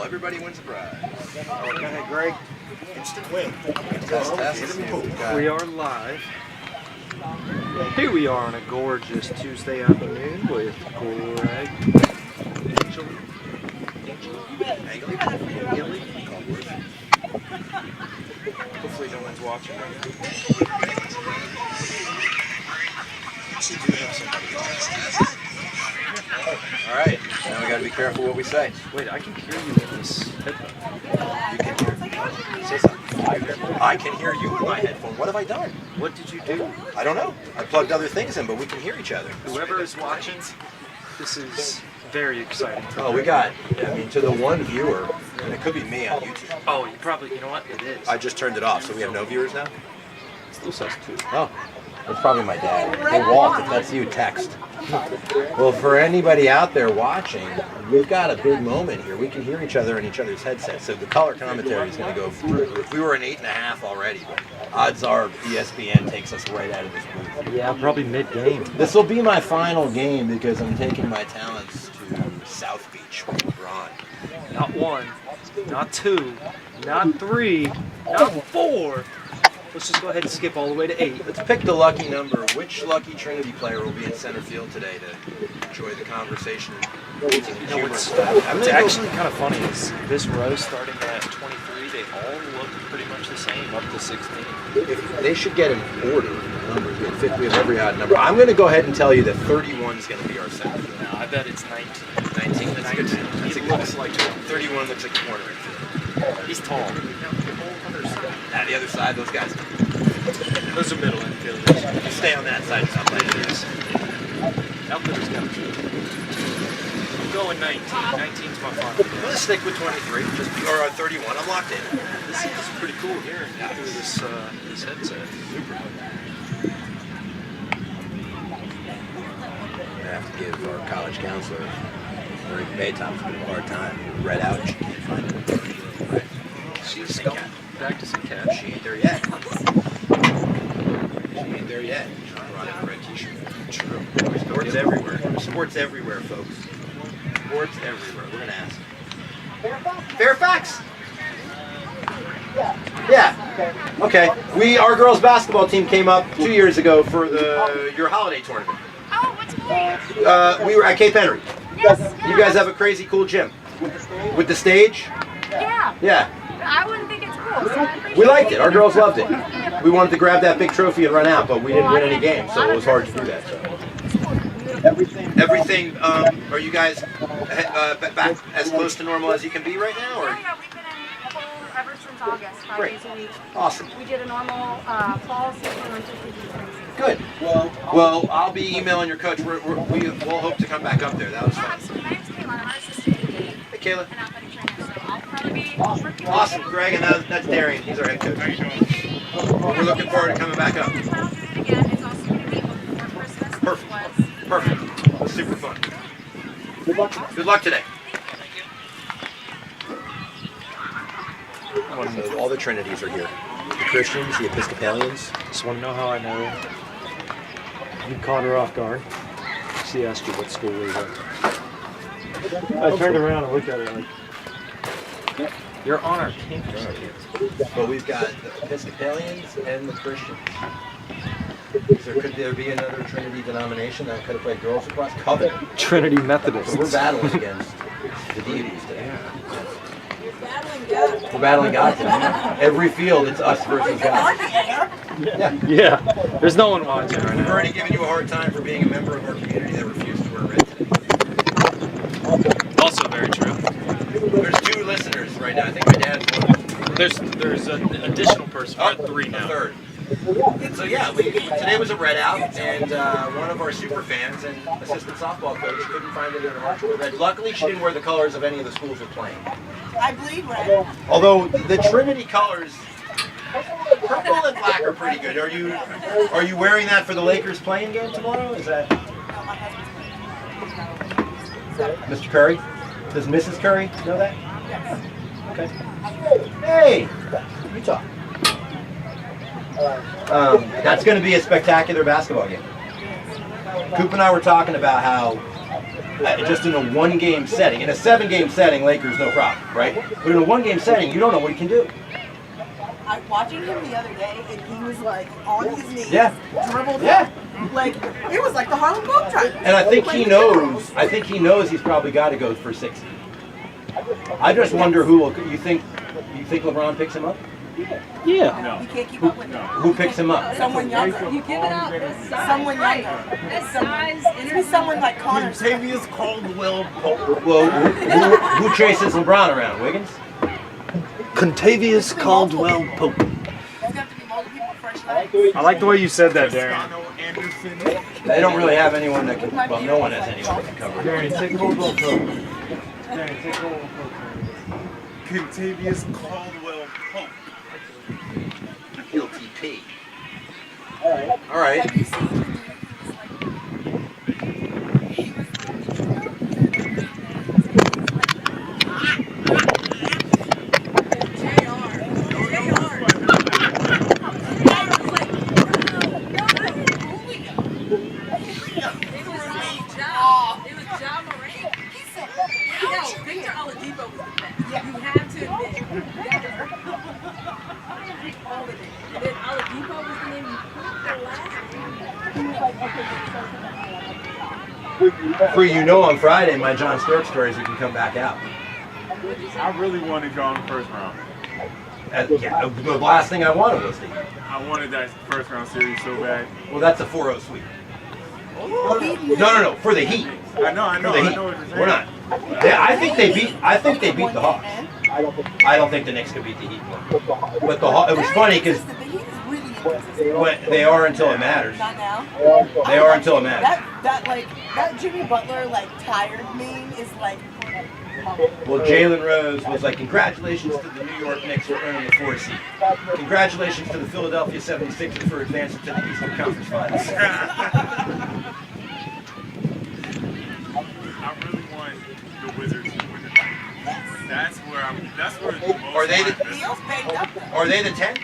everybody wins a prize. Oh, go ahead, Greg. Instant win. Test. We are live. Here we are on a gorgeous Tuesday afternoon with Greg, Angel, hopefully no one's watching right now. Alright, now we gotta be careful what we say. Wait, I can hear you in this headphone. You can hear me. Say something. I can hear you in my headphone. What have I done? What did you do? I don't know. I plugged other things in, but we can hear each other. Whoever is watching, this is very exciting. Oh, we got, to the one viewer, and it could be me on YouTube. Oh, you know what? It is. I just turned it off, so we have no viewers now? It still says 2. Oh, that's probably my dad. Hey, Walt, if that's you, text. Well, for anybody out there watching, we've got a big moment here. We can hear each other in each other's headsets, so the color commentary is going to go through. If we were an 8.5 already, but odds are ESPN takes us right out of this booth. Yeah, probably mid-game. This will be my final game because I'm taking my talents to South Beach with LeBron. Not 1, not 2, not 3, not 4. Let's just go ahead and skip all the way to 8. Let's pick the lucky number. Which lucky Trinity player will be in center field today to enjoy the conversation? What's actually kind of funny is this row starting at 23, they all look pretty much the same up to 16. They should get an order of numbers. We have every odd number. I'm going to go ahead and tell you that 31 is going to be our center field. No, I bet it's 19. 19? That's 19. good. That's He looks like 31 looks like a corner infield. He's tall. The other side, those guys. Those are middle infielders. You stay on that side. Outfielders. Outfielders got to. I'm going 19. 19's my final. I'm going to stick with 23, or 31. I'm locked in. This is pretty cool here through this headset. Super. I have to give our college counselor, Marie Baytop, a hard time. Read out, she can't find it. Right. She's practicing catch. She ain't there yet. She ain't there yet. She's running a red t-shirt. True. Sports everywhere. Sports everywhere, folks. Sports everywhere. We're going to ask. Fairfax? Yeah. Okay. Our girls basketball team came up 2 years ago for your holiday tournament. Oh, what's cool? We were at Cape Henry. Yes. You guys have a crazy cool gym. With the stage? Yeah. Yeah. I wouldn't think it's cool. So I appreciate We liked it. Our girls loved it. We wanted to grab that big trophy and run out, but we didn't win any games, so it was hard to do that. So. Everything. Are you guys back as close to normal as you can be right now, or? Yeah, we've been in full ever since August, 5 Great. days a week. Awesome. We did a normal fall season, winter season. Good. Well, I'll be emailing your coach. We'll hope to come back up there. That was Yeah, fun. absolutely. My name's Caitlin. I'm an assistant Hey, Kayla. and athletic trainer, so I'll probably be working with Awesome, you. Greg, and that's Darian. He's our head coach. How you doing? We're looking forward to coming back up. I'll do it again. It's also going to be before Christmas. Perfect. Was. Perfect. It was super fun. Good luck today. So all the Trinities are here. The Christians, the Episcopalians. Just want to know how I know you caught her off guard. She asked you what school we were. I turned around and looked at her like, you're on our campus. But we've got the Episcopalians and the Christians. Could there be another Trinity denomination that could have played girls across? Covenant. Trinity Methodists. So we're battling against the deities today. We're battling God today. Every field, it's us versus God. Yeah. There's no one watching right We've now. already given you a hard time for being a member of our community that refused to wear red today. Also very true. There's 2 listeners right now. I think my dad's one. There's an additional person. We're at 3 now. A third. So yeah, today was a red out, and one of our super fans and assistant softball coach couldn't find it in her heart to wear red. Luckily, she didn't wear the colors of any of the schools we're playing. I bleed red. Although the Trinity colors, purple and black, are pretty good. Are you wearing that for the Lakers playing game tomorrow? Is that Mr. Curry? Does Mrs. Curry know that? Yes. Okay. Hey, you talk. That's going to be a spectacular basketball game. Coop and I were talking about how just in a one-game setting. In a 7-game setting, Lakers no problem, right? But in a one-game setting, you don't know what he can do. I'm watching him the other day, and he was like on his knees, dribbled Yeah. like it was like the Harlem Globetrotters. And I think he knows. I think he knows he's probably got to go for 60. I just wonder who will. You think LeBron picks him up? Yeah. You can't keep up with him. Who picks him up? Someone younger. You give it up this size. Someone Right. younger. This size, Maybe someone like Conor. Contavious Caldwell Pope. Well, who chases LeBron around? Wiggins? Contavious Caldwell Pope. There's got to be multiple people fresh legs. I like the way you said that, Darren. Toscano Anderson. They don't really have anyone that can. Well, no one has anyone that can cover. Darren, take Caldwell Pope. Darren, take Caldwell Pope. Contavious Caldwell Pope. LTP. All right. Have you seen the dude Victor Oladipo was the best. You have to admit that was then Oladipo was the name you put the last. Free, you know, on Friday, my John Stark stories, you can come back out. I really wanted y'all in the first round. Yeah, the last thing I wanted was the Heat. I wanted that first round series so bad. Well, that's a 4-0 sweep. No, for the Heat. I know For the what Heat. you're saying. We're not. Yeah, I think they beat the Hawks. I don't think the Knicks could beat the Heat. But the Hawks, it was funny because they are until it matters. Not now. They are until it matters. That Jimmy Butler tired meme is like. Well, Jalen Rose was like, congratulations to the New York Knicks for earning the 4 seed. Congratulations to the Philadelphia 76ers for advancing to the Eastern Conference Finals. I really want the Wizards to win the night. That's where the most Are they the- Neil's banged up. Are they the 10?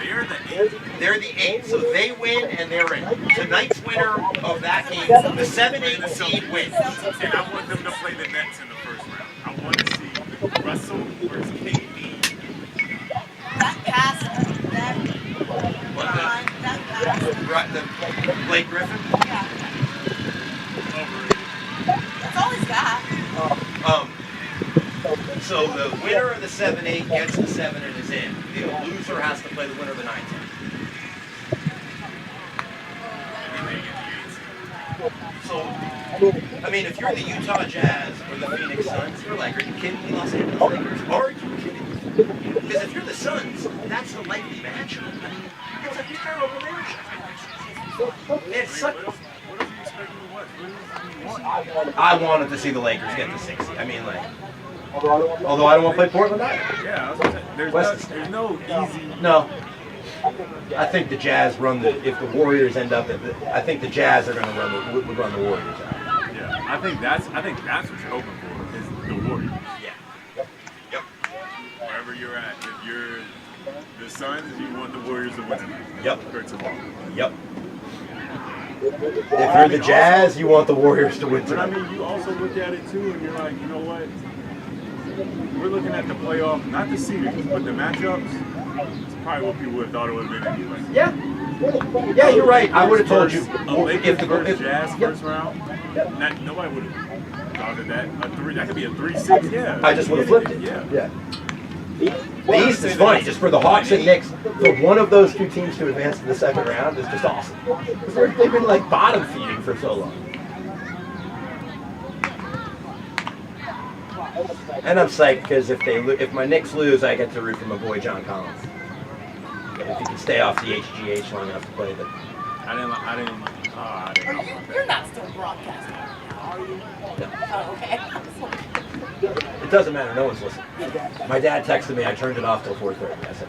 They are the 8th. They're the 8, so they win and they're in. Tonight's winner of that game, the 7-8 seed wins. And I want them to play the Nets in the first round. I want to see Russell versus KD. That pass, What, that pass. the Blake Griffin? Yeah. That's all he's got. So the winner of the 7-8 gets the 7 and is in. The loser has to play the winner of the 9-10. So, I mean, if you're the Utah Jazz or the Phoenix Suns, you're like, are you kidding me, Los Angeles Lakers? Are you kidding me? Because if you're the Suns, that's the likely matchup. I mean, it's a terrible matchup. It's such. What else are you expecting to watch? What do you want? I wanted to see the Lakers get to 60. I mean, like, although I don't want to play Portland either. Yeah, I was gonna say, there's no easy. No. I think the Jazz run if the Warriors end up I think the Jazz are going to would run the Warriors out. Yeah, I think that's what you're hoping for is the Warriors. Yeah. Yep. Wherever you're at, if you're the Suns, you want the Warriors to win tonight. Yep. For tomorrow. Yep. If you're the Jazz, you want the Warriors to win But I tonight. mean, you also look at it too, and you're like, you know what? We're looking at the playoff, not the seedings, but the matchups. It's probably what people would have thought it would have been anyway. Yeah. Yeah, you're right. I would have told you A Lakers versus Jazz yep. first round. Nobody would have thought of that. That could be a 3-6. Yeah. I just would have flipped it. Yeah. Yeah. The East is funny, just for the Hawks and Knicks, for one of those two teams to advance to the second round is just awesome. Because they've been like bottom feeding for so long. And I'm psyched because if my Knicks lose, I get to root for my boy John Collins. If he can stay off the HGH long enough to play the. I didn't know You're not still broadcasting, are you? No. Oh, okay. It doesn't matter. No one's listening. My dad texted me. I turned it off till 4:30. I said.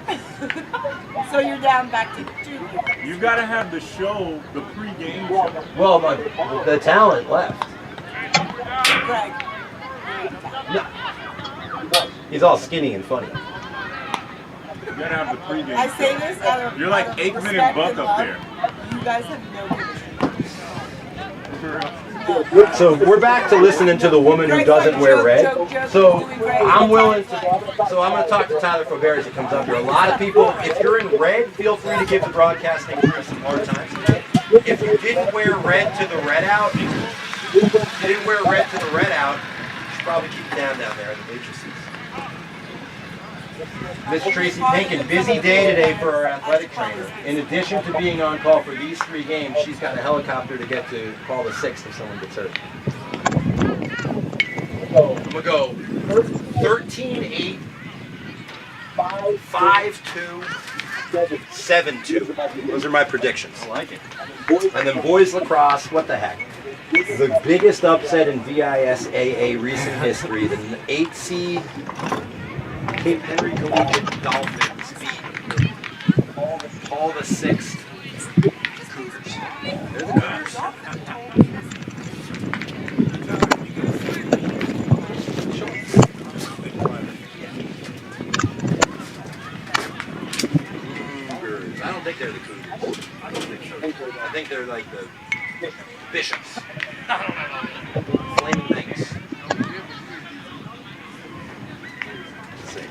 So you're down back to 2. You gotta have the show, the pre-game show. Well, the talent left. Greg. No. He's all skinny and funny. You gotta have the pre-game I show. say this out of You're like out of Aikman and respect Buck up love. there. You guys have no chemistry. For real. So we're back to listening to the woman who doesn't wear red. So I'm willing to. So I'm going to talk to Tyler Faubert as he comes up here. A lot of people, if you're in red, feel free to give the broadcasting crew some hard times today. If you didn't wear red to the red out, you should probably keep it down there in the waitresses. Miss Tracy Pinkin, busy day today for our athletic trainer. In addition to being on call for these 3 games, she's got a helicopter to get to call the 6th if someone gets hurt. I'm going to go 13-8, 5-2, 7-2. Those are my predictions. I like it. And then boys lacrosse, what the heck? The biggest upset in VISAA recent history, the 8th seed Cape Henry Collegiate Dolphins beat all the 6th Cougars. They're the Cougars. I don't think they're the Cougars. I think they're like the Bishops. Flaming things. Let's see.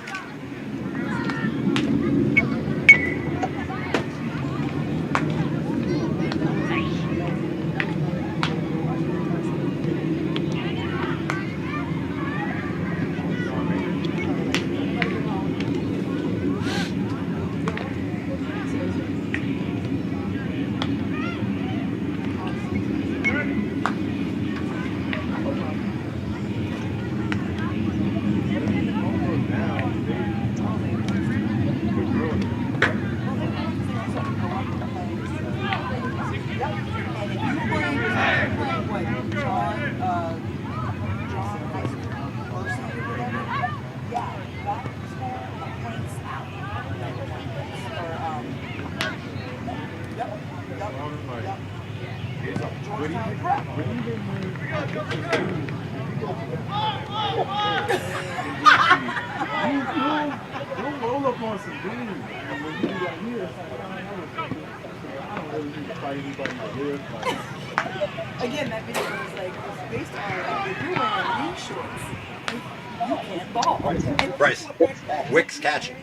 Again, that video was like based on like, if you're wearing these shorts, you can't ball. Bryce, Wick's catching.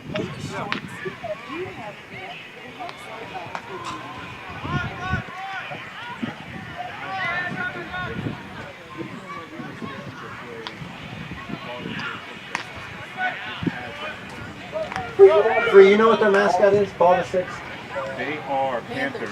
Free, you know what their mascot is? Ball the 6th? They are Panthers.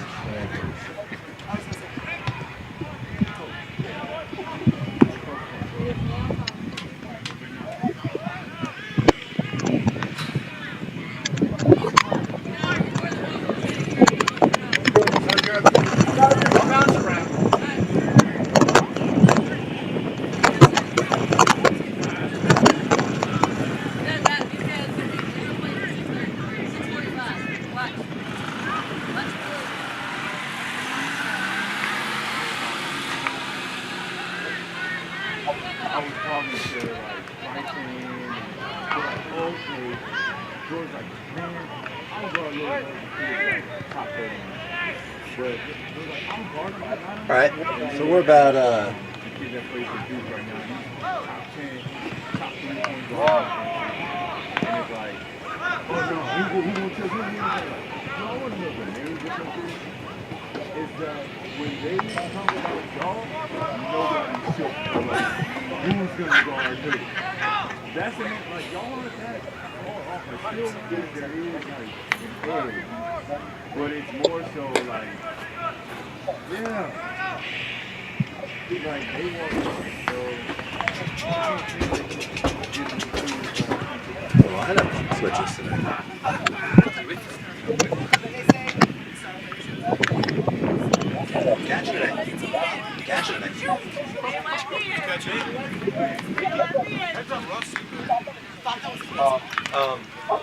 All right, so we're about That's it. Like y'all want that off the field, there is like encouraged, but it's more so like, yeah, like they want to lineup switches today. Catch it today. Catch it today.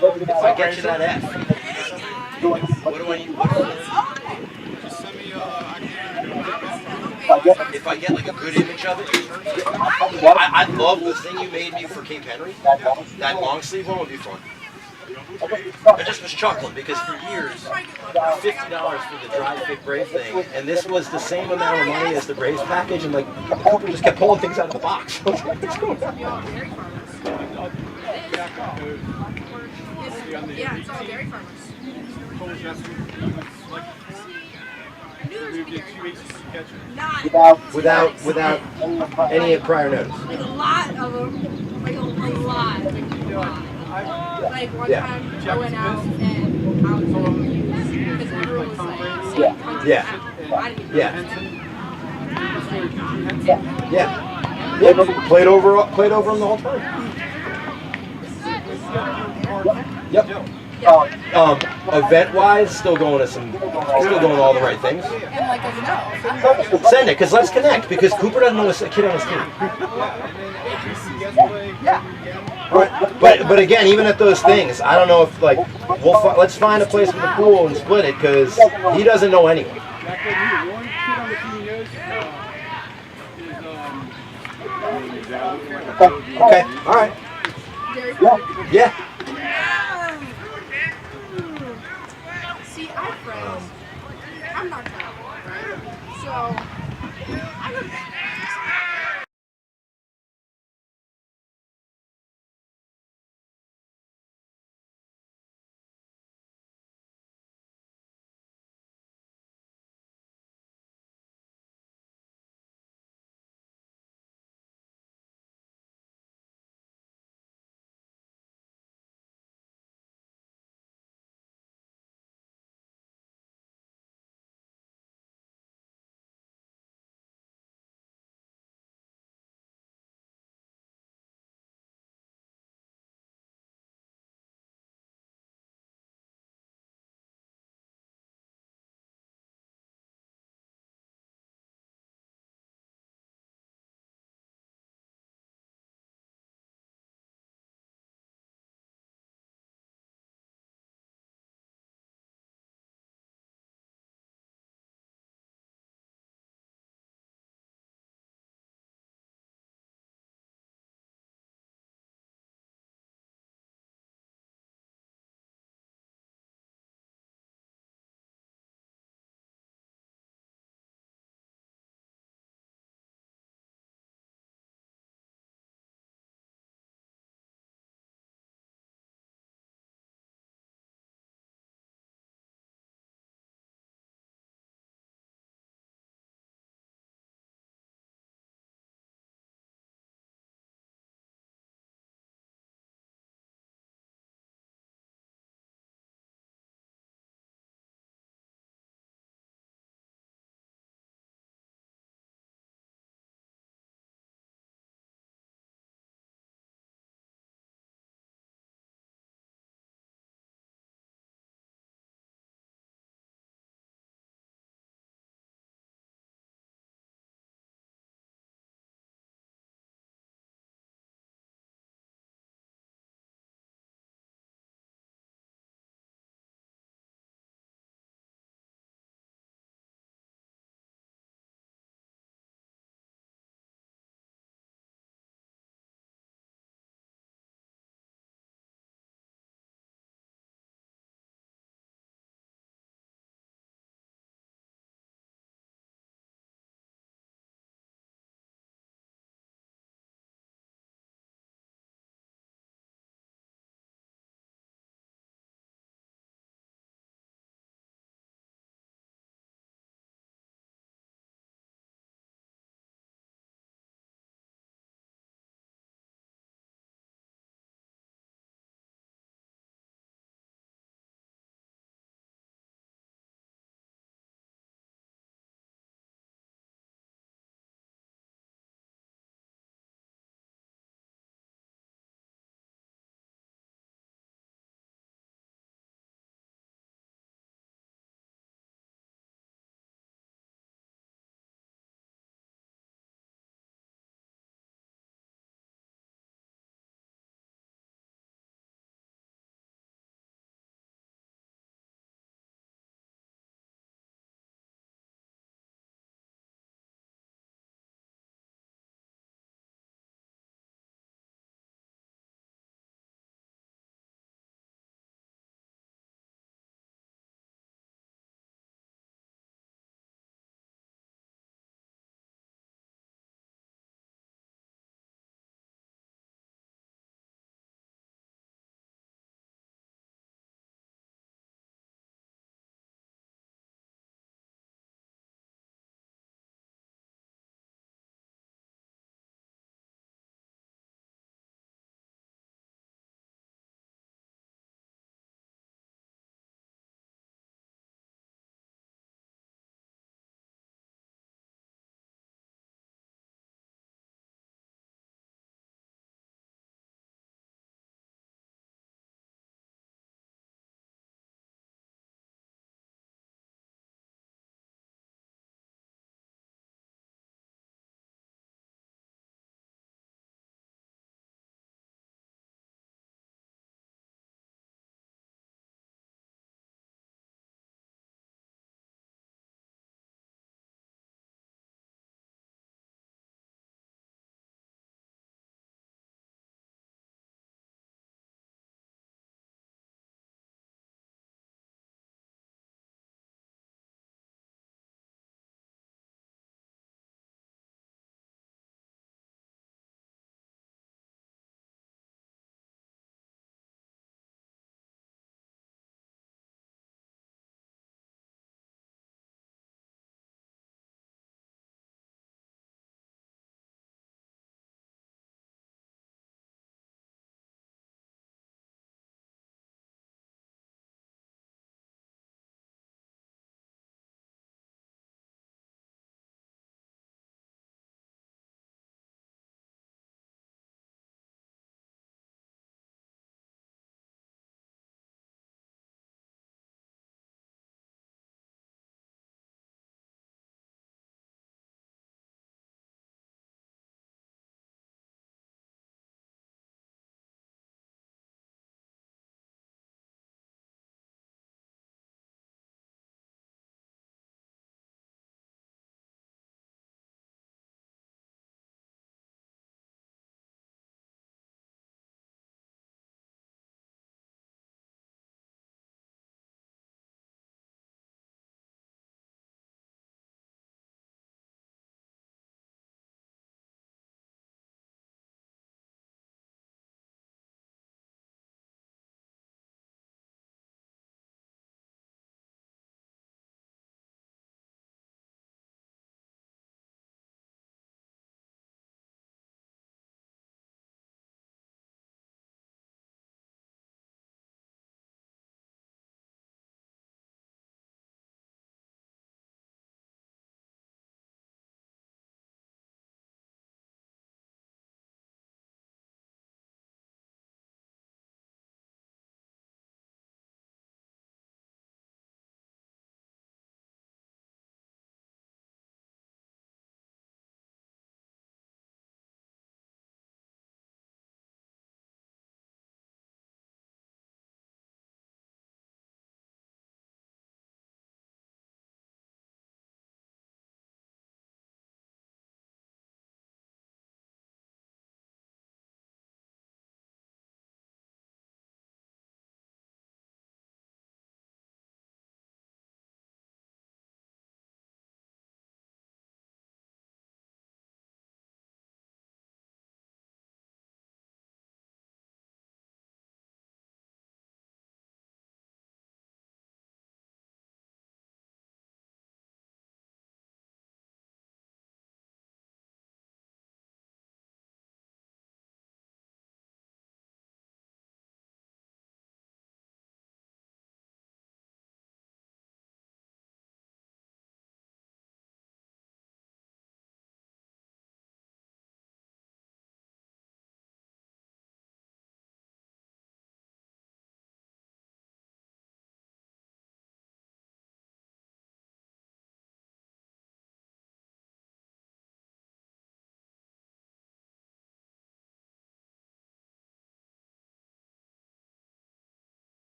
If I get you that F, what do I need? If I get like a good image of it, I love the thing you made me for Cape Henry. That long sleeve one would be fun. I just was chuckling because for years, $50 for the dry fit braise thing, and this was the same amount of money as the braise package, and like Cooper just kept pulling things out of the box. I was like, what's going on? Yeah, it's all dairy farmers. I knew there was gonna be dairy farmers. Not Without any prior notice. like a lot of them, like a lot. Like one time I went out and I was confused because everyone was like saying country. Yeah. I didn't even Yeah. Played over them the whole time. Yep. Event-wise, still going all the right things. And like a no. Send it, because let's connect. Because Cooper doesn't know a kid on his team. But again, even at those things, I don't know if like let's find a place for the pool and split it because he doesn't know anyone. Okay. All right. Yeah. See, I have friends. I'm not trying, right? So I go to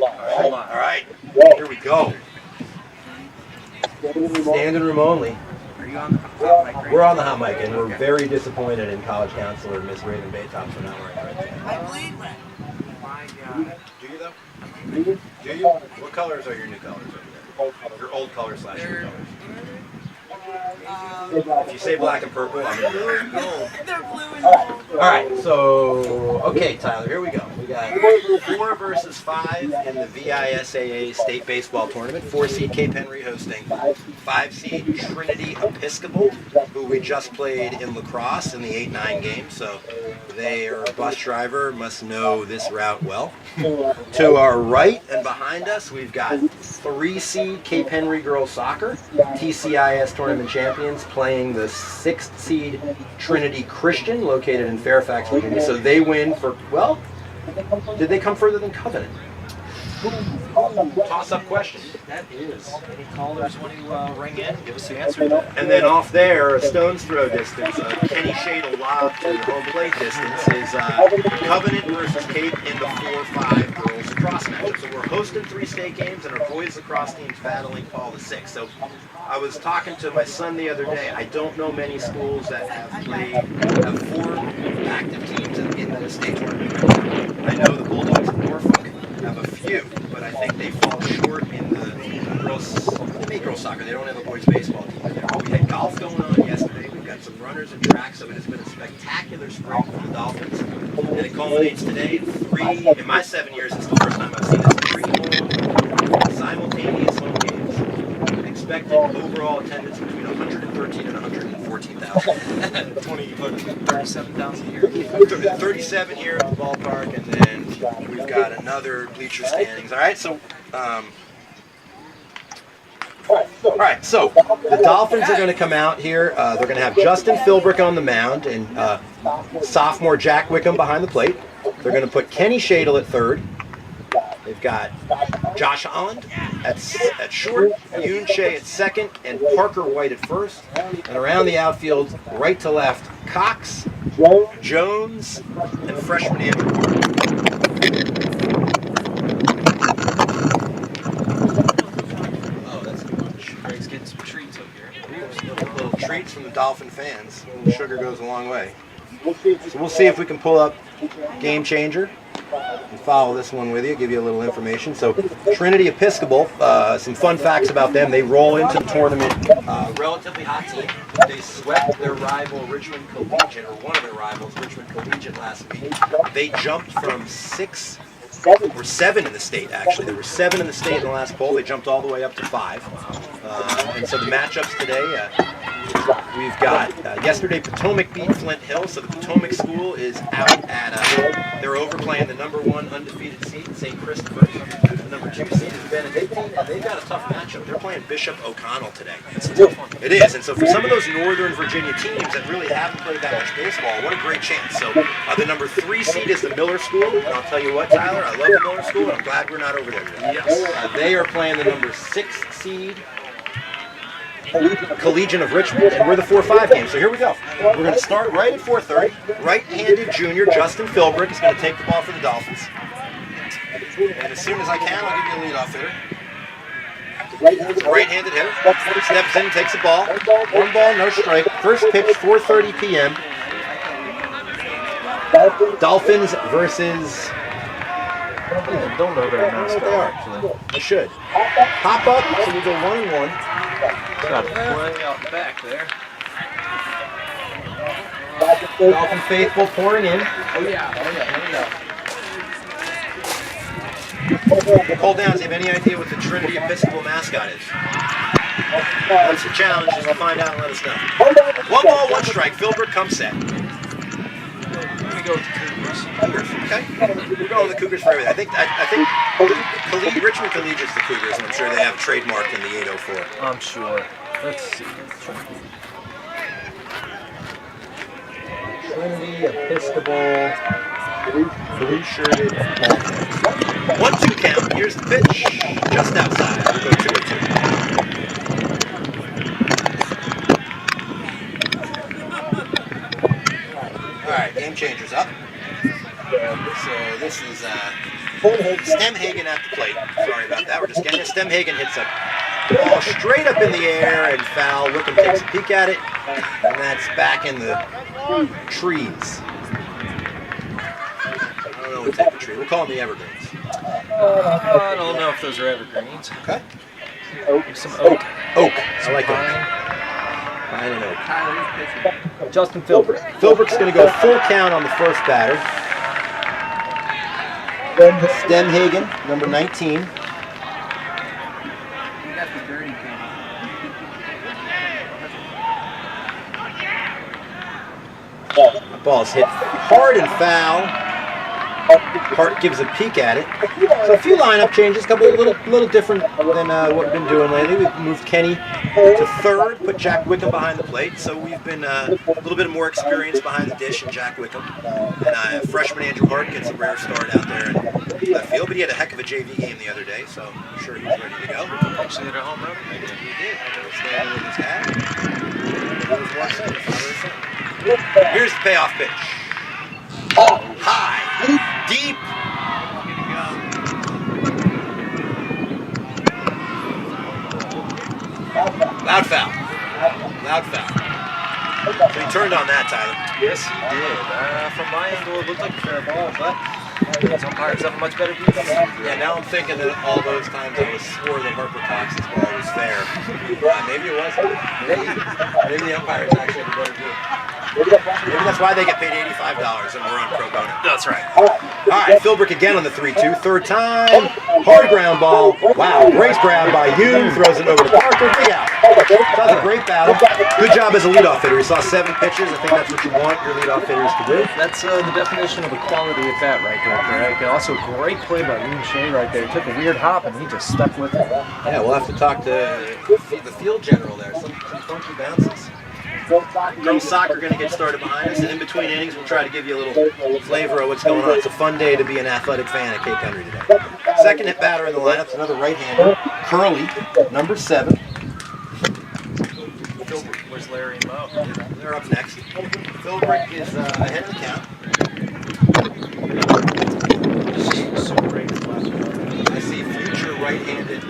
All right, here we go. Standing room only. Are you on the hot mic? We're on the hot mic, and we're very disappointed in college counselor Miss Raven Baytop for not wearing red today. I believe that. My God. Do you though? Do you? What colors are your new colors over there? Your old colors / new colors. If you say black and purple, I'm gonna They're blue and gold. All right, so okay, Tyler, here we go. We got 4 versus 5 in the VISAA State Baseball Tournament. 4 seed Cape Henry hosting 5 seed Trinity Episcopal, who we just played in lacrosse in the 8-9 game. So their bus driver must know this route well. To our right and behind us, we've got 3 seed Cape Henry girls soccer, TCIS tournament champions, playing the 6th seed Trinity Christian, located in Fairfax, Virginia. So they win for, well, did they come further than Covenant? Toss-up question. That is. Any callers want to ring in? Give us the answer to that. And then off there, a stone's throw distance, Kenny Shadle lob to home plate distance is Covenant versus Cape in the 4-5 girls lacrosse matchup. So we're hosting 3 state games, and our boys lacrosse team's battling Paul the 6th. So I was talking to my son the other day. I don't know many schools that have 4 active teams in the state tournament. I know the Bulldogs of Norfolk have a few, but I think they fall short in the girls. They make girls soccer. They don't have a boys baseball team. We had golf going on yesterday. We've got some runners and track, so it has been a spectacular spring for the Dolphins. And it culminates today in 3. In my 7 years, it's the first time I've seen this 3 simultaneous home games. Expected overall attendance between 113 and 114,000. 37,000 here. 37 here at the ballpark, and then we've got another bleacher standings. All right, so the Dolphins are going to come out here. They're going to have Justin Philbrick on the mound and sophomore Jack Wickham behind the plate. They're going to put Kenny Shadle at third. They've got Josh Holland at short, Yoon Shea at second, and Parker White at first. And around the outfield, right to left, Cox, Jones, and freshman Andrew Parker. Oh, that's good. Greg's getting some treats up here. Little treats from the Dolphin fans. A little sugar goes a long way. So we'll see if we can pull up Game Changer and follow this one with you, give you a little information. So Trinity Episcopal, some fun facts about them. They roll into the tournament, relatively hot team. They swept their rival Richmond Collegiate, or one of their rivals, Richmond Collegiate, last week. They jumped from 6 or 7 in the state, actually. There were 7 in the state in the last poll. They jumped all the way up to 5. And so the matchups today, we've got yesterday Potomac beat Flint Hill, so the Potomac school is out at, they're overplaying the number 1 undefeated seed, St. Christopher. The number 2 seed is Benedictine, and they've got a tough matchup. They're playing Bishop O'Connell today. It's a tough one. It is, and so for some of those Northern Virginia teams that really haven't played that much baseball, what a great chance. So the number 3 seed is the Miller School, and I'll tell you what, Tyler, I love the Miller School, and I'm glad we're not over there today. Yes. They are playing the number 6 seed, Collegian of Richmond, and we're the 4-5 game. So here we go. We're going to start right at 4:30. Right-handed junior Justin Philbrick is going to take the ball for the Dolphins. And as soon as I can, I'll give you a leadoff hitter. It's a right-handed hitter. Steps in, takes the ball. 1 ball, no strike. First pitch, 4:30 p.m. Dolphins versus... I don't know their mascot, actually. I should. Pop up, so we go 1-1. Got way out back there. Dolphin faithful pouring in. Oh yeah, here we go. Hold down, do you have any idea what the Trinity Episcopal mascot is? That's the challenge, is to find out and let us know. 1 ball, 1 strike. Philbrick comes set. We're gonna go with the Cougars. Cougars, okay. We're going with the Cougars for everything. I think Richmond Collegiate's the Cougars, and I'm sure they have trademarked in the 804. I'm sure. Let's see. Trinity Episcopal, blue-shirted Dolphins. 1-2 count. Here's the pitch, just outside. We'll go 2-2. All right, Game Changer's up. So this is Stemhagen at the plate. Sorry about that. We're just getting it. Stemhagen hits a ball straight up in the air and foul. Wickham takes a peek at it, and that's back in the trees. I don't know what type of tree. We'll call them the evergreens. I don't know if those are evergreens. Okay. Some oak. Oak. I like oak. Pine and oak. Justin Philbrick. Philbrick's going to go full count on the first batter. Stemhagen, number 19. The ball's hit hard and foul. Hart gives a peek at it. So a few lineup changes, a couple of little different than what we've been doing lately. We've moved Kenny to third, put Jack Wickham behind the plate. So we've been a little bit more experience behind the dish in Jack Wickham. And freshman Andrew Hart gets a rare start out there in left field, but he had a heck of a JV game the other day, so I'm sure he's ready to go. Actually hit a home run. He did. Standing with his hat. Here's the payoff pitch. High, deep. Loud foul. Loud foul. So he turned on that, Tyler. Yes, he did. From my angle, it looked like a fair ball, but those umpires have a much better view than me. Yeah, now I'm thinking that all those times I was swore that Harper Cox's ball was fair. Maybe it wasn't. Maybe the umpires actually had a better view. Maybe that's why they get paid $85 and we're on pro bono. That's right. All right, Philbrick again on the 3-2. Third time. Hard ground ball. Wow, great grab by Yoon. Throws it over to Parker. Big out. That was a great battle. Good job as a leadoff hitter. He saw 7 pitches. I think that's what you want your leadoff hitters to do. That's the definition of a quality at bat right there, Greg. Also, great play by Yoon Shea right there. Took a weird hop and he just stuck with it. Yeah, we'll have to talk to the field general there. Some funky bounces. Girls soccer going to get started behind us, and in between innings, we'll try to give you a little flavor of what's going on. It's a fun day to be an athletic fan at Cape Henry today. Second hit batter in the lineup is another right-hander, Curly, number 7. Where's Larry and Mo? They're up next. Philbrick is ahead of the count. I see future right-handed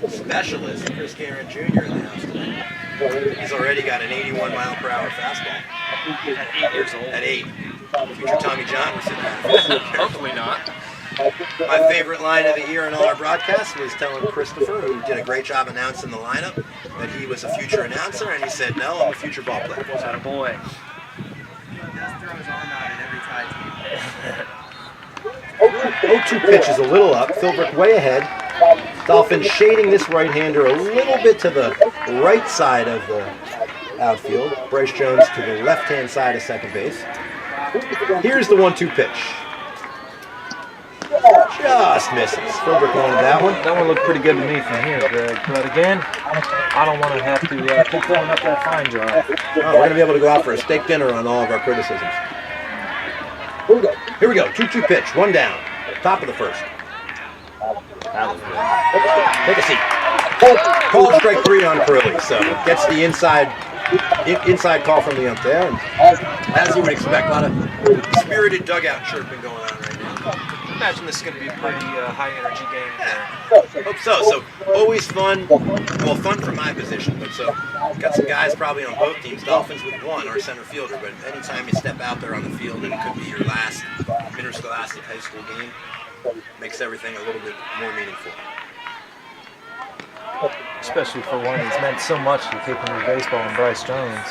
specialist Chris Caron Jr. in the house today. He's already got an 81-mile-per-hour fastball. At 8 years old. At 8. Future Tommy John was sitting there. Hopefully not. My favorite line of the year in all our broadcasts was telling Christopher, who did a great job announcing the lineup, that he was a future announcer, and he said, no, I'm a future ball player. That a boy. He does throw his arm out at every tie team. 0-2 pitch is a little up. Philbrick way ahead. Dolphins shading this right-hander a little bit to the right side of the outfield. Bryce Jones to the left-hand side of second base. Here's the 1-2 pitch. Just misses. Philbrick wanted that one. That one looked pretty good to me from here, Greg. But again, I don't want to have to keep filling up that fine jar. Oh, we're going to be able to go out for a steak dinner on all of our criticisms. Here we go. 2-2 pitch. One down. Top of the first. Take a seat. Called strike 3 on Curly, so gets the inside call from the ump there. And as you would expect, a lot of spirited dugout chirping going on right now. Imagine this is going to be a pretty high-energy game there. Hope so. So always fun. Well, fun from my position, but so got some guys probably on both teams. Dolphins with 1, our center fielder, but anytime you step out there on the field and it could be your last interscholastic high school game, makes everything a little bit more meaningful. Especially for one that's meant so much to Cape Henry baseball and Bryce Jones.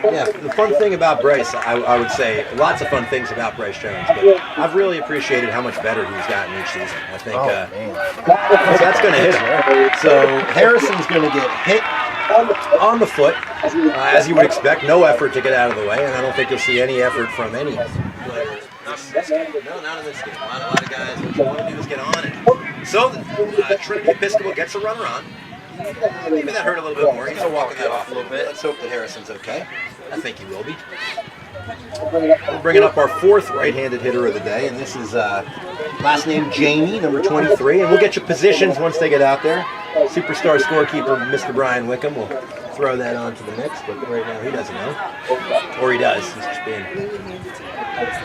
Yeah, the fun thing about Bryce, I would say, lots of fun things about Bryce Jones, but I've really appreciated how much better he's gotten each season. I think that's going to hit him. So Harrison's going to get hit on the foot, as you would expect. No effort to get out of the way, and I don't think you'll see any effort from any players. No, not in this game. A lot of guys, what you want to do is get on it. So, Trinity Episcopal gets a runner on. Maybe that hurt a little bit more. He's walking that off a little bit. Let's hope that Harrison's okay. I think he will be. We're bringing up our 4th right-handed hitter of the day, and this is last name Jamie, number 23. And we'll get you positions once they get out there. Superstar scorekeeper Mr. Brian Wickham will throw that onto the mix, but right now he doesn't know. Or he does. He's just being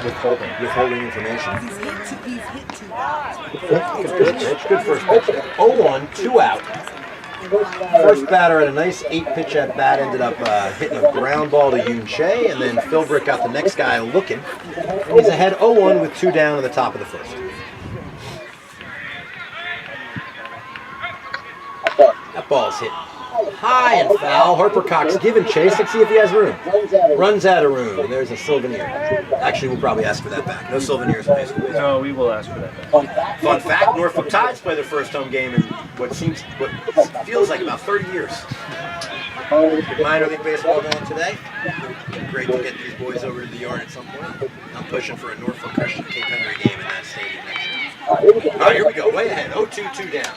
withholding information. He's hit two balls. Good pitch. Good first pitch. 0-1, 2 out. First batter at a nice 8-pitch at bat ended up hitting a ground ball to Yoon Che, and then Philbrick got the next guy looking. And he's ahead 0-1 with 2 down in the top of the first. That ball's hit high and foul. Harper Cox giving chase. Let's see if he has room. Runs out of room, and there's a souvenir. Actually, we'll probably ask for that back. No souvenirs in high school baseball. No, we will ask for that. Fun fact, Norfolk Tides play their first home game in what feels like about 30 years. Minor league baseball going today. Great to get these boys over to the yard at some point. I'm pushing for a Norfolk Christian Cape Henry game in that stadium next year. All right, here we go. Way ahead. 0-2, 2 down.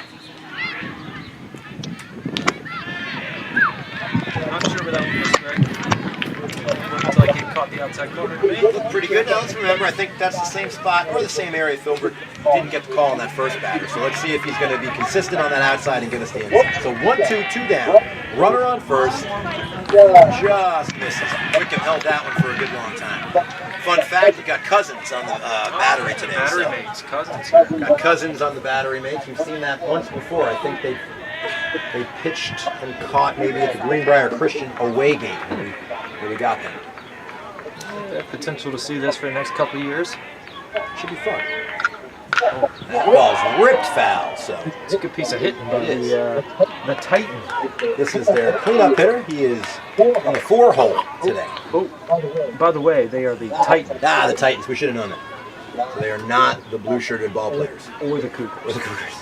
Not sure where that one was, Greg. Looks like he caught the outside corner to me. Looked pretty good. Now let's remember, I think that's the same spot or the same area Philbrick didn't get the call on that first batter. So let's see if he's going to be consistent on that outside and give us the inside. So 1-2, 2 down. Runner on first. Just misses. Wickham held that one for a good long time. Fun fact, we got Cousins on the battery today. Battery mates, Cousins here. Got Cousins on the battery mates. We've seen that once before. I think they pitched and caught maybe at the Greenbrier Christian away game where we got them. They have potential to see this for the next couple of years. Should be fun. That ball's ripped foul, so It's a good piece of hitting by the Titan. this is their cleanup hitter. He is in the 4-hole today. Oh, by the way, they are the Titans. Ah, the Titans. We should have known that. So they are not the blue-shirted ball players. Or the Cougars. Or the Cougars.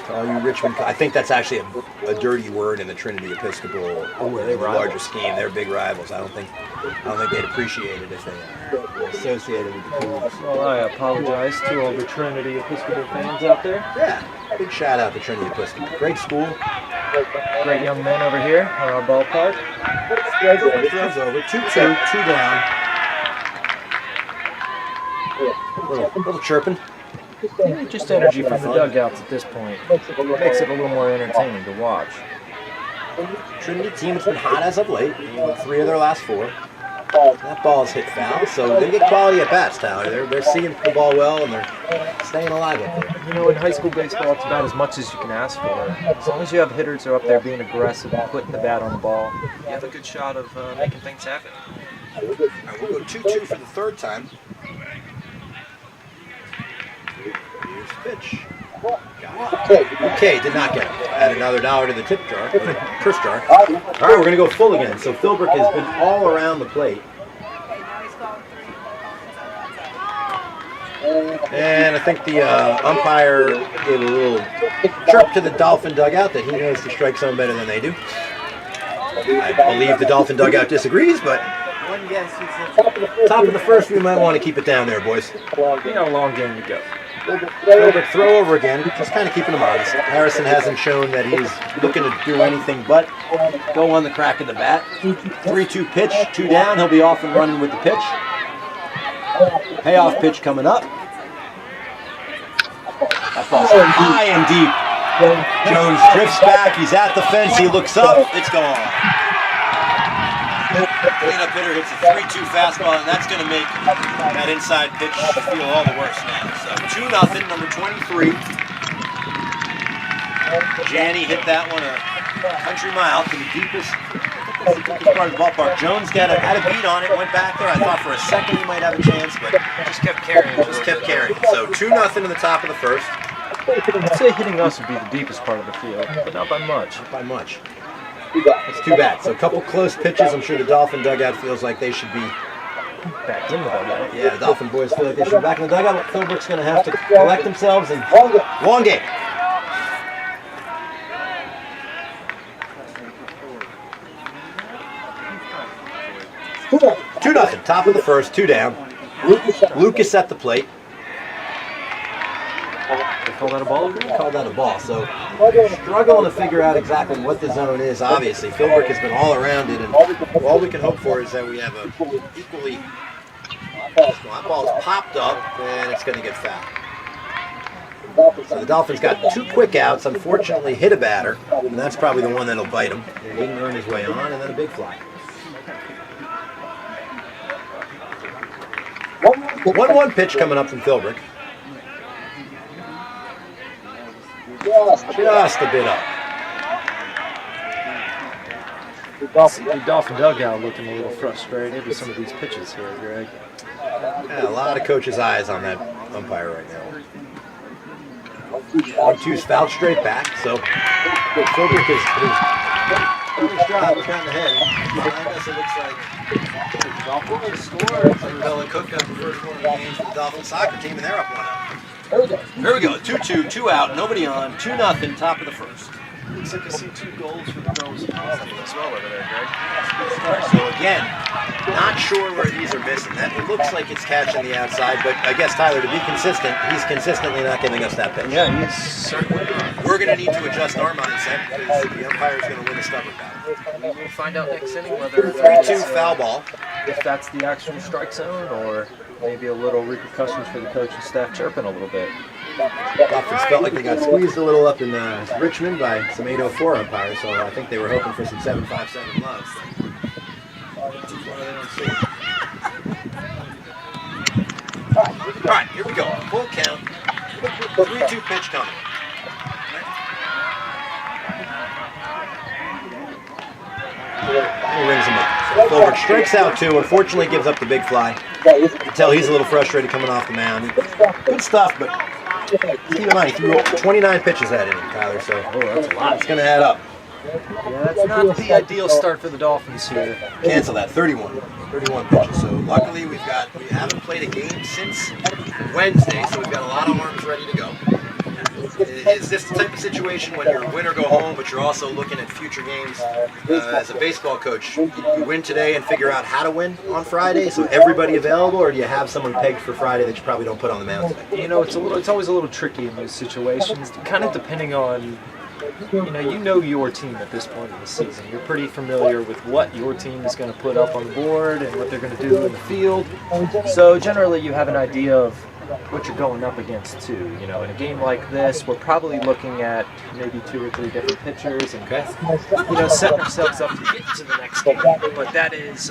All you Richmond, I think that's actually a dirty word in the Trinity Episcopal the larger scheme. They're big rivals. I don't think they'd appreciate it if they were associated with the Cougars. Well, I apologize to all the Trinity Episcopal fans out there. Yeah, big shout out to Trinity Episcopal. Great school. Great young men over here at our ballpark. Throws over. 2-2, 2 down. Little chirping. Just energy from the dugouts at this point. Makes it a little more entertaining to watch. Trinity team has been hot as of late. They won 3 of their last 4. That ball's hit foul, so they get quality at bats, Tyler. They're seeing the ball well and they're staying alive up there. You know, in high school baseball, it's about as much as you can ask for. As long as you have hitters who are up there being aggressive and putting the bat on the ball, you have a good shot of making things happen. All right, we'll go 2-2 for the 3rd time. Here's the pitch. Okay, did not get him. Add another $1 to the tip jar, or the purse jar. All right, we're going to go full again. So Philbrick has been all around the plate. And I think the umpire gave a little chirp to the Dolphin dugout that he knows the strike zone better than they do. I believe the Dolphin dugout disagrees, but One guess, top of the first, we might want to keep it down there, boys. We got a long game to go. Philbrick throw over again, just kind of keeping him honest. Harrison hasn't shown that he's looking to do anything but go on the crack of the bat. 3-2 pitch, 2 down. He'll be off and running with the pitch. Payoff pitch coming up. That ball's high and deep. Jones drifts back. He's at the fence. He looks up. It's gone. Cleanup hitter hits a 3-2 fastball, and that's going to make that inside pitch feel all the worse now. So 2-0, number 23. Janney hit that one a country mile to the deepest part of the ballpark. Jones had a beat on it, went back there. I thought for a second he might have a chance, but Just kept carrying. just kept carrying. So 2-0 in the top of the first. I'd say hitting us would be the deepest part of the field, but not by much. Not by much. It's too bad. So a couple close pitches. I'm sure the Dolphin dugout feels like they should be. Back in the dugout. Yeah, the Dolphin boys feel like they should be back in the dugout, but Philbrick's going to have to collect themselves and long game. Two nothing. Top of the first, 2 down. Lucas at the plate. They call that a ball? Called that a ball. So struggling to figure out exactly what the zone is. Obviously, Philbrick has been all around it, and all we can hope for is that we have a equally. That ball's popped up, and it's going to get fouled. So the Dolphins got 2 quick outs, unfortunately hit a batter, and that's probably the one that'll bite him. He didn't earn his way on, and then a big fly. 1-1 pitch coming up from Philbrick. Just a bit up. The Dolphin dugout looking a little frustrated with some of these pitches here, Greg. Yeah, a lot of coaches' eyes on that umpire right now. 1-2's fouled straight back, so Philbrick is job was down the head. Behind us, it looks like the Dolphins just scored. Bella Cook got the first one of the games for the Dolphin soccer team, and they're up 1-0. Here we go. 2-2, 2 out, nobody on, 2-0, top of the first. Looks like I see 2 goals for the girls as well over there, Greg. So again, not sure where these are missing. That it looks like it's catching the outside, but I guess Tyler, to be consistent, he's consistently not giving us that pitch. Yeah, he's certainly not. We're going to need to adjust our mindset because the umpire is going to win a stubborn battle. We'll find out next inning whether 3-2 foul ball. if that's the actual strike zone or maybe a little repercussions for the coach and staff chirping a little bit. Dolphins felt like they got squeezed a little up in Richmond by some 804 umpires, so I think they were hoping for some 757 loves. All right, here we go. Full count. 3-2 pitch coming. He rings him up. Philbrick strikes out 2. Unfortunately, gives up the big fly. You can tell he's a little frustrated coming off the mound. Good stuff, but keep in mind, he threw 29 pitches that inning, Tyler, so that's a lot. It's going to add up. Yeah, that's not the ideal start for the Dolphins here. Cancel that, 31 pitches. So luckily we haven't played a game since Wednesday, so we've got a lot of arms ready to go. Is this the type of situation when you're win or go home, but you're also looking at future games? As a baseball coach, you win today and figure out how to win on Friday, so everybody available, or do you have someone pegged for Friday that you probably don't put on the mound today? You know, it's always a little tricky in those situations, kind of depending on, you know your team at this point in the season. You're pretty familiar with what your team is going to put up on the board and what they're going to do in the field. So generally you have an idea of what you're going up against too. You know, in a game like this, we're probably looking at maybe 2 or 3 different pitchers and setting ourselves up to get to the next game. But that is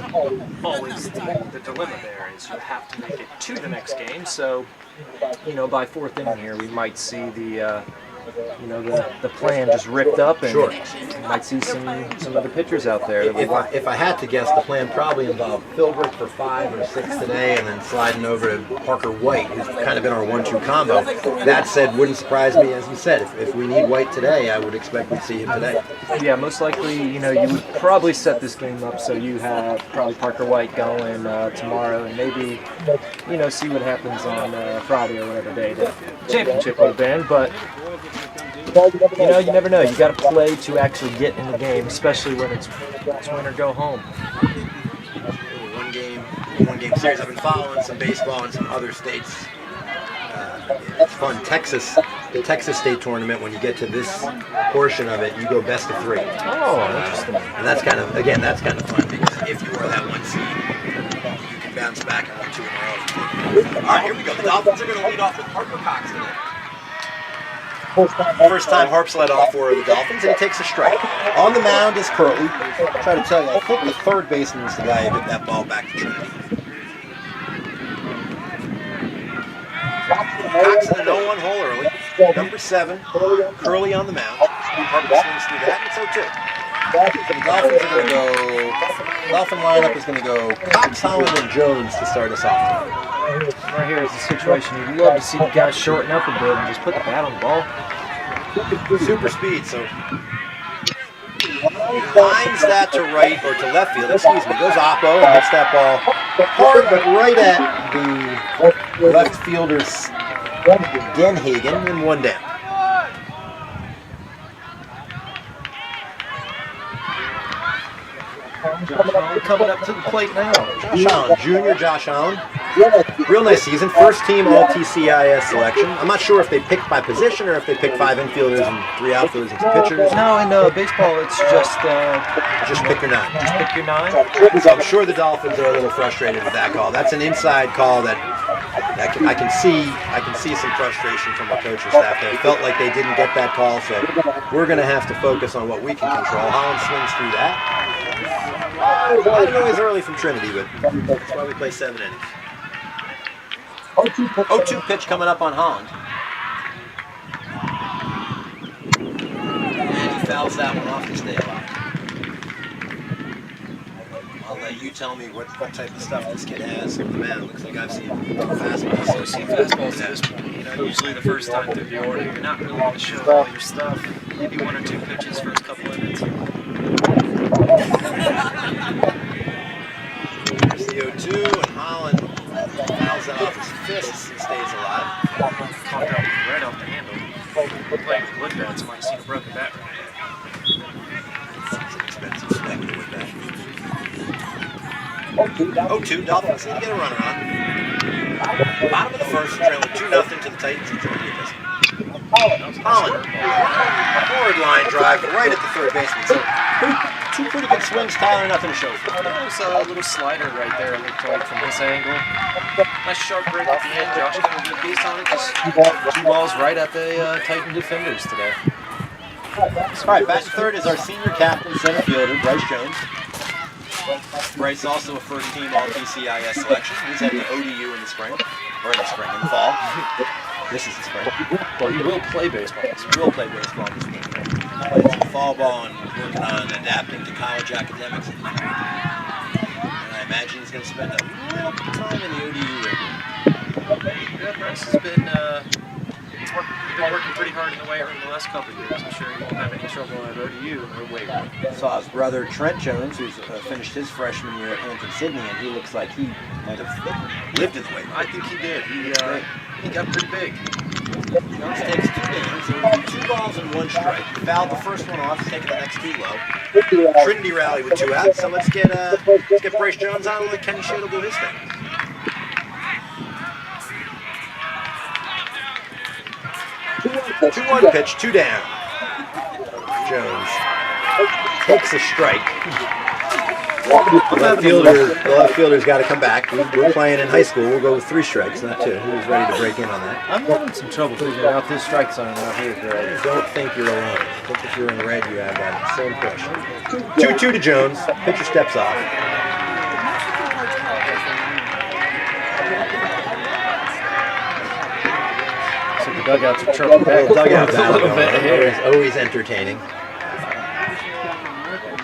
always the dilemma there, is you have to make it to the next game. So, by 4th inning here, we might see the plan just ripped up, and Sure. you might see some other pitchers out there. If I had to guess, the plan probably involved Philbrick for 5 or 6 today, and then sliding over to Parker White, who's kind of been our 1-2 combo. That said, wouldn't surprise me, as you said, if we need White today, I would expect we'd see him today. Yeah, most likely, you would probably set this game up so you have probably Parker White going tomorrow, and maybe, see what happens on Friday or whatever day the championship would have been. But you never know. You got to play to actually get in the game, especially when it's win or go home. One game series. I've been following some baseball in some other states. It's fun. The Texas State Tournament, when you get to this portion of it, you go best of 3. Oh, interesting. And that's kind of fun, because if you are that 1 seed, you can bounce back and win 2 in a row. All right, here we go. The Dolphins are going to lead off with Harper Cox today. First time Harp's led off for the Dolphins, and he takes a strike. On the mound is Curley. I'm trying to tell you, I think the third baseman is the guy who hit that ball back to Trinity. Cox in the 0-1 hole early. Number 7, Curley on the mound. Harper swings through that, and so too. The Dolphins are going to go. Dolphin lineup is going to go Cox, Holland, and Jones to start us off today. Right here is the situation. You'd love to see the guys shorten up a bit and just put the bat on the ball. Super speed, so lines that to right or to left field. Excuse me. Goes Oppo and hits that ball hard, but right at the left fielder's Denhagen, and 1 down. Coming up to the plate now. Josh Allen, junior Josh Allen. Real nice season. First team All-TCIS selection. I'm not sure if they picked by position or if they picked 5 infielders and 3 outfielders and 2 pitchers. No, in baseball, it's just pick your 9. Just pick your 9. So I'm sure the Dolphins are a little frustrated with that call. That's an inside call that I can see some frustration from our coaching staff. They felt like they didn't get that call, so we're going to have to focus on what we can control. Holland swings through that. A lot of noise early from Trinity, but that's why we play 7 innings. 0-2 pitch coming up on Holland. And he fouls that one off to stay alive. I'll let you tell me what type of stuff this kid has. Man, it looks like I've seen fastballs. I've seen fastballs at this point. You know, usually the first time through the order, you're not really going to show all your stuff. Maybe 1 or 2 pitches first couple innings. Here's the 0-2, and Holland fouls it off his fists and stays alive. Caught that one right off the handle. Playing with wood bats, might have seen a broken bat right there. It's an expensive specter with that. 0-2, Dolphins need to get a runner on. Bottom of the first, trailing 2-0 to the Titans and Trinity Episcopal. Holland, forward line drive right at the third baseman. So two pretty good swings, Tyler, nothing to show for. There was a little slider right there, it looked like, from this angle. Nice sharp break at the end. Josh got a good piece on it. Just 2 balls right at the Titan defenders today. All right, back to third is our senior captain, center fielder, Bryce Jones. Bryce also a first-team All-PCIS selection. He's at the ODU in the spring, or in the fall. This is the spring. Well, he will play baseball. He will play baseball this spring. Played some fall ball and working on adapting to college academics. And I imagine he's going to spend a little bit of time in the ODU area. Yeah, Bryce has been working pretty hard in the weight room the last couple of years. I'm sure he won't have any trouble at ODU in the weight room. Saw his brother Trent Jones, who's finished his freshman year at Hampton-Sydney, and he looks like he might have lived in the weight room. I think he did. He got pretty big. Jones takes 2 innings, so it'll be 2 balls and 1 strike. He fouled the first one off, taking the next 2 low. Trinity rally with 2 outs, so let's get Bryce Jones on and let Kenny Shade do his thing. 2-1 pitch, 2 down. Jones takes a strike. The left fielder's got to come back. We're playing in high school. We'll go with 3 strikes, not 2. He was ready to break in on that. I'm having some trouble figuring out this strike zone out here, Greg. I don't think you're alone. I think if you're in red, you have that same pressure. 2-2 to Jones. Pitcher steps off. So the dugouts are chirping back. Dugout a little bit here. Always entertaining.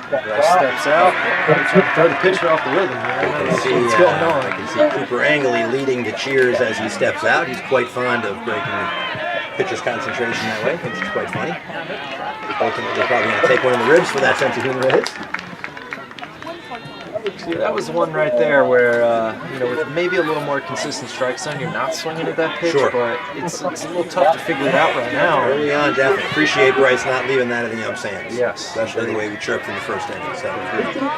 Bryce steps out. Trying to throw the pitcher off the rhythm here. I can see Cooper Angley leading to cheers as he steps out. He's quite fond of breaking the pitcher's concentration that way. Thinks it's quite funny. Ultimately, probably going to take one in the ribs for that sense of humor of his. That was one right there where, with maybe a little more consistent strike zone, you're not swinging at that pitch, Sure. but it's a little tough to figure it out right now. Early on, definitely. Appreciate Bryce not leaving that in the ump's hands. Yes. Especially the way we chirped in the first inning. So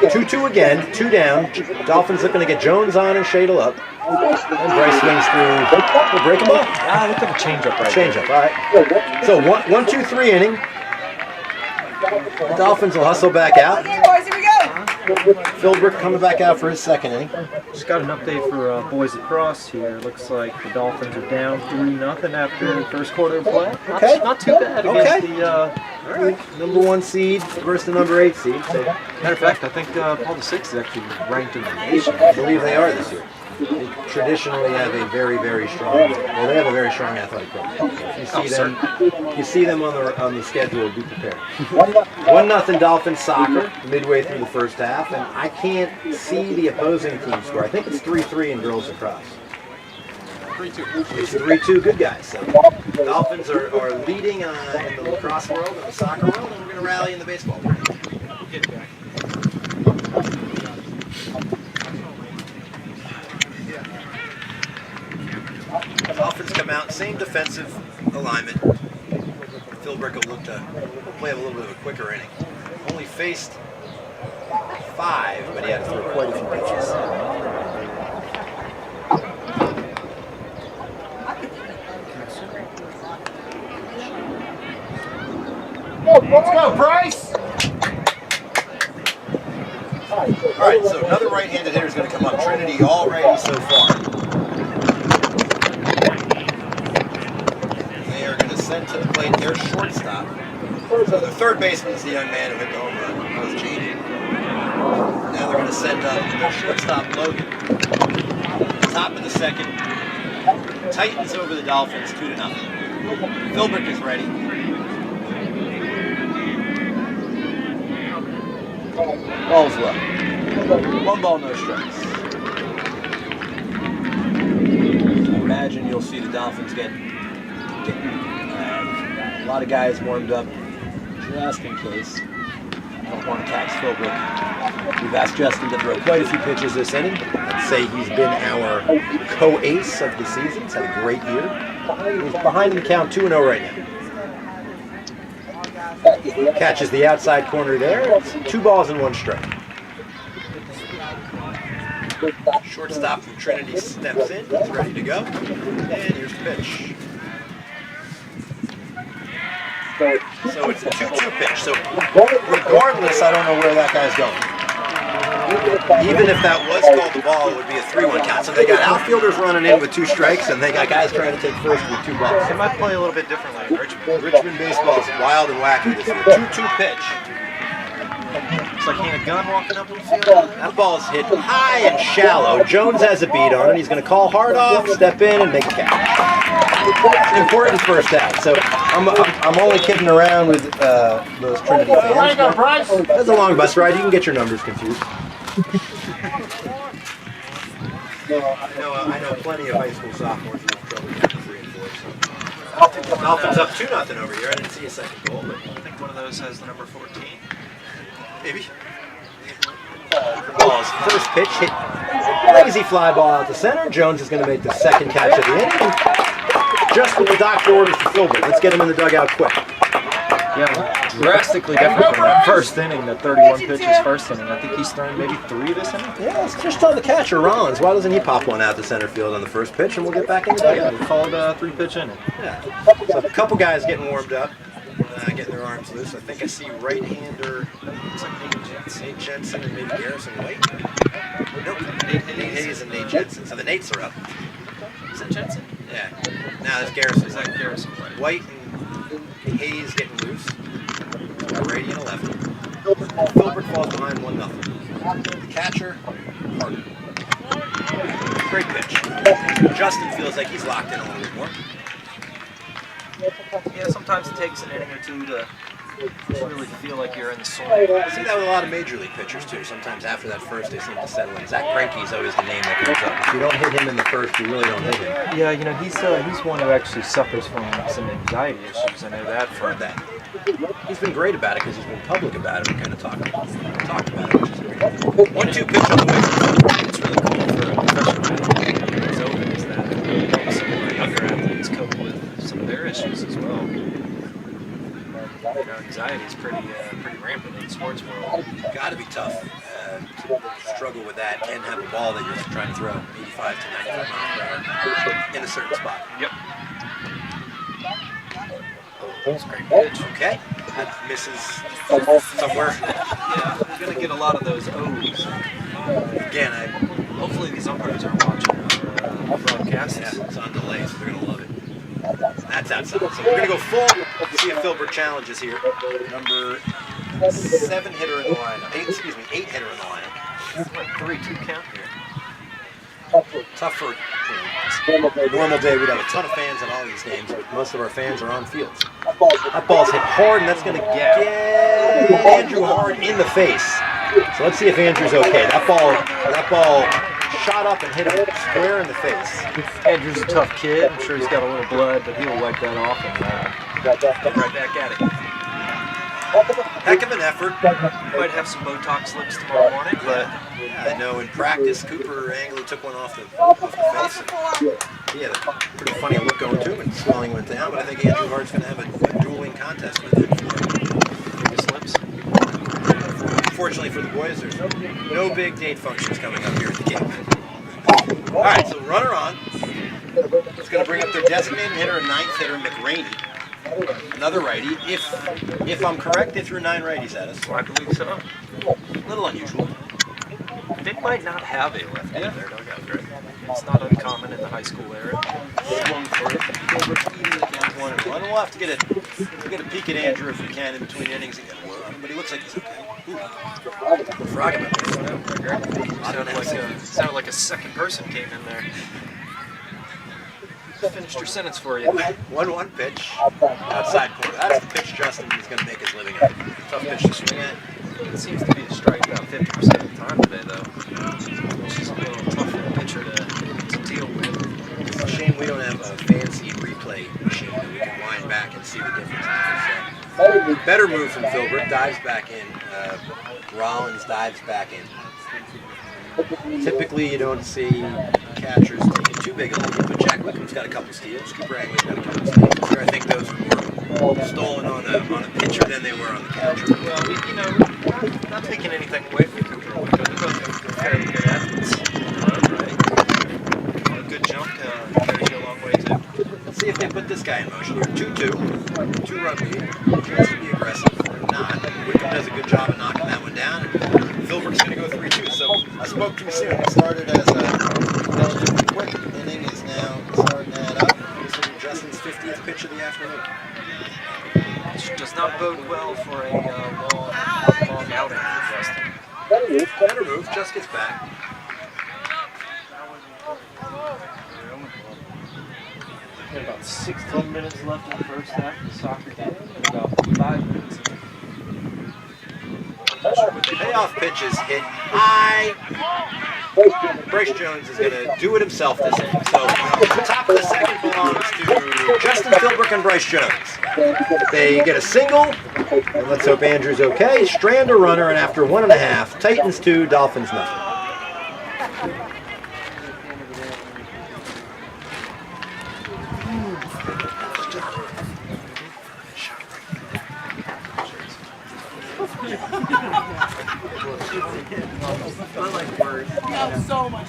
2-2 again, 2 down. Dolphins looking to get Jones on and Shadle up. And Bryce swings through. We'll break him up. Look at the changeup right Changeup, all right. So 1-2-3 inning. The Dolphins will hustle back out. Okay, boys, here we go. Philbrick coming back out for his second inning. Just got an update for boys across here. Looks like the Dolphins are down 3-0 after the first quarter of play. Okay. Not too bad against the... All right. Number 1 seed versus the number 8 seed. So Matter of fact, I think Paul the Sixth is actually ranked in the nation. I believe they are this year. They traditionally have a very, very strong. Well, they have a very strong athletic program. So if you see them on the schedule, be prepared. 1-0 Dolphins soccer midway through the first half, and I can't see the opposing team score. I think it's 3-3 in girls across. 3-2. It's 3-2 good guys. So the Dolphins are leading in the lacrosse world and the soccer world, and we're going to rally in the baseball world. Dolphins come out, same defensive alignment. Philbrick will look to play a little bit of a quicker inning. Only faced 5, but he had to throw quite a few pitches. Let's go, Bryce! All right, so another right-handed hitter is going to come up. Trinity already so far. shortstop. So the third baseman is the young man who hit the home run. That was Jamie. Now they're going to send up their shortstop, Logan. Top of the second. Titans over the Dolphins, 2-0. Philbrick is ready. Ball's low. 1 ball, no strikes. I imagine you'll see the Dolphins get a lot of guys warmed up just in case. I don't want to tax Philbrick. We've asked Justin to throw quite a few pitches this inning. I'd say he's been our co-ace of the season. He's had a great year. He's behind in the count 2-0 right now. Catches the outside corner there. It's 2 balls and 1 strike. Shortstop from Trinity steps in. He's ready to go. And here's the pitch. So it's a 2-2 pitch. So regardless, I don't know where that guy's going. Even if that was called the ball, it would be a 3-1 count. So they got outfielders running in with 2 strikes, and they got guys trying to take first with 2 balls. They might play a little bit differently in Richmond. Richmond baseball is wild and wacky this year. 2-2 pitch. It's like he had a gun walking up the field. That ball is hit high and shallow. Jones has a beat on it. He's going to call hard off, step in, and make a catch. Important first out. So I'm only kidding around with those Trinity fans. That's a long bus ride. You can get your numbers confused. I know plenty of high school sophomores who have trouble getting 3 and 4. So. Dolphins up 2-0 over here. I didn't see a second goal, but I think one of those has the number 14. maybe. Ball's first pitch hit. Lazy fly ball out to center. Jones is going to make the second catch of the inning. Just what the doctor orders for Philbrick. Let's get him in the dugout quick. Yeah, drastically different from that first inning, the 31 pitches first inning. I think he's thrown maybe 3 this inning. Yeah, let's just tell the catcher, Rollins, why doesn't he pop one out to center field on the first pitch and we'll get back in the dugout. We called a 3-pitch inning. Yeah. So a couple guys getting warmed up, getting their arms loose. I think I see right-hander, looks like Nate Jensen and maybe Garrison White. Nope, Nate Hayes and Nate Jensen. So the Nates are up. Is that Jensen? Yeah. Now that's Garrison. Is that Garrison White? White and Hayes getting loose. A righty and a lefty. Philbrick falls behind 1-0. The catcher, Harper. Great pitch. Justin feels like he's locked in a little bit more. Yeah, sometimes it takes an inning or two to really feel like you're in the swing. I see that with a lot of major league pitchers too. Sometimes after that first, they seem to settle in. Zach Greinke's always the name that comes up. If you don't hit him in the first, you really don't hit him. Yeah, you know, he's one who actually suffers from some anxiety issues. I know that for Heard that. He's been great about it because he's been public about it and kind of talked about it, which is great. 1-2 pitch on the way. it's really cool for a professional it's open is that some of our younger athletes cope with some of their issues as well. You know, anxiety is pretty rampant in the sports world. Got to be tough to struggle with that and have a ball that you're trying to throw 85 to 95 miles per hour in a certain spot. Yep. That's a great pitch. Okay. That misses somewhere. Yeah, we're going to get a lot of those O's. Again, Hopefully these umpires aren't watching our broadcasts. yeah, it's on delay, so they're going to love it. That's outside. So we're going to go full. See if Philbrick challenges here. Number 7 hitter in the lineup. 8 hitter in the lineup. What, 3-2 count here? Tough for normal day. We'd have a ton of fans in all these games, but most of our fans are on fields. That ball's hit hard, and that's going to get Andrew hard in the face. So let's see if Andrew's okay. That ball shot up and hit him square in the face. Andrew's a tough kid. I'm sure he's got a little blood, but he'll wipe that off and get right back at it. Heck of an effort. Might have some Botox lips tomorrow morning, but I know in practice, Cooper Angley took one off the face. He had a pretty funny look going to him, and swelling went down. But I think Andrew Hart's going to have a dueling contest with him for biggest lips. Unfortunately for the boys, there's no big date functions coming up here at the game. All right, so runner on. It's going to bring up their designated hitter, a 9th hitter, McRaney. Another righty. If I'm correct, they threw 9 righties at us. I believe so. A little unusual. They might not have a lefty in their dugout, right? It's not uncommon in the high school era. Swung for it. Philbrick eating it down to 1-1. We'll have to get a peek at Andrew if we can in between innings again. But he looks like he's okay. Frog him. Sounded like a second person came in there. Finished your sentence for you. 1-1 pitch. Outside corner. That's the pitch Justin is going to make his living at. Tough pitch to swing at. It seems to be a strike about 50% of the time today, though. Which is a little tough for a pitcher to deal with. It's a shame we don't have a fancy replay machine that we can wind back and see the difference. Better move from Philbrook. Dives back in. Rollins dives back in. Typically, you don't see catchers taking too big a lead, but Jack Wickham's got a couple steals. Cooper Angley's got a couple steals. I think those were more stolen on a pitcher than they were on the catcher. Well, not taking anything away from Cooper Wickham. They're both fairly good athletes. Right. A good jump carries you a long way, too. Let's see if they put this guy in motion here. 2-2. 2-run lead. Chance to be aggressive or not. Wickham does a good job of knocking that one down. Philbrook's going to go 3-2. So I spoke too soon. It started as a quick inning. Is now starting that up. This will be Justin's 50th pitch of the afternoon. Which does not bode well for a long outing for Justin. Better move. Just gets back. Got about 16 minutes left in the first half of the soccer game, and about 5 minutes. The payoff pitch is hit high. Bryce Jones is going to do it himself this inning. So the top of the second belongs to Justin Philbrook and Bryce Jones. They get a single, and let's hope Andrew's okay. Strand a runner, and after 1.5, Titans 2, Dolphins nothing. So much.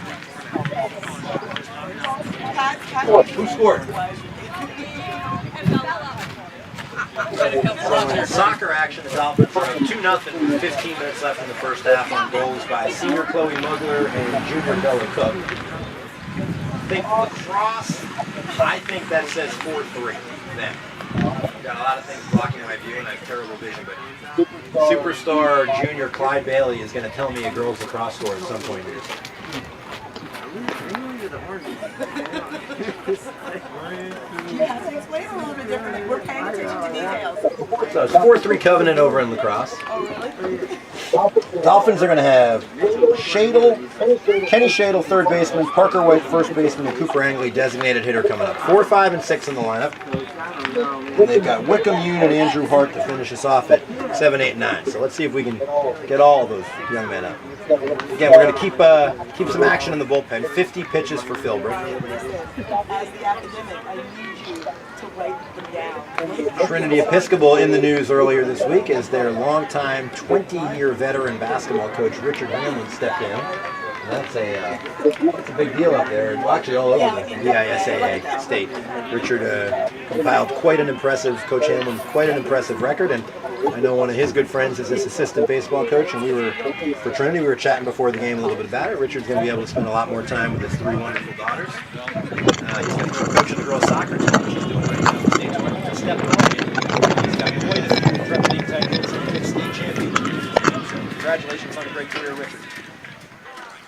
Who scored? Soccer action, the Dolphins are up 2-0 with 15 minutes left in the first half on goals by senior Chloe Mugler and junior Bella Cook. Think lacrosse, I think that says 4-3 then. Got a lot of things blocking my view and I have terrible vision, but superstar junior Clyde Bailey is going to tell me a girls lacrosse score at some point here. Yeah, so explain a little bit differently. We're paying attention to details. So it's 4-3 Covenant over in lacrosse. Oh, really? Dolphins are going to have Kenny Shadle, third baseman, Parker White, first baseman, and Cooper Angley, designated hitter, coming up. 4, 5, and 6 in the lineup. And they've got Wickham, Yoon, and Andrew Hart to finish us off at 7, 8, and 9. So let's see if we can get all of those young men up. Again, we're going to keep some action in the bullpen. 50 pitches for Philbrook. As the academic, I need you to write them down. Trinity Episcopal in the news earlier this week as their longtime 20-year veteran basketball coach Richard Hamlin stepped down. That's a big deal up there. Well, actually, all over the DISAA state. Richard compiled quite an impressive, Coach Hamlin, quite an impressive record. And I know one of his good friends is this assistant baseball coach. And for Trinity, we were chatting before the game a little bit about it. Richard's going to be able to spend a lot more time with his 3 wonderful daughters. He's going to keep coaching the girls' soccer team, which he's doing right now. State tournament. He's stepping on it. He's got quite a few Trinity titles and 6 state championships. So congratulations on a great career, Richard.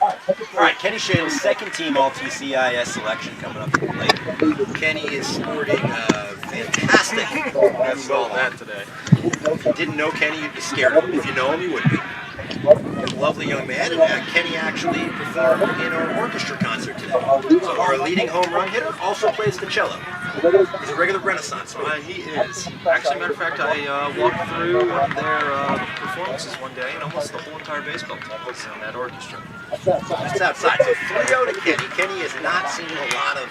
All right, Kenny Shadle's second team All-TCIS selection coming up to the plate. Kenny is sporting fantastic. I saw that today. If you didn't know Kenny, you'd be scared of him. If you know him, you would be. He's a lovely young man, and Kenny actually performed in our orchestra concert today. So our leading home run hitter also plays the cello. He's a regular Renaissance man. He is. Actually, matter of fact, I walked through one of their performances one day, and almost the whole entire baseball team was in that orchestra. It's outside. So 3-0 to Kenny. Kenny has not seen a lot of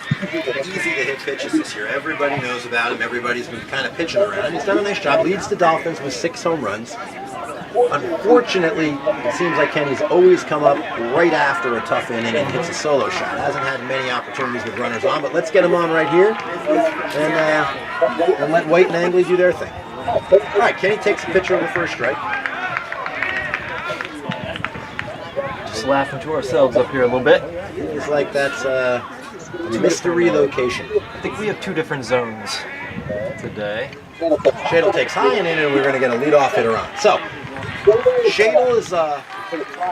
easy-to-hit pitches this year. Everybody knows about him. Everybody's been kind of pitching around. He's done a nice job. Leads the Dolphins with 6 home runs. Unfortunately, it seems like Kenny's always come up right after a tough inning and hits a solo shot. Hasn't had many opportunities with runners on, but let's get him on right here and let White and Angley do their thing. All right, Kenny takes the pitcher on the first strike. Just laughing to ourselves up here a little bit. It's like that's a mystery location. I think we have 2 different zones today. Shadle takes high and in, and we're going to get a leadoff hitter on. So, Shadle is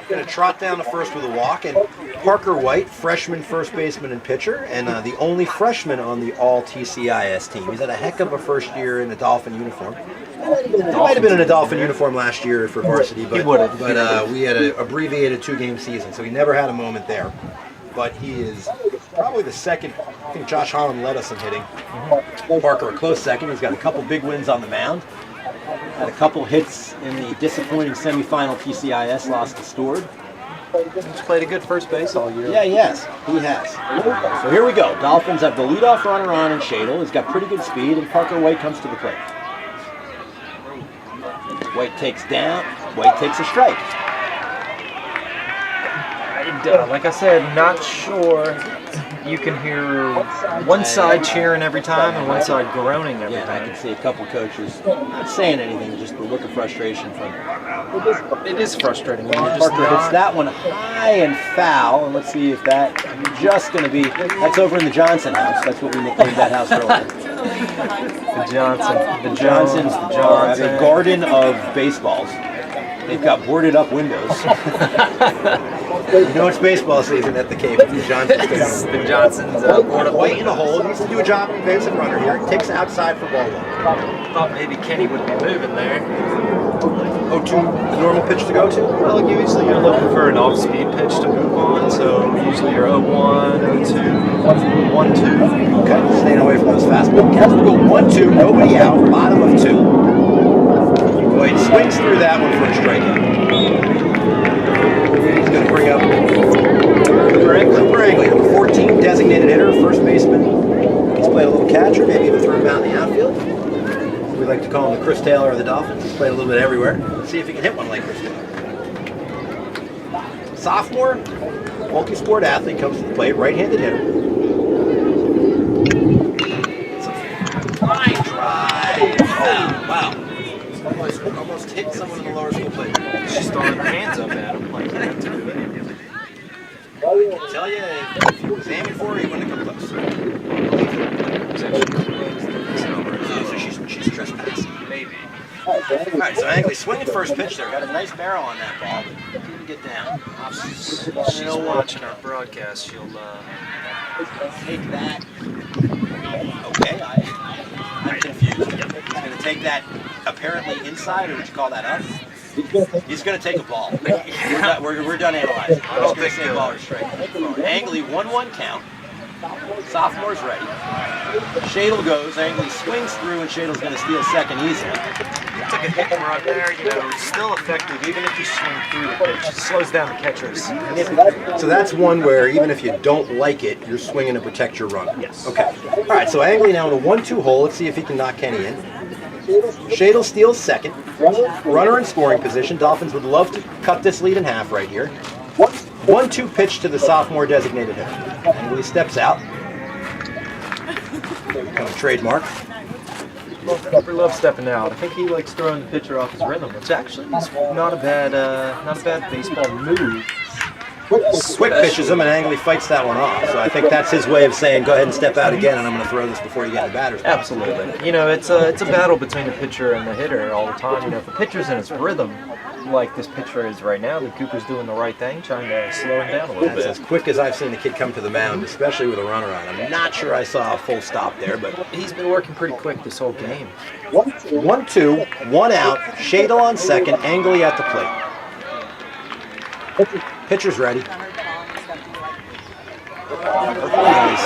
going to trot down the first with a walk, and Parker White, freshman first baseman and pitcher, and the only freshman on the all-TCIS team. He's had a heck of a first year in a Dolphin uniform. He might have been in a Dolphin uniform last year for varsity, but we had an abbreviated 2-game season, so he never had a moment there. But he is probably the second. I think Josh Holland led us in hitting. Parker a close second. He's got a couple big wins on the mound. Had a couple hits in the disappointing semifinal TCIS, lost to Stewart. He's played a good first base all year. Yeah, he has. So here we go. Dolphins have the leadoff runner on in Shadle. He's got pretty good speed, and Parker White comes to the plate. White takes down. White takes a strike. Like I said, not sure. You can hear one side cheering every time and one side groaning every time. I can see a couple coaches not saying anything, just the look of frustration from. It is frustrating when you're just Parker hits that one high and foul, and let's see if that just going to be. That's over in the Johnson house. That's what we nicknamed that house earlier. The Johnsons have a garden of baseballs. They've got boarded up windows. You know it's baseball season at the Cape. The Johnsons. The Johnsons White in the hole. Needs to do a job of basic runner here. Takes outside for ball one. Thought maybe Kenny would be moving there. 0-2, the normal pitch to go to? Well, usually you're looking for an off-speed pitch to move on, so usually you're 0-1, 0-2, 1-2. Okay, staying away from those fastballs. Cats will go 1-2, nobody out, bottom of 2. White swings through that one for a strikeout. He's going to bring up Cooper Angley, 14, designated hitter, first baseman. He's played a little catcher, maybe even threw him out in the outfield. We like to call him the Chris Taylor of the Dolphins. He's played a little bit everywhere. Let's see if he can hit one like Chris Taylor. Sophomore, multi-sport athlete, comes to the plate, right-handed hitter. It's a fine drive. Wow. Almost hit someone in the lower school plate. She's throwing her hands up at him like that to do it. I can tell you, if he was aiming for her, he wouldn't have come close. So she's trespassing. Maybe. All right, so Angley swinging first pitch there. Got a nice barrel on that ball, but couldn't get down. She's watching our broadcast. She'll take that. Okay, I'm confused. He's going to take that apparently inside, or would you call that up? He's going to take a ball. We're done analyzing. I don't think so. Ball or strike. Angley 1-1 count. Sophomore's ready. Shadle goes. Angley swings through, and Shadle's going to steal second easily. took a hit right there, it's still effective even if you swing through the pitch. It slows down the catchers. So that's one where even if you don't like it, you're swinging to protect your runner. Yes. Okay. All right, so Angley now in a 1-2 hole. Let's see if he can knock Kenny in. Shadle steals second. Runner in scoring position. Dolphins would love to cut this lead in half right here. 1-2 pitch to the sophomore designated hitter. Angley steps out. Kind of trademark. Harper loves stepping out. I think he likes throwing the pitcher off his rhythm, which actually is not a bad baseball move. Quick pitches him, and Angley fights that one off. So I think that's his way of saying, go ahead and step out again, and I'm going to throw this before you get in the batter's box. Absolutely. It's a battle between the pitcher and the hitter all the time. If the pitcher's in his rhythm, like this pitcher is right now, then Cooper's doing the right thing, trying to slow him down a little bit. As quick as I've seen the kid come to the mound, especially with a runner on. I'm not sure I saw a full stop there, but he's been working pretty quick this whole game. 1-2, 1 out, Shadle on second, Angley at the plate. Pitcher's ready. He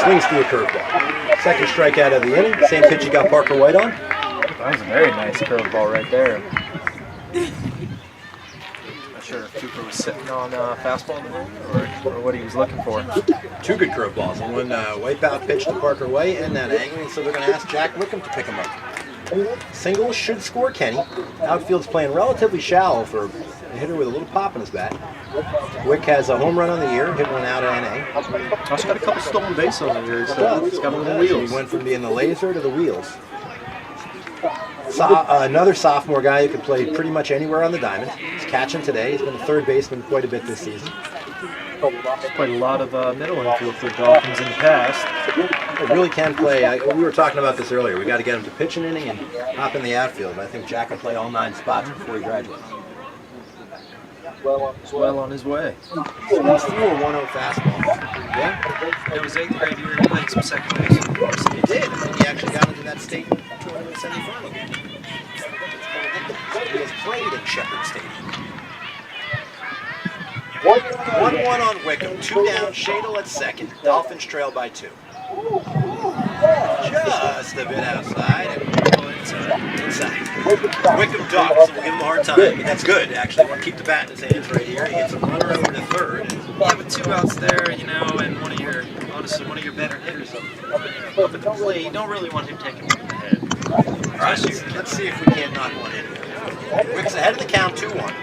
swings through a curveball. Second strikeout of the inning. Same pitch he got Parker White on. That was a very nice curveball right there. Not sure if Cooper was sitting on fastball or what he was looking for. Two good curveballs. And one wipeout pitch to Parker White and that Angley. So they're going to ask Jack Wickham to pick him up. Single should score Kenny. Outfield's playing relatively shallow for a hitter with a little pop in his bat. Wick has a home run on the year, hit one out of NA. Also got a couple stolen bases on the year, so it's got a little wheels. He went from being the laser to the wheels. Another sophomore guy who can play pretty much anywhere on the diamond. He's catching today. He's been a third baseman quite a bit this season. Played a lot of middle infield for the Dolphins in the past. They really can play. We were talking about this earlier. We got to get him to pitch an inning and hop in the outfield. I think Jack can play all 9 spots before he graduates. He's well on his way. So he threw a 1-0 fastball. Yeah? It was 8th grade year. He played some second base. He did. I think he actually got into that state tournament semifinal game. He has played in Shepherd Stadium. 1-1 on Wickham. 2 down. Shadle at second. Dolphins trail by 2. Just a bit outside. And inside. Wickham ducks, so we'll give him a hard time. That's good, actually. We'll keep the bat in his hands right here. He gets a runner over to third. Yeah, with 2 outs there, you know, and one of your better hitters up at the plate, you don't really want him taking one in the head. All right, let's see if we can't knock one in here. Wick's ahead of the count, 2-1.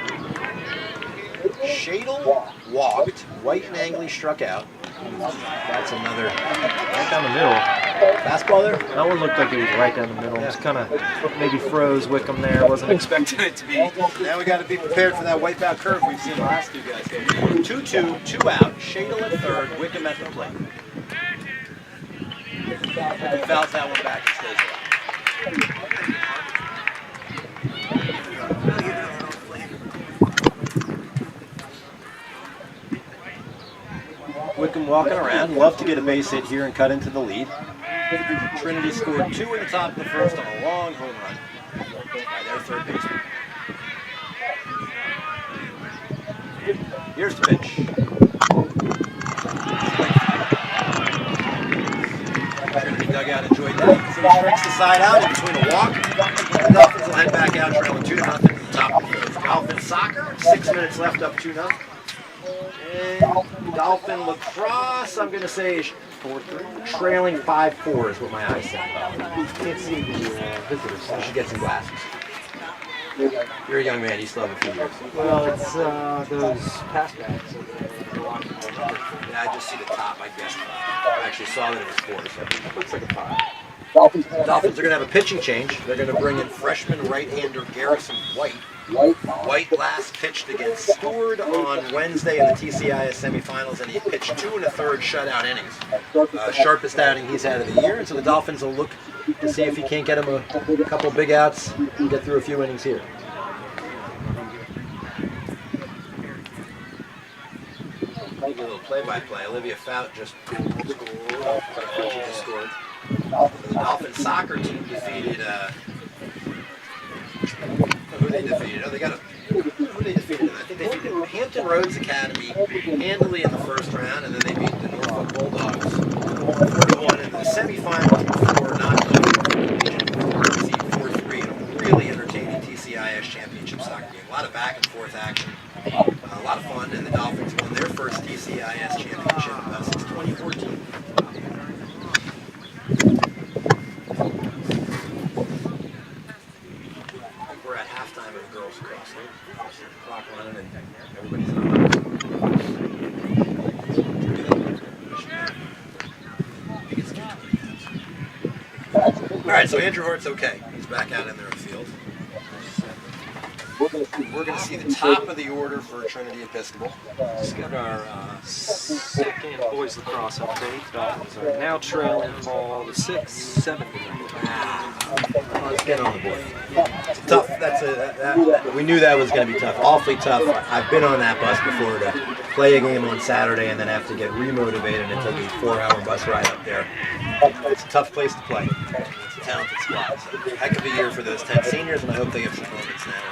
Shadle walked. White and Angley struck out. That's another Right down the middle. fastball there. That one looked like it was right down the middle. It was kind of maybe froze Wickham there. Wasn't expecting it to be. Now we got to be prepared for that wipeout curve we've seen the last 2 guys go. 2-2, 2 out. Shadle at third. Wickham at the plate. If he fouls that one back, he stays alive. Wickham walking around. Love to get a base hit here and cut into the lead. Trinity scored 2 in the top of the first on a long home run by their third baseman. Here's the pitch. Trinity dugout enjoyed that. So he strikes the side out in between a walk. The Dolphins will head back out trailing 2-0 from the top of the first. Dolphin soccer, 6 minutes left, up 2-0. And Dolphin lacrosse, I'm going to say 4-3. Trailing 5-4 is what my eyes say. You can't see the visitors, so you should get some glasses. You're a young man, you still have a few years. Well, it's those pass backs. Yeah, I just see the top, I guess. I actually saw that it was 4, so it looks like a 5. Dolphins are going to have a pitching change. They're going to bring in freshman right-hander Garrison White. White last pitched against Stewart on Wednesday in the TCIS semifinals, and he pitched 2 1/3 shutout innings. Sharpest outing he's had of the year, and so the Dolphins will look to see if he can't get him a couple big outs and get through a few innings here. A little play-by-play. Olivia Fout just scored. The Dolphins soccer team defeated. Who they defeated? Oh, who they defeated? I think they defeated Hampton Roads Academy handily in the first round, and then they beat the Norfolk Bulldogs 4-1 in the semifinals before not going 4-3 in a really entertaining TCIS championship soccer game. A lot of back and forth action, a lot of fun, and the Dolphins won their first TCIS championship since 2014. We're at halftime of the girls' cross. The clock running and everybody's on. All right, so Andrew Hort's okay. He's back out in there in the field. We're going to see the top of the order for Trinity Episcopal. Just got our second boys lacrosse update. Dolphins are now trailing ball to 6-7. Let's get on the board. It's tough. We knew that was going to be tough. Awfully tough. I've been on that bus before to play a game on Saturday and then have to get remotivated and take a 4-hour bus ride up there. It's a tough place to play. It's a talented squad. So heck of a year for those 10 seniors, and I hope they have some moments now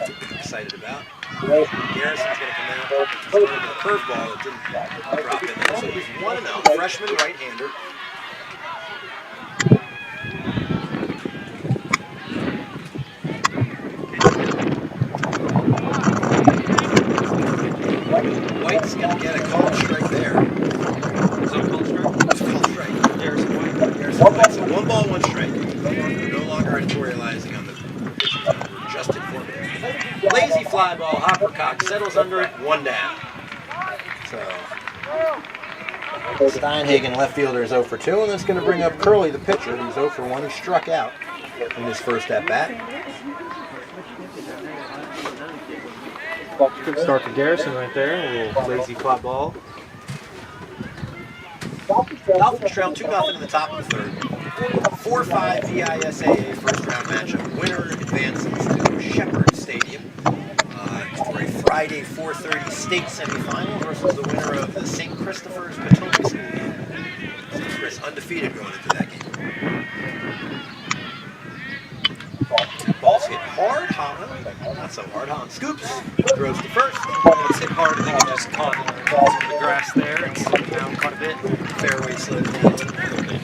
to be excited about. Garrison's going to come out. He's going to a curveball that didn't drop in there. So he's 1-0, freshman right-hander. White's going to get a called strike there. Is that a called strike? It's a called strike. Garrison White. So 1 ball, 1 strike. We're no longer editorializing on the pitching. We're just informative. Lazy fly ball. Harper Cox settles under it. 1 down. So Steinhagen, left fielder, is 0 for 2, and that's going to bring up Curley, the pitcher. He's 0 for 1. He struck out in his first at bat. Quick start to Garrison right there. A little lazy fly ball. Dolphins trail 2-0 in the top of the third. 4-5 VISAA first round matchup. Winner advances to Shepherd Stadium for a Friday 4:30 state semifinal versus the winner of the St. Christopher's Potomac School game. St. Chris undefeated going into that game. Balls hit hard, Holland. Not so hard, Holland scoops, throws to first. It's hit hard. I think it just caught the grass there and slowed down quite a bit. Fairway slows down a little bit.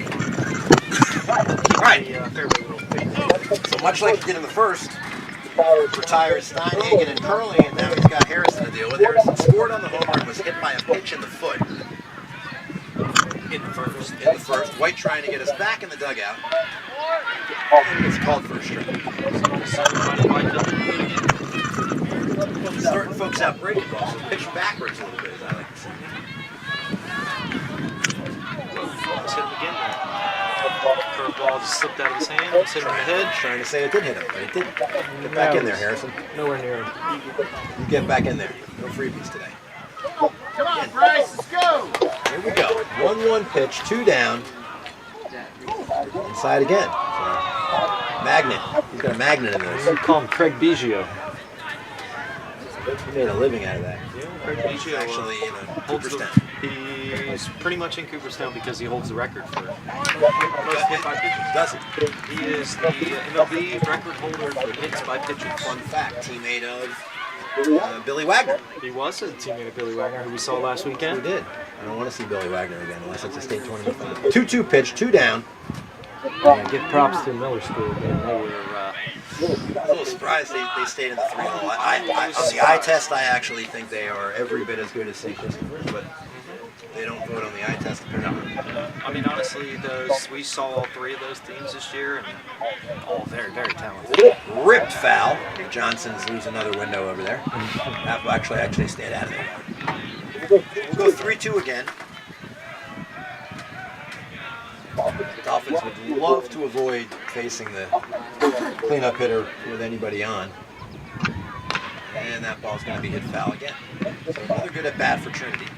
All right. Fairway little fade. So much like he did in the first, retires Steinhagen and Curley, and now he's got Harrison to deal with. Harrison scored on the homer and was hit by a pitch in the foot. In the first. In the first. White trying to get us back in the dugout. And it's called for a strike. Starting folks out breaking balls, so pitch backwards a little bit, as I like to say. Let's hit him again there. Curveball just slipped out of his hand. Let's hit him in the head. Trying to say it did hit him, but it didn't. Get back in there, Harrison. Nowhere near him. You get back in there. No freebies today. Come on, Bryce, let's go. Here we go. 1-1 pitch, 2 down. Inside again. Magnet. He's got a magnet in there. We call him Craig Biggio. He made a living out of that. Yeah, Craig Biggio Actually, Cooperstown. He's pretty much in Cooperstown because he holds the record for most hit by pitches. Does it? He is the MLB record holder for hits by pitches. Fun fact, teammate of Billy Wagner. He was a teammate of Billy Wagner, who we saw last We weekend. did. I don't want to see Billy Wagner again unless it's a state tournament final. 2-2 pitch, 2 down. Yeah, give props to Miller School. Man. They were I'm a little surprised they stayed in the 3-hole. On the eye test, I actually think they are every bit as good as St. Christopher's, but they don't vote on the eye test. I mean, honestly, we saw all 3 of those teams this year, and all very, very talented. Ripped foul. Johnson's lose another window over there. Actually stayed out of there. We'll go 3-2 again. Dolphins would love to avoid facing the cleanup hitter with anybody on. And that ball's going to be hit foul again. So another good at bat for Trinity.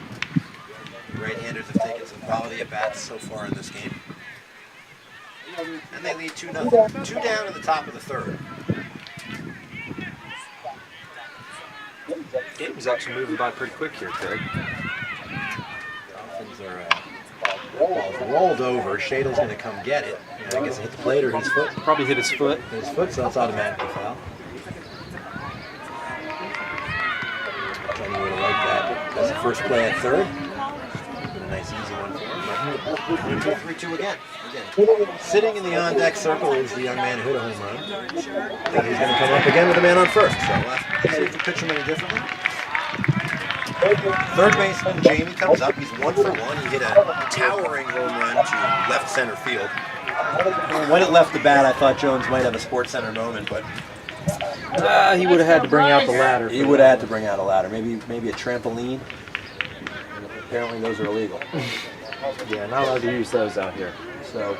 The right-handers have taken some quality at bats so far in this game. And they lead 2-0. 2 down in the top of the third. Game was actually moving by pretty quick here, Craig. Dolphins are ball's rolled over. Shadle's going to come get it. I guess it hit the plate or his foot. Probably hit his foot. His foot, so it's automatically foul. Kenny would have liked that. That's the first play at third. Been a nice easy one for him. But 3-2 again. Sitting in the on-deck circle is the young man who hit a home run. And he's going to come up again with the man on first. So we'll have to see if we pitch him any differently. Third baseman Jamie comes up. He's 1 for 1. He hit a towering home run to left center field. When it left the bat, I thought Jones might have a Sports Center moment, but He would have had to bring out the ladder. he would have had to bring out a ladder. Maybe a trampoline. Apparently those are illegal. Yeah, not allowed to use those out here. So,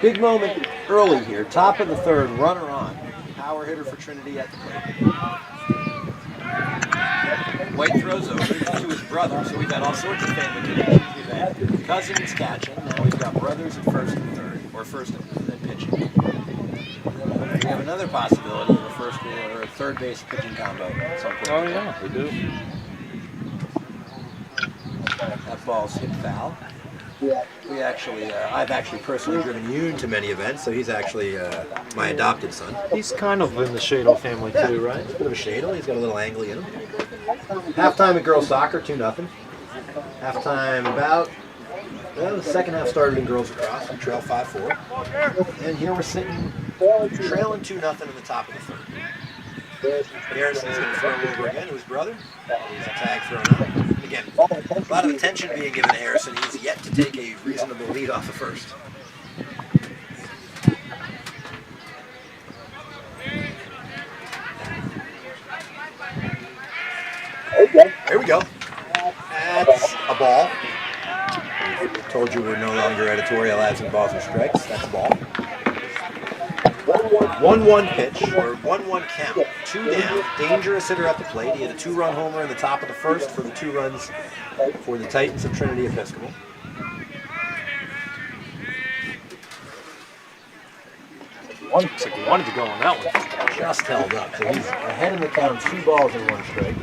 big moment early here. Top of the third, runner on. Power hitter for Trinity at the plate. White throws over to his brother, so we've had all sorts of family connections. We've had cousins catching, now we've got brothers at first and third, or first and pitching. We have another possibility of a first or a third base pitching combo at some point. Oh yeah, we do. That ball's hit foul. We actually, I've actually personally driven Yoon to many events, so he's actually my adopted son. He's kind of in the Shadle family too, right? Bit of a shadle. He's got a little angly in him. Halftime at girls soccer, 2-0. Halftime about, well, the second half started in girls lacrosse. We trail 5-4. And here we're sitting, trailing 2-0 in the top of the third. Garrison's going to throw over again to his brother. He's a tag thrown out. Again, a lot of attention being given to Harrison. He's yet to take a reasonable lead off the first. There we go. That's a ball. Told you we're no longer editorializing balls and strikes. That's a ball. 1-1 pitch, or 1-1 count. 2 down, dangerous hitter at the plate. He had a 2-run homer in the top of the first for the 2 runs for the Titans of Trinity Episcopal. Looks like he wanted to go on that one. Just held up. So he's ahead in the count, 2 balls and 1 strike.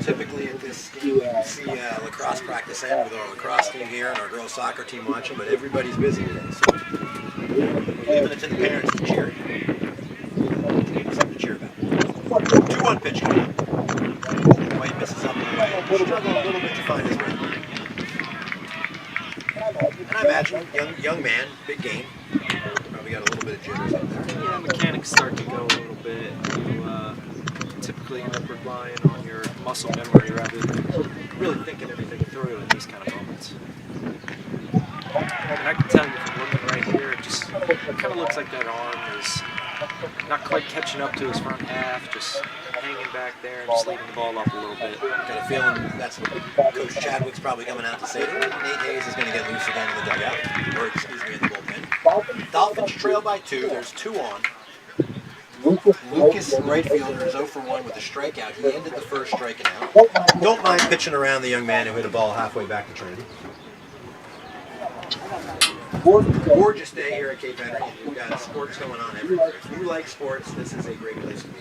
Typically at this game, you see lacrosse practice end with our lacrosse team here and our girls soccer team watching, but everybody's busy today. So we're leaving it to the parents to cheer. Something to cheer about. 2-1 pitch coming up. White misses up the way. Struggling a little bit to find his rhythm. And I imagine, young man, big game. Probably got a little bit of jitters up there. Yeah, mechanics start to go a little bit. You typically end up relying on your muscle memory rather than really thinking everything through in these kind of moments. And I can tell you from looking right here, it just kind of looks like that arm is not quite catching up to his front half, just hanging back there and just leaving the ball up a little bit. Got a feeling that's what Coach Chadwick's probably coming out to say. Nate Hayes is going to get loose again in the dugout, or excuse me, in the bullpen. Dolphins trail by 2. There's 2 on. Lucas, right fielder, is 0 for 1 with a strikeout. He ended the first striking out. Don't mind pitching around the young man who hit a ball halfway back to Trinity. Gorgeous day here at Cape Henry. We've got sports going on everywhere. If you like sports, this is a great place to be.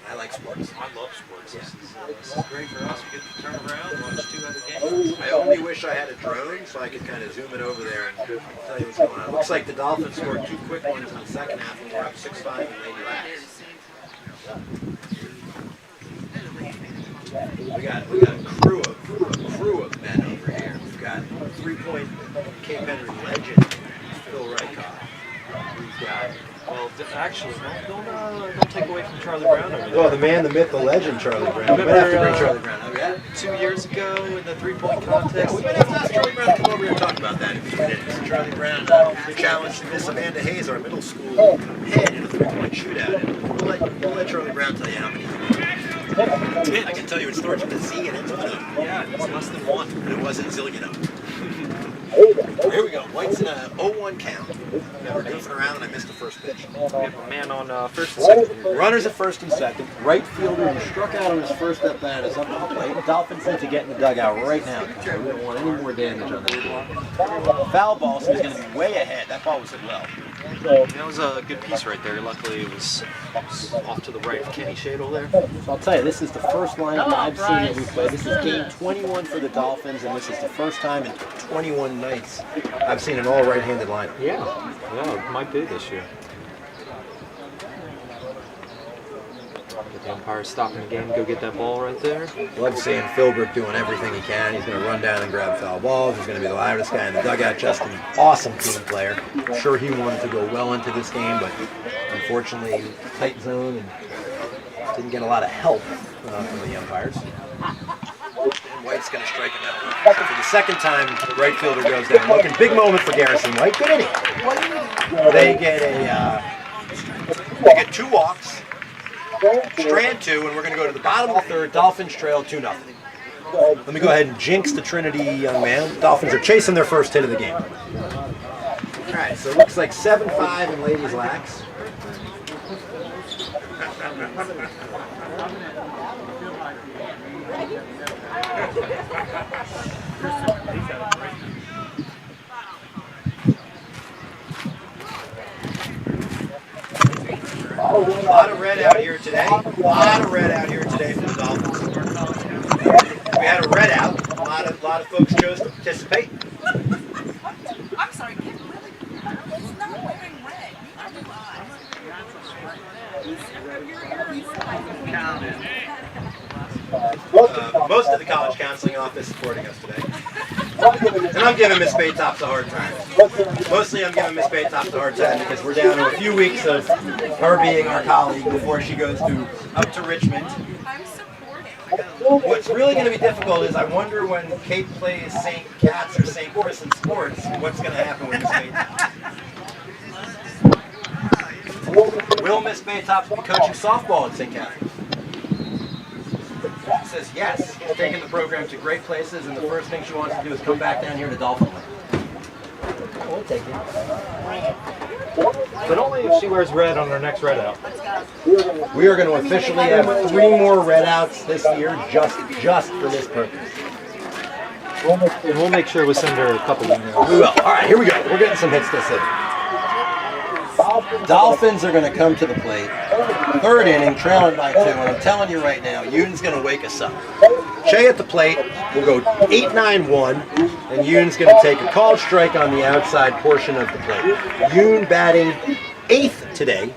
I like sports. I love sports. Yeah. This is great for us. We get to turn around and watch 2 other games. I only wish I had a drone so I could kind of zoom it over there and tell you what's going on. It looks like the Dolphins scored 2 quick ones in the second half and we're up 6-5 in Lady Lax. We got a crew of men over here. We've got 3-point Cape Henry legend Phil Rykoff. We've got Actually, don't take away from Charlie Brown over there. well, the man, the myth, the legend, Charlie Brown. We might have to bring Charlie Brown. Oh, yeah? 2 years ago in the 3-point contest. We might have to ask Charlie Brown to come over here and talk about that in between innings. Charlie Brown challenged Miss Amanda Hayes, our middle school head, in a 3-point shootout. And we'll let Charlie Brown tell you how many. I can tell you it starts with a Z and ends with an O. Yeah, it's less than 1. And it wasn't zillion O. Here we go. White's in a 0-1 count. Now we're goofing around and I missed the first pitch. We have a man on first and second here. Runners at first and second. Right fielder who struck out on his first at bat is up on the plate. Dolphins need to get in the dugout right now. We don't want any more damage on that. Foul ball, so he's going to be way ahead. That ball was hit well. That was a good piece right there. Luckily, it was off to the right of Kenny Shadle there. So I'll tell you, this is the first lineup I've seen that we played. This is game 21 for the Dolphins, and this is the first time in 21 nights I've seen an all right-handed lineup. Yeah, it might be this year. Get the umpire stopping the game, go get that ball right there. Love seeing Philbrook doing everything he can. He's going to run down and grab foul balls. He's going to be the loudest guy in the dugout. Just an awesome team player. I'm sure he wanted to go well into this game, but unfortunately, tight zone and didn't get a lot of help from the umpires. And White's going to strike him out. So for the second time, right fielder goes down. Looking big moment for Garrison White. Get in it. They get 2 walks. Strand 2, and we're going to go to the bottom of the third. Dolphins trail 2-0. Let me go ahead and jinx the Trinity young man. Dolphins are chasing their first hit of the game. All right, so it looks like 7-5 in Ladies Lax. A lot of red out here today. A lot of red out here today for the Dolphins. We had a red out. A lot of folks chose to participate. I'm sorry, kid, really? It's not wearing red. Most of the college counseling office supporting us today. And I'm giving Miss Baytops a hard time. Mostly I'm giving Miss Baytops a hard time because we're down to a few weeks of her being our colleague before she goes up to Richmond. I'm supporting. What's really going to be difficult is I wonder when Cape plays St. Cat's or St. Chris in sports, what's going to happen with Miss Baytops. Will Miss Baytops be coaching softball at St. Catherine's? She says yes. She's taking the program to great places, and the first thing she wants to do is come back down here to Dolphin Land. we'll take it. But only if she wears red on her next red out. We are going to officially have 3 more red outs this year just for this purpose. And we'll make sure we send her a couple emails. We will. All right, here we go. We're getting some hits this inning. Dolphins are going to come to the plate. 3rd inning, trailing by 2, and I'm telling you right now, Yoon's going to wake us up. Shea at the plate will go 8-9-1, and Yoon's going to take a called strike on the outside portion of the plate. Yoon batting 8th today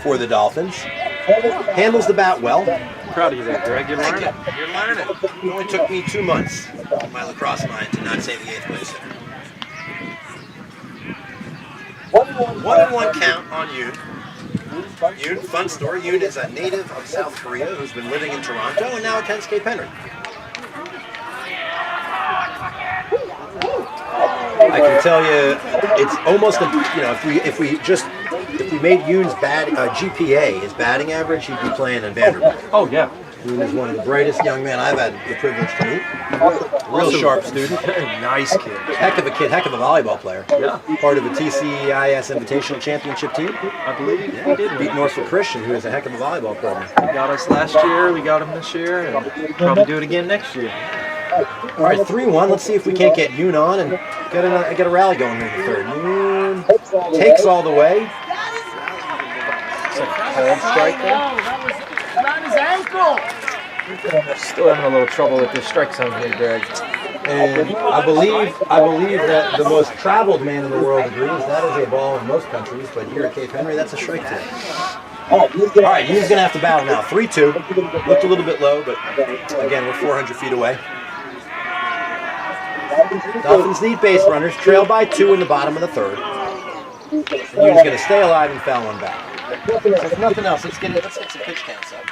for the Dolphins. Handles the bat well. Proud of you there, Greg. You're Thank learning. you. You're learning. It only took me 2 months in my lacrosse mind to not say the 8th place hitter. 1-1 count on Yoon. Yoon, fun story. Yoon is a native of South Korea who's been living in Toronto and now attends Cape Henry. I can tell you, it's almost if we made Yoon's GPA, his batting average, he'd be playing in Vanderbilt. Oh, yeah. Yoon is one of the brightest young men I've had the privilege to meet. Real sharp student. Very nice kid. Heck of a kid, heck of a volleyball player. Yeah. Part of the TCIS Invitational Championship team. I believe he did. Beat Norfolk Christian, who is a heck of a volleyball program. He got us last year, we got him this year, and we'll probably do it again next year. All right, 3-1. Let's see if we can't get Yoon on and get a rally going in the 3rd. Yoon takes all the way. It's a cold strike there. That was around his ankle. Still having a little trouble with this strike zone here, Greg. And I believe that the most traveled man in the world agrees that is a ball in most countries, but here at Cape Henry, that's a strike tip. All right, Yoon's going to have to battle now. 3-2. Looked a little bit low, but again, we're 400 feet away. Dolphins need base runners, trail by 2 in the bottom of the 3rd. And Yoon's going to stay alive and foul one back. So if nothing else, let's get some pitch counts up.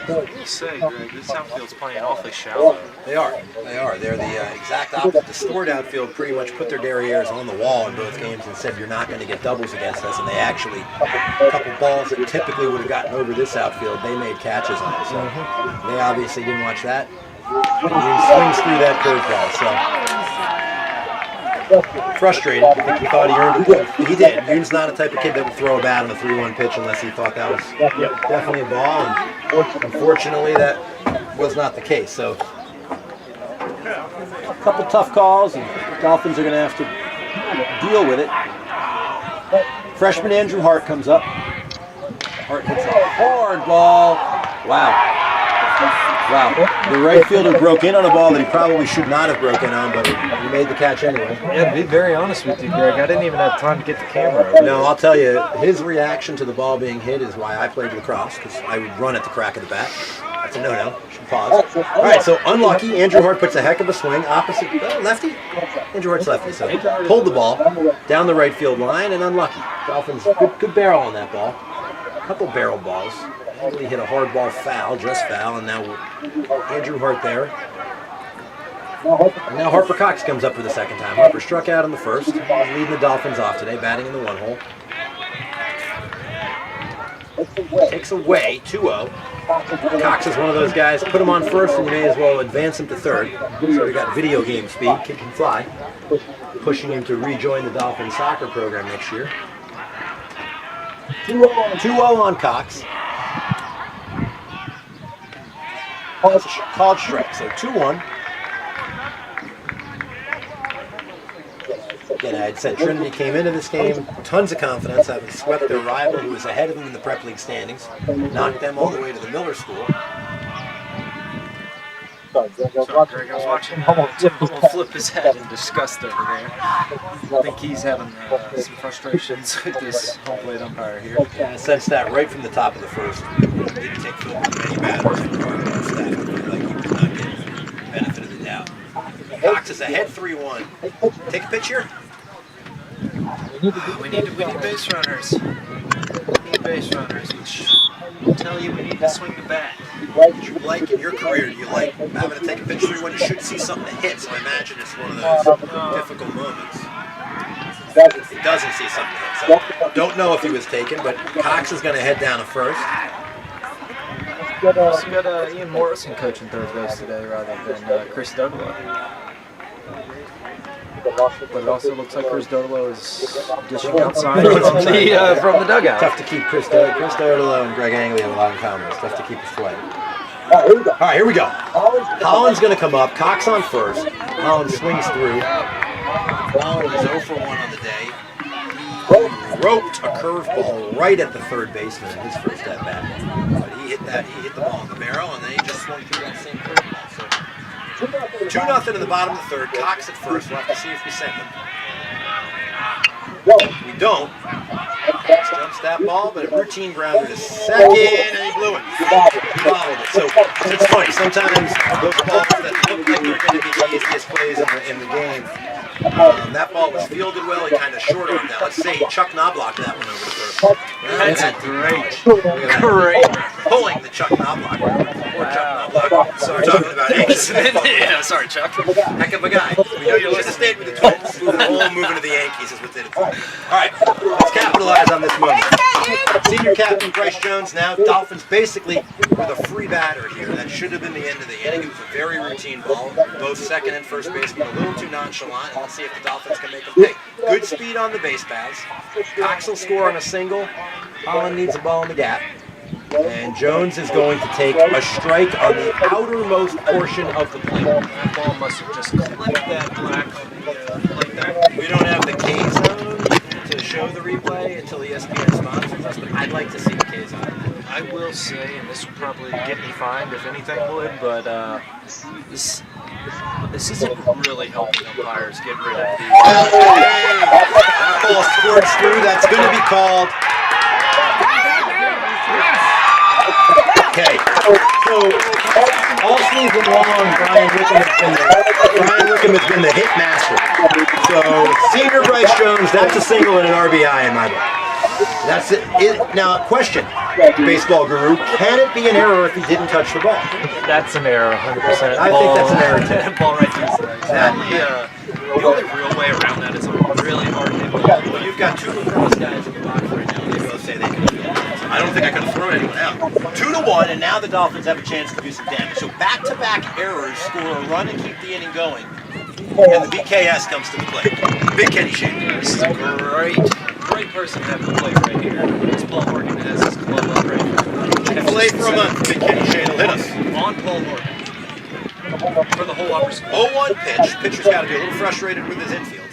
I will say, Greg, this outfield's playing awfully shallow. They are. They're the exact opposite. The stored outfield pretty much put their derrieres on the wall in both games and said you're not going to get doubles against us. And they actually, a couple balls that typically would have gotten over this outfield, they made catches on it. So they obviously didn't watch that. And he swings through that curveball. So frustrated. I think he thought he earned it. He did. Yoon's not a type of kid that would throw a bat on a 3-1 pitch unless he thought that was definitely a ball. And unfortunately, that was not the case. So a couple tough calls, and Dolphins are going to have to deal with it. Freshman Andrew Hart comes up. Hart hits a hard ball. Wow. The right fielder broke in on a ball that he probably should not have broken on, but he made the catch anyway. Yeah, to be very honest with you, Greg, I didn't even have time to get the camera over. No, I'll tell you, his reaction to the ball being hit is why I played lacrosse, because I would run at the crack of the bat. That's a no-no. Should pause. All right, so unlucky. Andrew Hart puts a heck of a swing. Opposite, lefty? Andrew Hart's lefty, so pulled the ball down the right field line and unlucky. Dolphins, good barrel on that ball. A couple barrel balls. He hit a hard ball foul, just foul, and now Andrew Hart there. And now Harper Cox comes up for the second time. Harper struck out in the 1st. He's leading the Dolphins off today, batting in the 1 hole. Takes away 2-0. Cox is one of those guys, put him on 1st and you may as well advance him to 3rd. So we got video game speed, kid can fly. Pushing him to rejoin the Dolphins soccer program next year. 2-0 on Cox. Called strike, so 2-1. Again, I had said Trinity came into this game tons of confidence, having swept their rival who was ahead of them in the prep league standings, knocked them all the way to the Miller School. Sorry, Greg, I was watching Tim flip his head in disgust over there. I think he's having some frustrations with this home plate umpire here. Yeah, I sensed that right from the top of the 1st. Didn't take Phil many batters from Carter staff. I feel like he was not getting the benefit of the doubt. Cox is ahead 3-1. Take a pitch here. We need base runners. We need base runners, which will tell you we need to swing the bat. What you like in your career? Do you like having to take a pitch 3-1? You should see something that hits. I imagine it's one of those difficult moments. He doesn't see something hit. So don't know if he was taken, but Cox is going to head down to 1st. Also got Ian Morrison coaching third base today rather than Chris Douglas. But it also looks like Chris Dodolo is dishing outside from the dugout. Tough to keep Chris Dodolo and Greg Angley have a lot in common. It's tough to keep us quiet. All right, here we go. Holland's going to come up. Cox on first. Holland swings through. Holland is 0 for 1 on the day. He roped a curveball right at the third baseman in his first at bat. But he hit the ball in the barrel, and then he just swung through that same curveball. So 2-0 in the bottom of the third. Cox at first. We'll have to see if we send him. We don't. Cox jumps that ball, but a routine grounder to second, and he blew it. He followed it. So it's funny. Sometimes those balls that look like they're going to be the easiest plays in the game, that ball was fielded well. He kind of short-armed that. Let's say Chuck Knobloch that one over the first. That's great. Pulling the Chuck Knobloch. Poor Chuck Knobloch. Sorry, talking about Yankees. Yeah, sorry, Chuck. Heck of a guy. We know you should have stayed with the Twins. Moving to the Yankees is what did it for you. All right, let's capitalize on this moment. Senior captain Bryce Jones now. Dolphins basically with a free batter here. That should have been the end of the inning. It was a very routine ball. Both second and first baseman a little too nonchalant. And let's see if the Dolphins can make them pay. Good speed on the base paths. Cox will score on a single. Holland needs a ball in the gap. And Jones is going to take a strike on the outermost portion of the plate. That ball must have just clipped that black on the plate there. We don't have the K zone to show the replay until ESPN sponsors us, but I'd like to see the K zone. I will say, and this would probably get me fined if anything would, but this isn't really helping umpires get rid of the... That ball squirts through. That's going to be called... Okay, so all season long, Brian Wickham has been the hit master. So senior Bryce Jones, that's a single and an RBI in my book. That's it. Now, question, baseball guru, can it be an error if he didn't touch the ball? That's an error, 100%. I think that's an error too. Ball right through the only real way around that is a really hard hit. Well, you've got two lacrosse guys in the box right now. They both say they can do it. I don't think I could have thrown anyone out. 2-1, and now the Dolphins have a chance to do some damage. So back-to-back errors score a run and keep the inning going. And the BKS comes to the plate. Big Kenny Shane. This is a great person to have the plate right here. It's Paul Morgan has his glove up right here. Play for a month. Big Kenny Shane will hit us. On Paul Morgan. For the whole upper score. 0-1 pitch. Pitcher's got to be a little frustrated with his infield.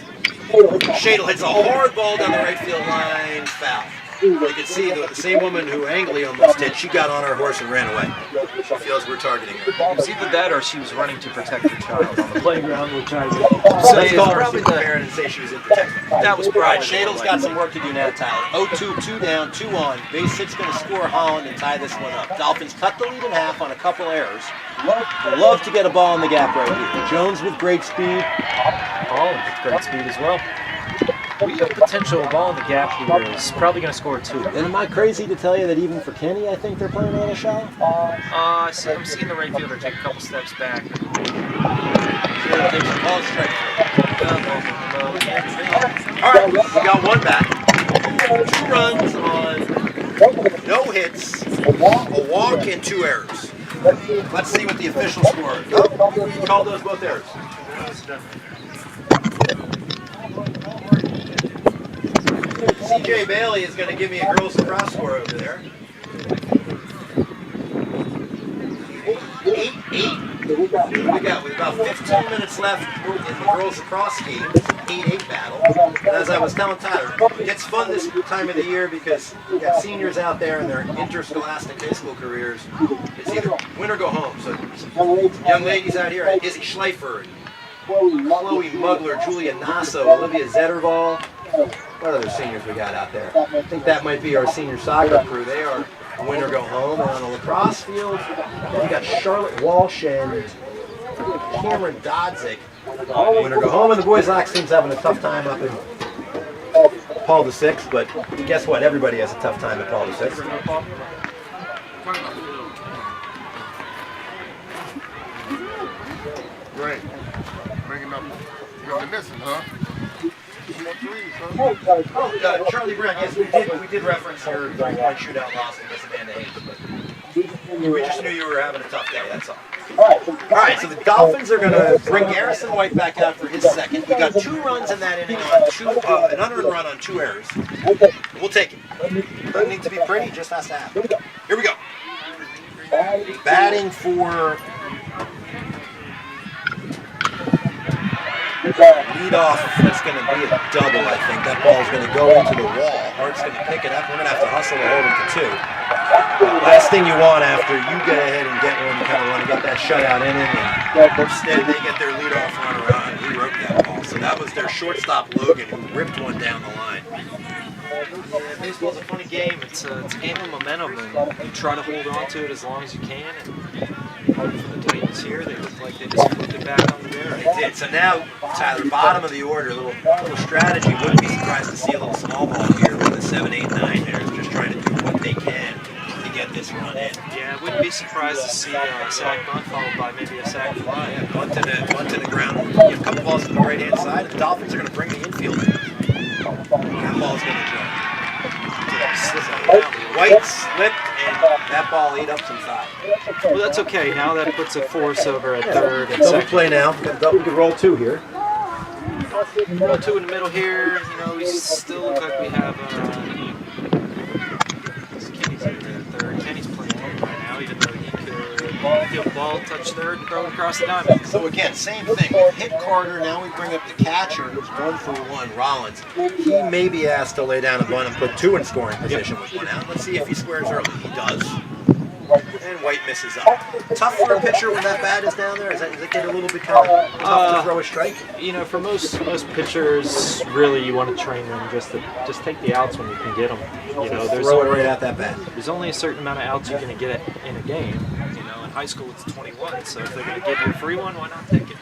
Shadle hits a hard ball down the right field line. Foul. You can see the same woman who Angley almost hit, she got on her horse and ran away. She feels we're targeting her. It was either that or she was running to protect her child on the Playground, which I So let's call her probably the parent and say she was in protection. That was Right, probably Shadle's got some work to do now, Tyler. 0-2, 2 down, 2 on. Base hit's going to score Holland and tie this one up. Dolphins cut the lead in half on a couple errors. Love to get a ball in the gap right here. Jones with great speed. Holland with great speed as well. We have potential. A ball in the gap here is probably going to score 2. And am I crazy to tell you that even for Kenny, I think they're playing on a shot? I'm seeing the right fielder take a couple steps back. All right, we got one back. 2 runs on no hits, a walk, and 2 errors. Let's see what the official score is. Oh, you called those both errors. CJ Bailey is going to give me a girls lacrosse score over there. 8-8. We got with about 15 minutes left in the girls lacrosse game. 8-8 battle. And as I was telling Tyler, it gets fun this time of the year because we got seniors out there in their interscholastic high school careers. It's either win or go home. So some young ladies out here, Izzy Schleifer, Chloe Mugler, Julia Nasso, Olivia Zetterval. What other seniors we got out there? I think that might be our senior soccer crew. They are win or go home. And on the lacrosse field, we got Charlotte Walsh and Cameron Dodzik. Win or go home. And the boys' lax team's having a tough time up in Paul VI. But guess what? Everybody has a tough time at Paul VI. Great. Bringing up. You're the missing, huh? Charlie Brown, yes, we did reference your 3-point shootout loss against Amanda Hayes, but we just knew you were having a tough day, that's all. All right, so the Dolphins are going to bring Garrison White back out for his second. We got 2 runs in that inning on an unearned run on 2 errors. We'll take it. Doesn't need to be pretty, just has to happen. Here we go. Batting for leadoff. That's going to be a double, I think. That ball's going to go into the wall. Hart's going to pick it up. We're going to have to hustle to hold him to 2. Last thing you want after you get ahead and get one, you kind of want to get that shutout inning, and instead they get their leadoff runner on. He wrote that ball. So that was their shortstop, Logan, who ripped one down the line. Yeah, baseball's a funny game. It's a game of momentum, and you try to hold on to it as long as you can. And for the Titans here, they look like they just flipped it back on the air. They did. So now, Tyler, bottom of the order, a little strategy. Wouldn't be surprised to see a little small ball here with the 7, 8, 9 hitters just trying to do what they can to get this run in. Yeah, I wouldn't be surprised to see a sac bunt followed by maybe a sac fly. Yeah, bunt to the ground. A couple balls to the right-hand side. The Dolphins are going to bring the infield in. That ball's going to jump. White slipped, and that ball ate up some side. Well, that's okay. Now that puts a force over at third and Double second. play now. We can roll 2 here. Roll 2 in the middle here. You know, we still look like we have Kenny's in there at third. Kenny's playing late right now, even though he could field the ball, touch third, and throw it across the diamond. So again, same thing. We've hit Carter. Now we bring up the catcher, who's 1 for 1, Rollins. He may be asked to lay down a bunt and put 2 in scoring position with 1 out. Let's see if he squares early. He does. And White misses up. Tough for a pitcher when that bat is down there? Does it get a little bit kind of tough to throw a strike? You know, for most pitchers, really, you want to train them just take the outs when you can get them. You know, Throw it right at that bat. There's only a certain amount of outs you're going to get in a game. You know, in high school it's 21, so if they're going to give you a free one, why not take it?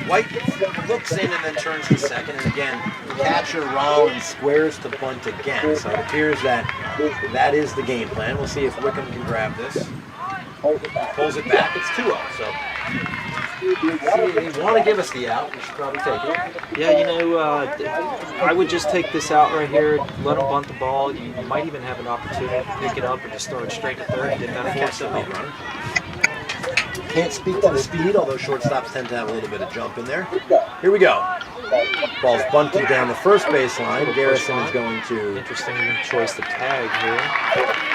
White looks in and then turns to second, and again, catcher Rollins squares to bunt again. So it appears that that is the game plan. We'll see if Wickham can grab this. Pulls it back. It's 2-0. So if you want to give us the out, we should probably take it. Yeah, you know, I would just take this out right here, let them bunt the ball. You might even have an opportunity to pick it up and just throw it straight to third and get that force out. Runner. Can't speak to the speed, although shortstops tend to have a little bit of jump in there. Here we go. Ball's bunted down the first baseline. Garrison is going to... Interesting choice to tag here.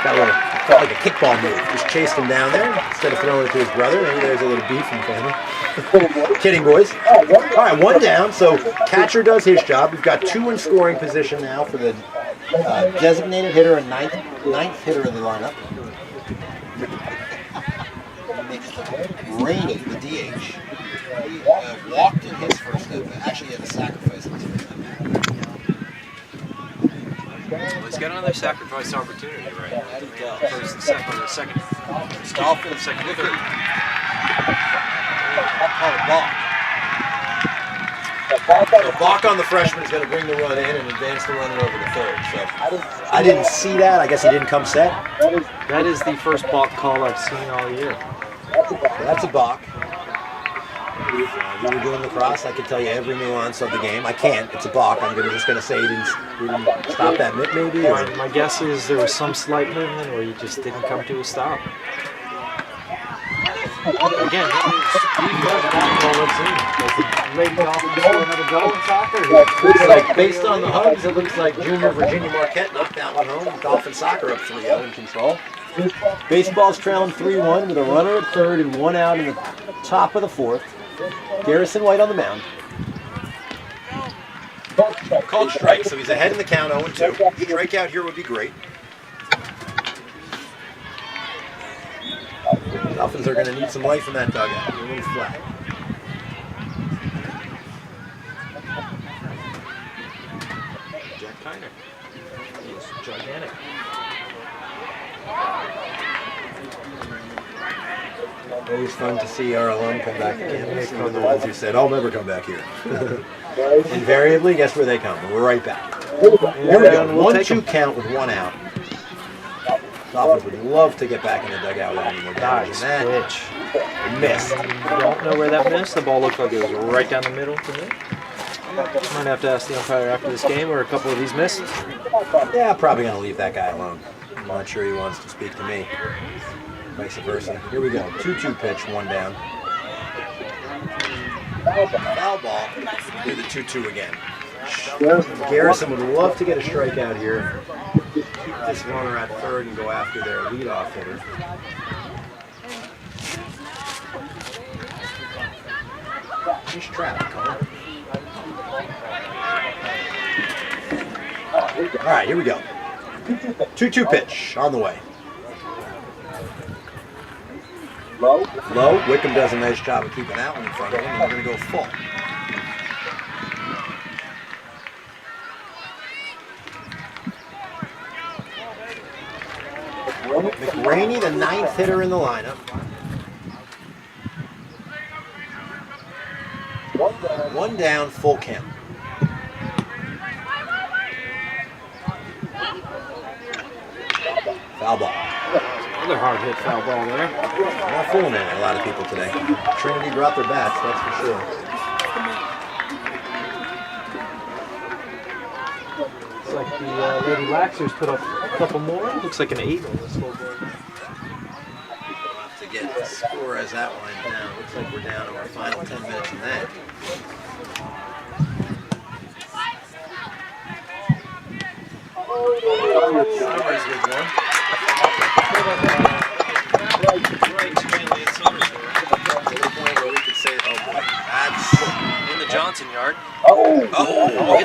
Felt like a kickball move. Just chased him down there instead of throwing it to his brother. Maybe there's a little beef in the family. Kidding, boys. All right, 1 down. So catcher does his job. We've got 2 in scoring position now for the designated hitter and ninth hitter of the lineup. Rainey, the DH. He walked in his first at-bat. Actually, he had a sacrifice in his first at-bat. Well, he's got another sacrifice opportunity right now. First and second. Dolphins, second and third. The balk on the freshman is going to bring the run in and advance the runner over to third. So I didn't see that. I guess he didn't come set. That is the first balk call I've seen all year. So that's a balk. You were doing lacrosse, I could tell you every nuance of the game. I can't. It's a balk. I'm just going to say he didn't stop that mitt, maybe. Or My guess is there was some slight movement, or he just didn't come to a stop. Again, looks like, based on the hugs, it looks like junior Virginia Marquette knocked that one home. Dolphin soccer up 3-0 in control. Baseball's trailing 3-1 with a runner at third and 1 out in the top of the 4th. Garrison White on the mound. Called strike, so he's ahead in the count 0-2. Strikeout here would be great. Dolphins are going to need some life in that dugout. They're a little flat. Jack Kiner. He's gigantic. Always fun to see our alum come back again. They're the ones who said, I'll never come back here. Invariably, guess where they come? We're right back. Here we go. 1-2 count with 1 out. Dolphins would love to get back in the dugout with any more damage than that. Pitch. Missed. Don't know where that missed. The ball looked like it was right down the middle to me. Might have to ask the umpire after this game where a couple of these missed. Yeah, probably going to leave that guy alone. I'm not sure he wants to speak to me. vice versa. Here we go. 2-2 pitch, 1 down. Foul ball. Do the 2-2 again. Garrison would love to get a strikeout here. Keep this runner at third and go after their leadoff hitter. He's trapped, Conor. All right, here we go. 2-2 pitch on the way. Low. Wickham does a nice job of keeping that one in front of him, and we're going to go full. McRaney, the 9th hitter in the lineup. 1 down, full count. Foul ball. Another hard hit foul ball there. Not fooling a lot of people today. Trinity brought their bats, that's for sure. Looks like the Lady Laxers put up a couple more. Looks like an 8 on this whole board. We'll have to get the score as outlined down. Looks like we're down to our final 10 minutes in that. Summers with one. That's In the Johnson yard.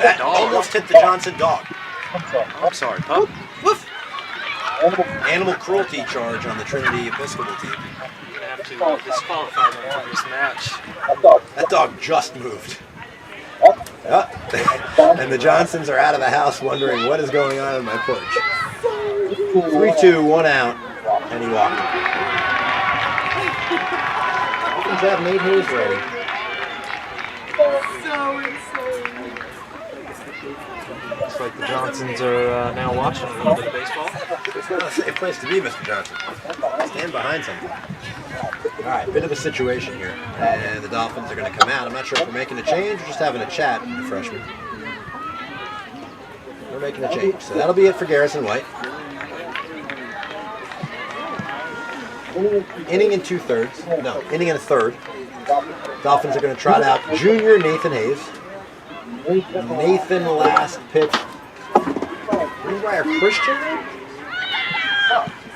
that almost hit the Johnson dog. I'm sorry, pup. Woof. Animal cruelty charge on the Trinity Episcopal team. You're going to have to disqualify them from this match. That dog just moved. And the Johnsons are out of the house wondering what is going on in my porch. 3-2, 1 out, and he walked. Dolphins have Nate Hayes ready. So insane. Looks like the Johnsons are now watching a little bit of baseball. It's not a safe place to be, Mr. Johnson. Stand behind something. All right, bit of a situation here. And the Dolphins are going to come out. I'm not sure if we're making a change or just having a chat with the freshman. We're making a change. So that'll be it for Garrison White. Inning and 2/3. No, inning and a third. Dolphins are going to trot out junior Nathan Hayes. Nathan last pitch. Greenbrier Christian?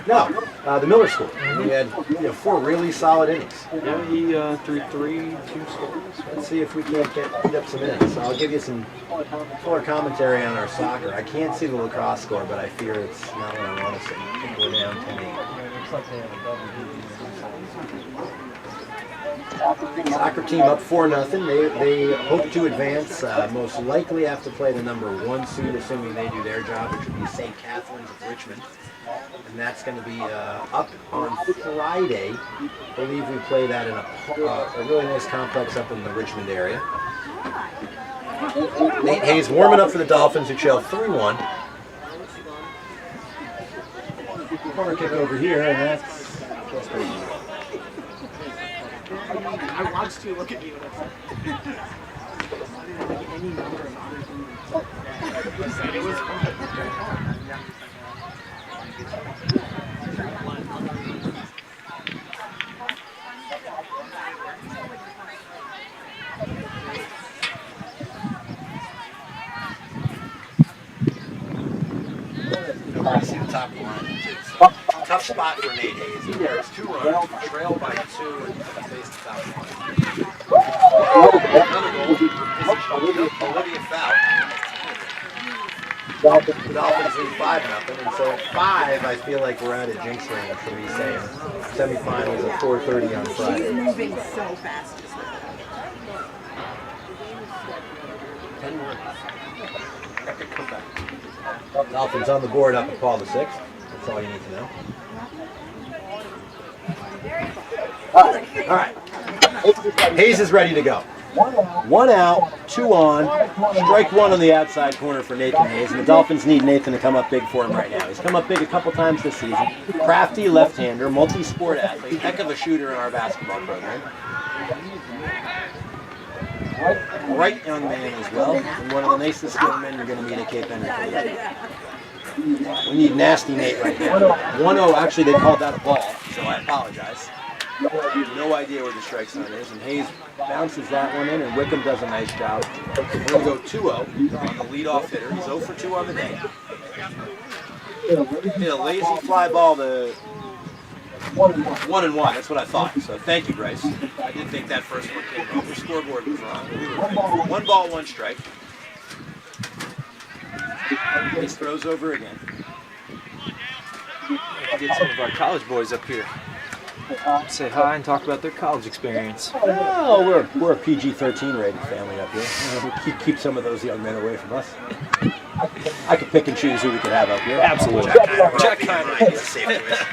No, the Miller School. He had 4 really solid innings. Yeah, he threw 3, 2 scores. Let's see if we can't beat up some innings. So I'll give you some fuller commentary on our soccer. I can't see the lacrosse score, but I fear it's not what I want to see. I think we're down 10-8. Soccer team up 4-0. They hope to advance. Most likely have to play the number 1 seed, assuming they do their job, which would be St. Catherine's of Richmond. And that's going to be up on Friday. I believe we play that in a really nice complex up in the Richmond area. Nate Hayes warming up for the Dolphins, who trail 3-1. Corner kick over here, and that's just pretty good. I watched you look at me when I said any number of other things. Said it was fun. See the top of the line, too. So, tough spot for Nate Hayes. There's 2 runs, trail by 2, and face the top of the line. Another goal. Olivia foul. The Dolphins lead 5-0, and so at 5, I feel like we're at a jinx range for me saying semifinals at 4:30 on Friday. She's moving so fast just now. 10-1. Dolphins on the board up at Paul VI. That's all you need to know. All right. Hayes is ready to go. 1 out, 2 on, strike 1 on the outside corner for Nathan Hayes, and the Dolphins need Nathan to come up big for him right now. He's come up big a couple times this season. Crafty left-hander, multi-sport athlete, heck of a shooter in our basketball program. Right young man as well, and one of the nicest young men you're going to meet at Cape Henry. We need nasty Nate right now. 1-0, actually they called that a ball. so I apologize. No idea where the strike zone is, and Hayes bounces that one in, and Wickham does a nice job. We're going to go 2-0 on the leadoff hitter. He's 0 for 2 on the day. Hit a lazy fly ball to 1-1. That's what I thought. So thank you, Bryce. I did think that first one came wrong. The scoreboard was wrong. We were right. 1 ball, 1 strike. Hayes throws over again. Get some of our college boys up here. Say hi and talk about their college experience. Oh, we're a PG-13 rated family up here. We keep some of those young men away from us. I could pick and choose who we could have up here. Absolutely. Jack Conor is a safe choice.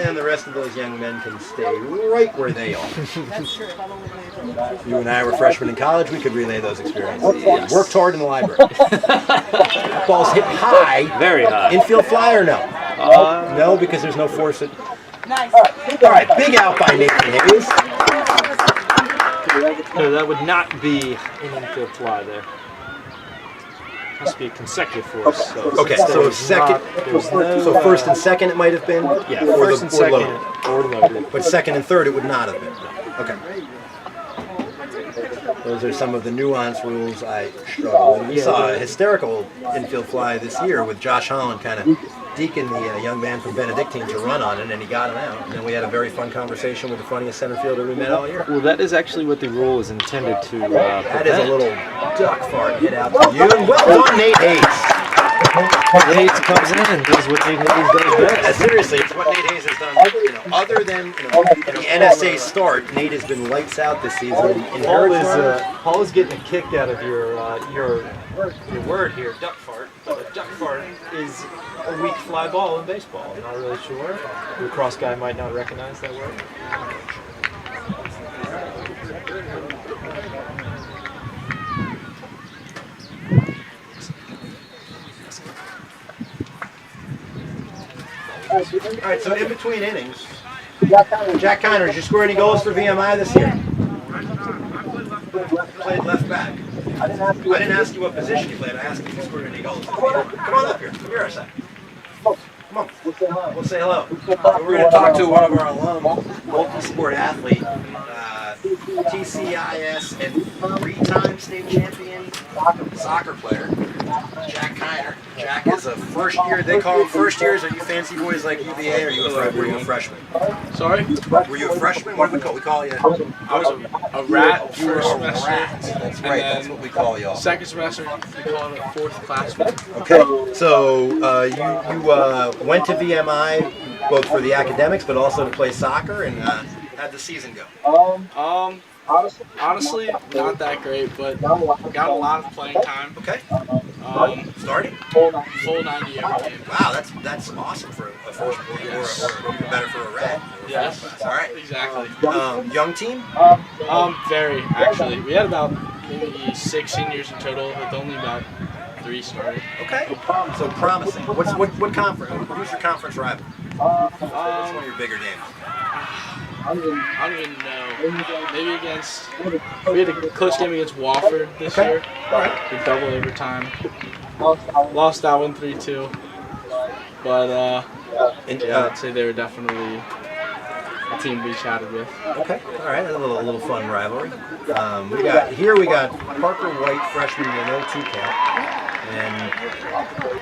And the rest of those young men can stay right where they are. That's true. You and I were freshmen in college. We could relay those experiences. Yes. Worked hard in the library. Ball's hit high. Very high. Infield fly or no? No, because there's no force. Nice. All right, big out by Nathan Hayes. No, that would not be an infield fly there. Has to be a consecutive force. Okay, so second. So first and second it might have been. Yeah, first and second or loaded. But second and third it would not have been. Okay. Those are some of the nuanced rules I struggle with. We saw a hysterical infield fly this year with Josh Holland kind of deacon the young man from Benedictine to run on it, and he got him out. And then we had a very fun conversation with the funniest center fielder we met all year. Well, that is actually what the rule is intended to prevent. That is a little duck fart hit out to you. And well done, Nate Hayes. Nate comes in and does what Nate Hayes does best. Seriously, it's what Nate Hayes has done. Other than the NSA start, Nate has been lights out this season. Paul is getting a kick out of your word here, duck fart. But a duck fart is a weak fly ball in baseball. I'm not really sure. The lacrosse guy might not recognize that word. All right, so in between innings, Jack Conor, did you score any goals for VMI this year? Played left back. I didn't ask you what position you played. I asked if you scored any goals. Come on up here. Come here a sec. Come on. We'll say hello. We're going to talk to one of our alum, multi-sport athlete, TCIS and 3-time state champion soccer player, Jack Conor. Jack is a first year. They call them first years. Are you fancy boys like UVA, or were you a freshman? Sorry? Were you a freshman? What do we call? We call you. I was a rat You were first a semester. rat. That's right. That's what we call y'all. Second semester, we call it a fourth classman. Okay. So you went to VMI both for the academics, but also to play soccer, and how'd the season go? Honestly, not that great, but got a lot of playing time. Okay. Starting? Full 90 every game. Wow, that's awesome for a freshman, or even better for a rat. Yes. All right. Exactly. Young team? Very, actually. We had about maybe 6 seniors in total, with only about 3 started. Okay. So promising. What conference? Who's your conference rival? What's one of your bigger games? I don't even know. Maybe against. We had a close game against Wofford this year. All right. We double overtime. Lost that one 3-2. But I'd say they were definitely a team we chatted with. Okay. All right. A little fun rivalry. We got Parker White, freshman with no 2 count, and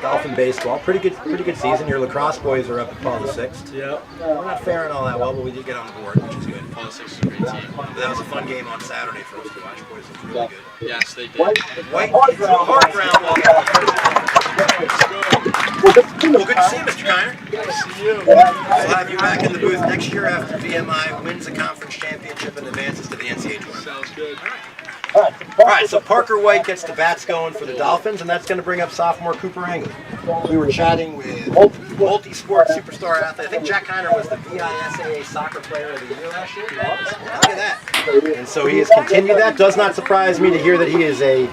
Dolphin baseball. Pretty good season. Your lacrosse boys are up at Paul VI. Yep. We're not faring all that well, but we did get on the board, which is good. Paul VI is a great team. That was a fun game on Saturday for us to watch. Boys looked really good. Yes, they did. White hits a hard ground ball. Well, good to see you, Mr. Conor. Good to see you. We'll have you back in the booth next year after VMI wins a conference championship and advances to the NCAA tournament. Sounds good. All right, so Parker White gets the bats going for the Dolphins, and that's going to bring up sophomore Cooper Angley. We were chatting with multi-sport superstar athlete. I think Jack Conor was the VISAA soccer player of the year last year. Look at that. And so he has continued that. Does not surprise me to hear that he is a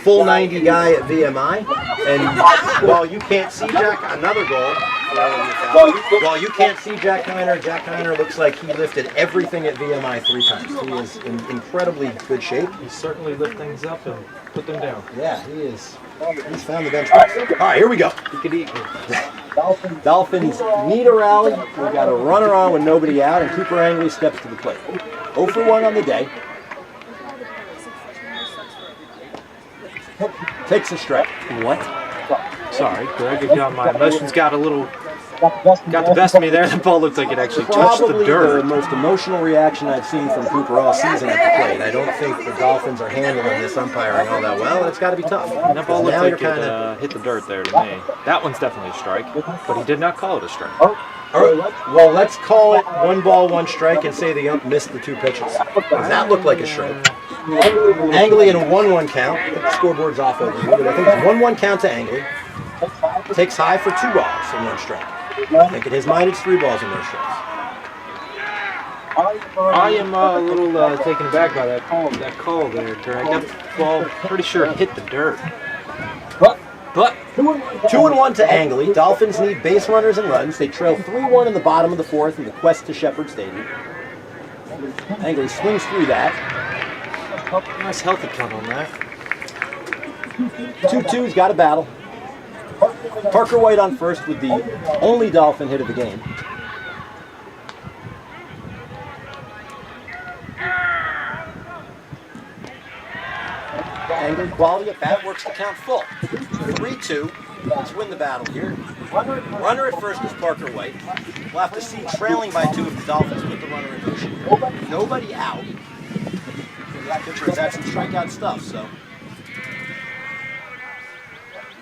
full 90 guy at VMI. And while you can't see Jack, another goal. While you can't see Jack Conor looks like he lifted everything at VMI 3 times. He is in incredibly good shape. He certainly lift things up and put them down. Yeah, he is. He's found the bench press. All right, here we go. He could eat. Dolphins need a rally. We got a runner on with nobody out, and Cooper Angley steps to the plate. 0 for 1 on the day. Takes a strike. What? Sorry, Greg. My emotions got the best of me there. The ball looked like it actually touched the Probably dirt. the most emotional reaction I've seen from Cooper all season at the plate. I don't think the Dolphins are handling this umpiring all that well, and it's got to be tough. And that ball looked Now like you're kinda- it hit the dirt there to me. That one's definitely a strike, but he did not call it a strike. All right, well, let's call it 1 ball, 1 strike, and say the ump missed the 2 pitches. Does that look like a strike? Angley in a 1-1 count. The scoreboard's off over here, but I think it's 1-1 count to Angley. Takes high for 2 balls and 1 strike. I think in his mind it's 3 balls and no strikes. I am a little taken aback by that call there, Greg. That ball pretty sure hit the dirt. But 2-1 to Angley. Dolphins need base runners and runs. They trail 3-1 in the bottom of the 4th in the quest to Shepherd Stadium. Angley swings through that. nice healthy count on that. 2-2's got a battle. Parker White on first with the only Dolphin hit of the game. Angley, quality at bat, works the count full. 3-2. Let's win the battle here. Runner at first is Parker White. We'll have to see trailing by 2 if the Dolphins put the runner in motion here. Nobody out. That pitcher has had some strikeout stuff, so.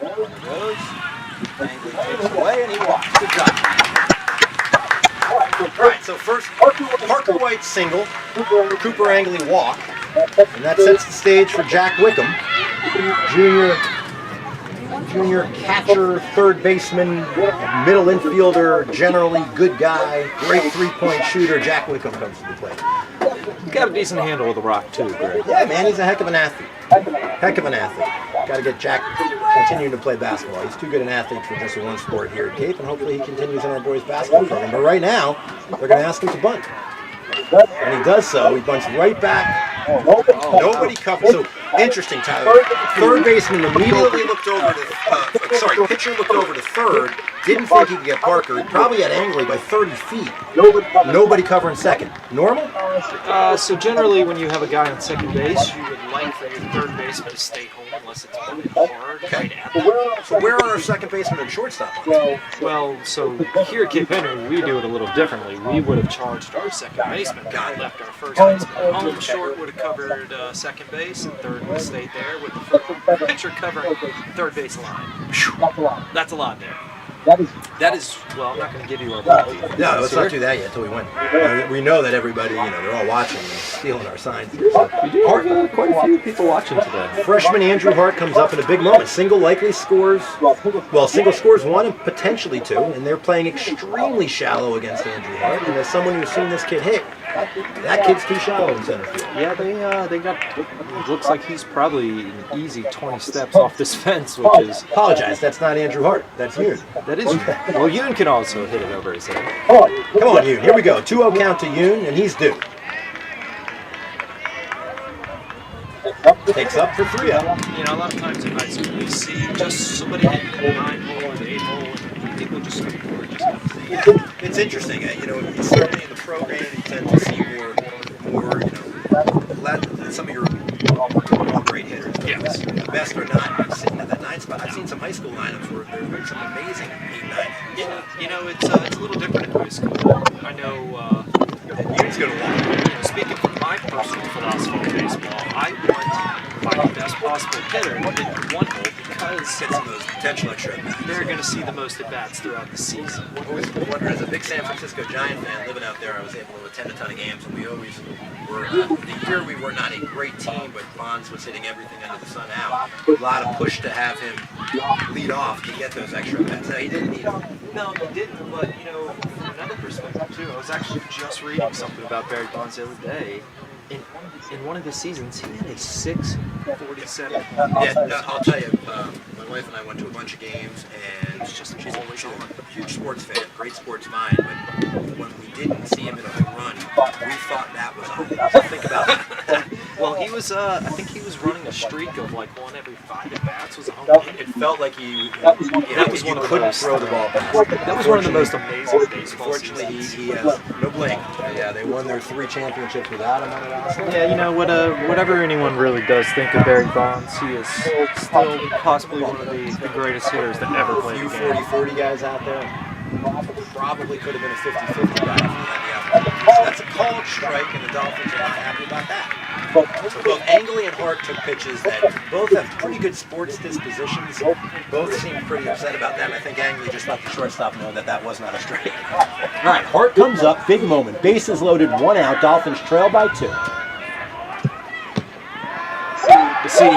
Runner goes. Angley takes away and he walks. Good job. All right, so first Parker White single, Cooper Angley walk, and that sets the stage for Jack Wickham, junior catcher, third baseman, middle infielder, generally good guy, great 3-point shooter. Jack Wickham comes to the plate. He's got a decent handle with the rock too, Greg. Yeah, man, he's a heck of an athlete. Heck of an athlete. Got to get Jack continuing to play basketball. He's too good an athlete for just one sport here at Cape, and hopefully he continues in our boys' basketball program. But right now, they're going to ask him to bunt. And he does so. He bunts right back. Nobody covers. So, interesting, Tyler. Third baseman immediately looked over to, pitcher looked over to third. Didn't think he could get Parker. He probably had Angley by 30 feet. Nobody covering second. Normal? So generally when you have a guy on second base, you would like for your third baseman to stay home unless it's bunted hard right at them. So where are our second baseman and shortstop? Well, so here at Cape Henry, we do it a little differently. We would have charged our second baseman, left our first baseman home. Short would have covered second base, and third would have stayed there with the pitcher covering third base line. That's a lot there. That is, well, I'm not going to give you our ball. No, let's not do that yet until we win. We know that everybody, they're all watching and stealing our signs here. So. We do have quite a few people watching today. Freshman Andrew Hart comes up in a big moment. Single likely scores, single scores 1 and potentially 2, and they're playing extremely shallow against Andrew Hart. And as someone who's seen this kid hit, that kid's too shallow in center field. Yeah, they got, it looks like he's probably an easy 20 steps off this fence, which is... Apologize, that's not Andrew Hart, that's Yoon. That is Yoon. Well, Yoon can also hit it over his head. Come on, Yoon, here we go. 2-0 count to Yoon, and he's due. Takes up for 3-0. You know, a lot of times in high school we see just somebody hitting the 9-hole or the 8-hole, and people just It's interesting, certainly in the program you tend to see more some of your great hitters. Yes. The best are not sitting at that 9 spot. I've seen some high school lineups where there's some amazing 8-9. It's a little different in high school. I know. Yoon's going to walk. Speaking from my personal philosophy of baseball, I want to find the best possible hitter in 1 hole because Get some of those potential extra at-bats. they're going to see the most at-bats throughout the season. I always wonder, as a big San Francisco Giant fan living out there, I was able to attend a ton of games, and we always were, the year we were not a great team, but Bonds was hitting everything under the sun out. A lot of push to have him lead off to get those extra bats. Now, he didn't need them. No, he didn't, but, from another perspective, too, I was actually just reading something about Barry Bonds the other day. In one of the seasons, he had a 6.47. Yeah, I'll tell you, my wife and I went to a bunch of games, and She's she's a huge sports fan, great sports mind, but when we didn't see him in a home run, we thought that was on. So think about that. Well, he was, I think he was running a a streak of like 1 every 5 at bats was a home run. It felt like That was one of the couldn't most, throw the ball past. That was one of the most amazing baseball Unfortunately, seasons. he has no blame. Yeah, they won their 3 championships without him on the roster. Yeah, you know, whatever anyone really does think of Barry Bonds, he is still possibly one of the greatest hitters that ever A played few the game. 40-40 guys out there. Probably could have been a 50-50 guy if he had the opportunity. So that's a called strike, and the Dolphins are not happy about that. So both Angley and Hart took pitches that both have pretty good sports dispositions. Both seem pretty upset about them. I think Angley just let the shortstop know that that was not a strike. All right, Hart comes up, big moment. Bases loaded, 1 out. Dolphins trail by 2. You see,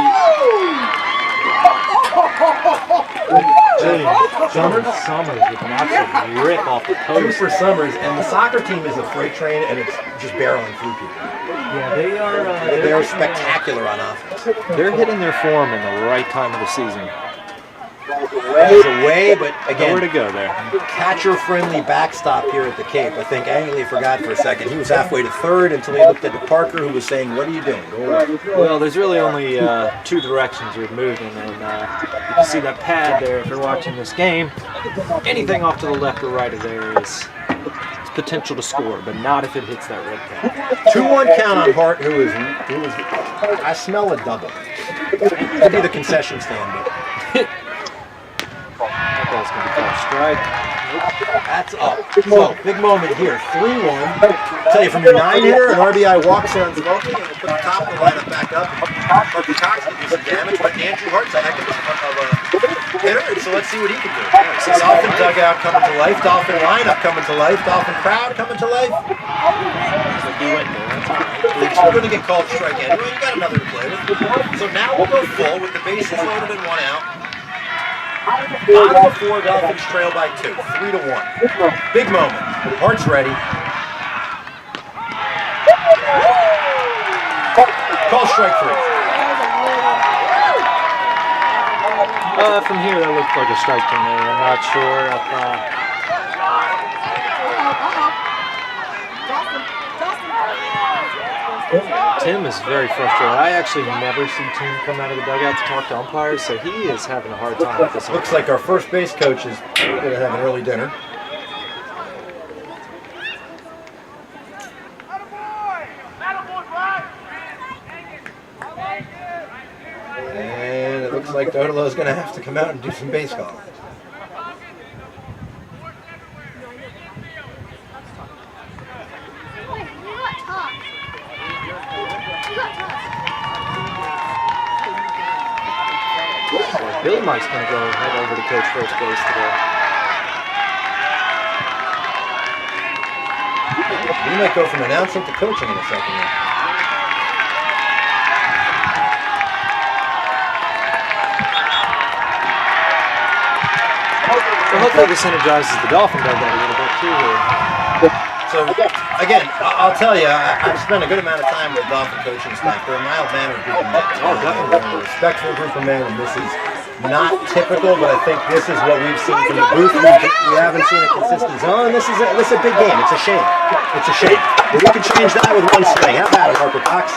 Summers with an absolute rip off the 2 post. for Summers, and the soccer team is a freight train, and it's just barreling through people. Yeah, they are. They're spectacular on offense. they're hitting their form in the right time of the season. He's away, but again, Nowhere to go there. catcher-friendly backstop here at the Cape. I think Angley forgot for a second. He was halfway to third until he looked at the Parker, who was saying, "What are you doing? Go away." Well, there's really only 2 directions we're moving, and you can see that pad there if you're watching this game. Anything off to the left or right of there is it's potential to score, but not if it hits that red pad. 2-1 count on Hart, who is. I smell a double. Could be the concession stand, but That ball's going to be called strike. that's up. So big moment here. 3-1. Tell you, from your 9-hitter, an RBI walks on Smokey, and we'll put the top of the lineup back up. Harper Cox can do some damage, but Andrew Hart's a heck of a hitter, and so let's see what he can do. Dolphin dugout coming to life. Dolphin lineup coming to life. Dolphin crowd coming to life. He went there. That's all right. Thinks we're going to get called strike anyway. You got another to play with. So now we'll go full with the bases loaded and 1 out. Bottom of 4, Dolphins trail by 2, 3-1. Big moment. Hart's ready. Call strike 3. From here, that looked like a strike to me. I'm not sure. Tim is very frustrated. I actually never see Tim come out of the dugout to talk to umpires, so he is having a hard time with this. Looks like our first base coach is going to have an early dinner. And it looks like Dodolo's going to have to come out and do some base calling. Billy Mike's going to go head over to coach first base today. We might go from announcing to coaching in a second here. So hopefully this energizes the Dolphin dugout a little bit too here. So, again, I'll tell you, I've spent a good amount of time with Dolphin coaching staff. They're a mild-mannered group of men. Oh, definitely. They're a respectful group of men, and this is not typical, but I think this is what we've seen from the booth. We haven't seen a consistent zone. This is a big game. It's a shame. It's a shame. But we can change that with 1 swing. How about it, Harper Cox?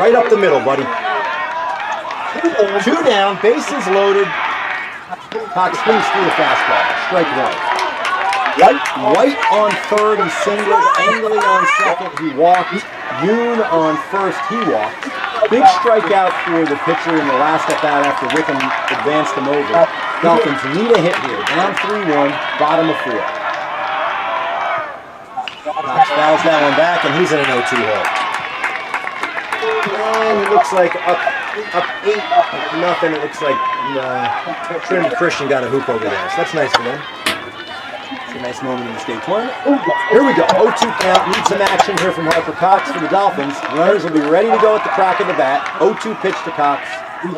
Right up the middle, buddy. 2 down, bases loaded. Cox swings through the fastball. Strike 1. White on third, he singled. Angley on second, he walked. Yoon on first, he walked. Big strikeout for the pitcher in the last at-bat after Wickham advanced him over. Dolphins need a hit here. Down 3-1, bottom of 4. Cox fouls that one back, and he's in an 0-2 hole. And it looks like up 8-0. It looks like Trinity Christian got a hoop over there. So that's nice for them. A nice moment in the state tournament. Here we go. 0-2 count. Need some action here from Harper Cox for the Dolphins. Runners will be ready to go at the crack of the bat. 0-2 pitch to Cox. He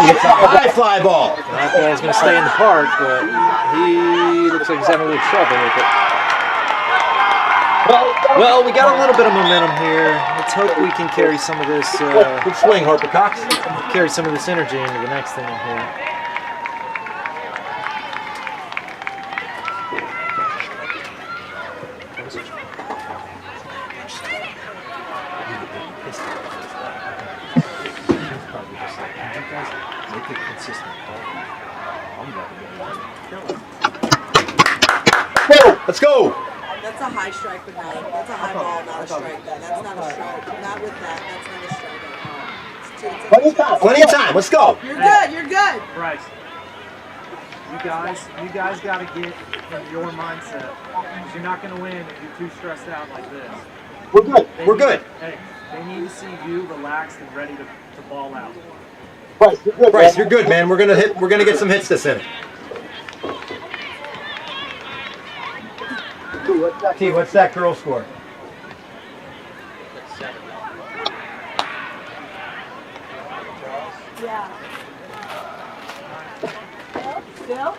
hits a high fly ball. That ball's going to stay in the park, but he looks like he's having a little trouble with it. Well, we got a little bit of momentum here. Let's hope we can carry some of this. Good swing, Harper Cox. Carry some of this energy into the next inning here. Let's go. That's a high strike, but not. That's a high ball, not a strike. That's not a strike. Not with that. That's not a strike at all. Plenty of time. Plenty of time. Let's go. You're good. You're good. Bryce, you guys got to get in your mindset. You're not going to win if you're too stressed out like this. We're good. We're good. Hey, they need to see you relaxed and ready to ball out. Bryce, you're good, man. We're gonna get some hits this inning. T, what's that girl score? Yeah. Still?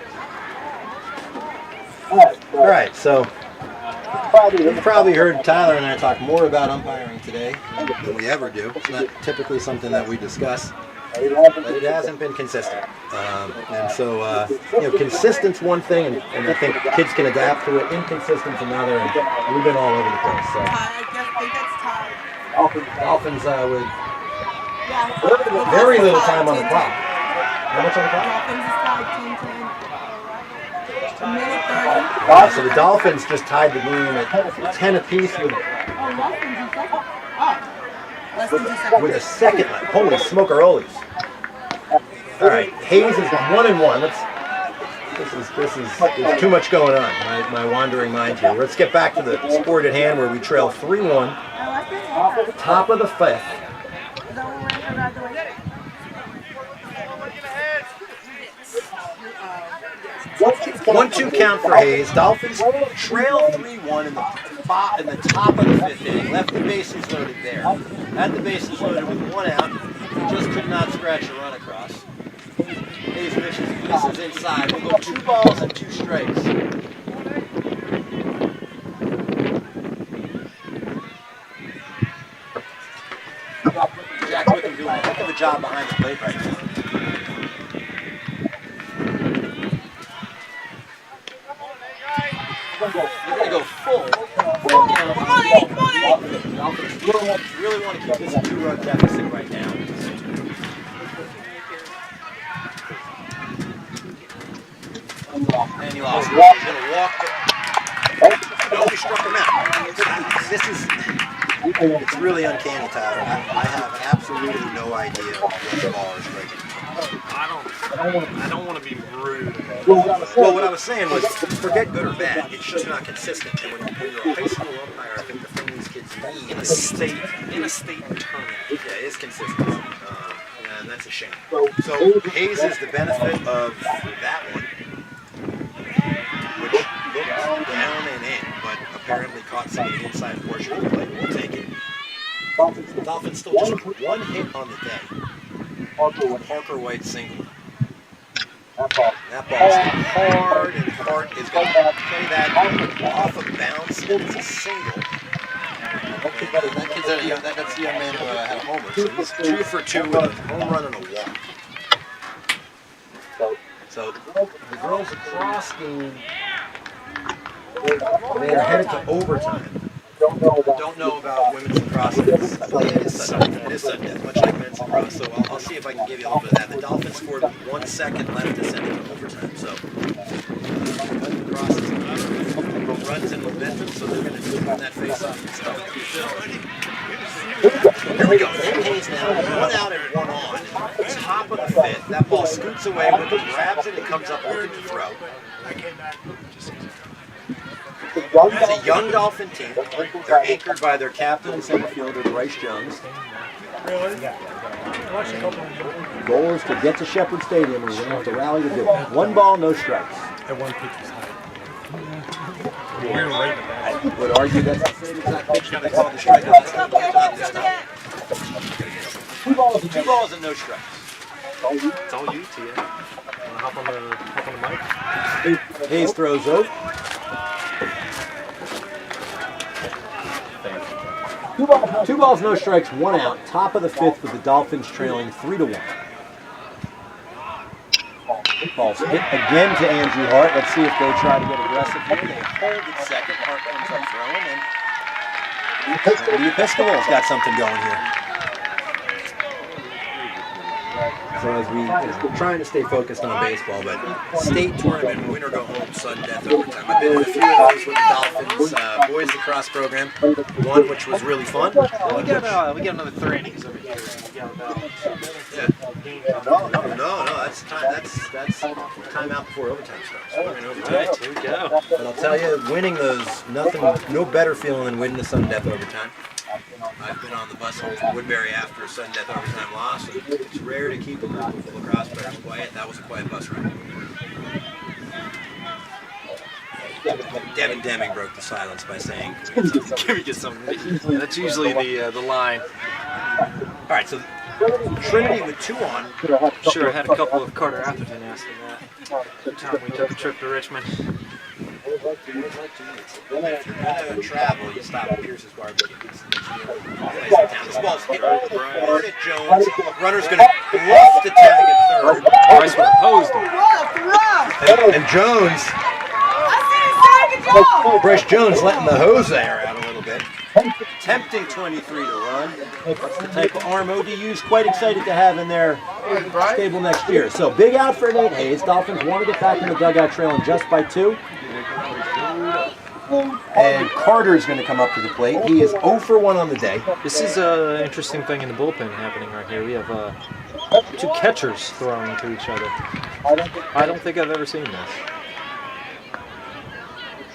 All right, so you've probably heard Tyler and I talk more about umpiring today than we ever do. It's not typically something that we discuss, but it hasn't been consistent. And so, consistent's one thing, and I think kids can adapt to it. Inconsistent's another, and we've been all over the place. So. I think that's tied. Dolphins with Yeah. very little time on the clock. How much on the clock? Dolphins is tied 10-10. A minute 30. Wow, so the Dolphins just tied the game at 10 apiece with Dolphins in second. Oh. Less than 2 seconds. with a second left. Holy smokerolis. All right, Hayes is 1-1. There's too much going on. My wandering mind here. Let's get back to the sport at hand where we trail 3-1. Top of the fifth. Is that what we're in about the way? 1-2 count for Hayes. Dolphins trail 3-1 in the top of the fifth inning. Left the bases loaded there. Had the bases loaded with 1 out. Just could not scratch a run across. Hayes misses inside. We'll go 2 balls and 2 strikes. Jack Wickham doing a heck of a job behind the plate right now. We're going to go full. Come on, Eddie, come on, Eddie. Dolphins really want to keep this a 2-run deficit right now. And he lost it. He's going to walk. No, he struck him out. It's really uncanny, Tyler. I have absolutely no idea what the ball is striking. I don't want to be rude. Well, what I was saying was, forget good or bad. It's just not consistent. And when you're a high school umpire, I think the thing these kids need In a state tournament. yeah, is consistency. And that's a shame. So Hayes is the benefit of that one, which looked down and in, but apparently caught some of the inside portion of the plate. We'll take it. Dolphins still just 1 hit on the day. Harper White single. That ball's hard, and Hart is going to play that off of bounds. It's a single. That kid's that's the young man who had a homer. So he's 2 for 2 with a home run and a walk. So the girls across game, they are headed to overtime. Don't know about women's lacrosse. It is sudden death, much like men's lacrosse. So I'll see if I can give you a little bit of that. The Dolphins scored with 1 second left to send it to overtime. So women's lacrosse is runs in momentum, so they're going to do that face-off and stuff. Here we go. Hayes now, 1 out and 1 on. Top of the fifth. That ball scoots away with him, grabs it, and comes up looking to throw. It's a young Dolphin team. They're anchored by their captain and center fielder, Bryce Jones. Goal is to get to Shepherd Stadium, and we're going to have to rally to do it. 1 ball, no strikes. At one pitch was high. I would argue that's the same exact pitch that they called the strike. Not this time. 2 balls and no strikes. It's all you, Tia. Want to hop on the mic? Hayes throws over. 2 balls, no strikes, 1 out. Top of the fifth with the Dolphins trailing 3-1. Ball's hit again to Andrew Hart. Let's see if they try to get aggressive here. They hold it second. Hart comes up throwing, and the Episcopal's got something going here. So as we, trying to stay focused on baseball, but state tournament, winner go home, sudden death overtime. I've been in a few of those with the Dolphins boys lacrosse program. One which was really fun. We got another 3 innings over here. We got about No, that's time. That's time out before overtime starts. We're in overtime. Right, here we go. But I'll tell you, winning those, no better feeling than winning the sudden death overtime. I've been on the bus home from Woodbury after a sudden death overtime loss, and it's rare to keep a group of lacrosse players quiet. That was a quiet bus ride. Devin Deming broke the silence by saying, Can we get some? Yeah, that's usually the line. all right, so Trinity with 2 on. Sure, I had a couple of Carter Atherton asking that the time we took a trip to Richmond. If you're going to travel, you stop at Pierce's Barbecue. This ball's hit hard at Jones. Runner's going to bluff to tag at third. Bryce would have posed him. And Jones, Bryce Jones letting the hose air out a little bit. Tempting 23 to run. That's the type of arm ODU's quite excited to have in their stable next year. So big out for Nate Hayes. Dolphins want to get back in the dugout trailing just by 2. And Carter's going to come up to the plate. He is 0 for 1 on the day. This is an interesting thing in the bullpen happening right here. We have 2 catchers throwing to each other. I don't think I've ever seen this.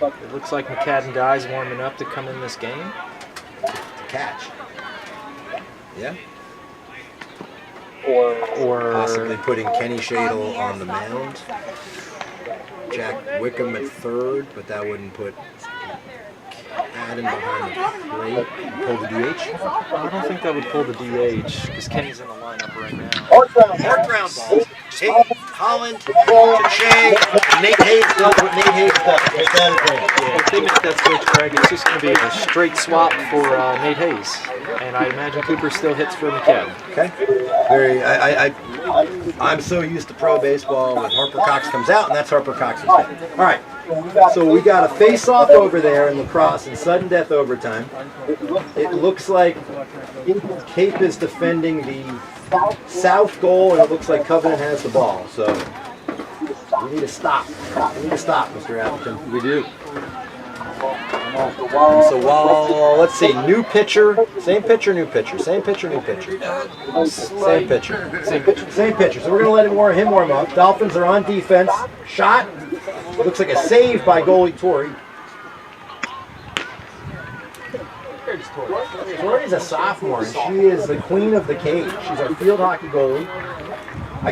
It looks like McCadden guys warming up to come in this game. To catch. Yeah. Or possibly putting Kenny Shadle on the mound. Jack Wickham at third, but that wouldn't put Adam behind the plate. Pull the DH? I don't think that would pull the DH because Kenny's in the lineup right now. Hard ground balls. Holland to Che. Nate Hayes does what Nate Hayes does. Yeah, if they make that switch, Craig, it's just going to be a straight swap for Nate Hayes. And I imagine Cooper still hits for McCadden. Okay. I'm so used to pro baseball when Harper Cox comes out, and that's Harper Cox's day. All right. So we got a face-off over there in lacrosse in sudden death overtime. It looks like Cape is defending the south goal, and it looks like Covenant has the ball. So we need to stop. We need to stop, Mr. Appleton. We do. So while, let's see, new pitcher, same pitcher, new pitcher, same pitcher, new pitcher. Same pitcher. Same pitcher. So we're going to let him warm up. Dolphins are on defense. Shot. Looks like a save by goalie Tori. Tori's a sophomore, and she is the queen of the cage. She's our field hockey goalie. I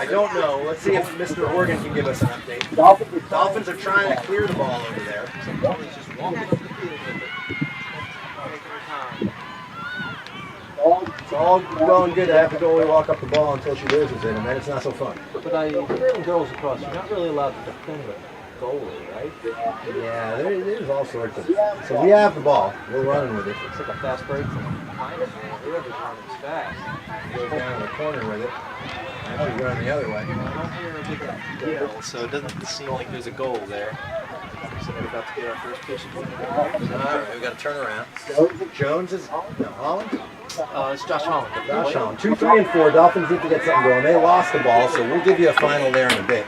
don't know. Let's see if Mr. Organ can give us an update. Dolphins are trying to clear the ball over there. So goalie's just walking up the field with it. It's all well and good to have the goalie walk up the ball until she loses it, and then it's not so fun. But clearing girls across, you're not really allowed to defend the goalie, right? Yeah, there's all sorts of. So we have the ball. We're running with it. It's like a fast break from behind it. Whoever's running fast. Go down in the corner with it. Actually run the other way. I don't hear a big deal, so it doesn't seem like there's a goal there. So we're about to get our first pitch. All right, we got to turn around. Jones is Holland. It's Josh Holland. Josh Holland. 2, 3, and 4. Dolphins need to get something going. They lost the ball, so we'll give you a final there in a bit.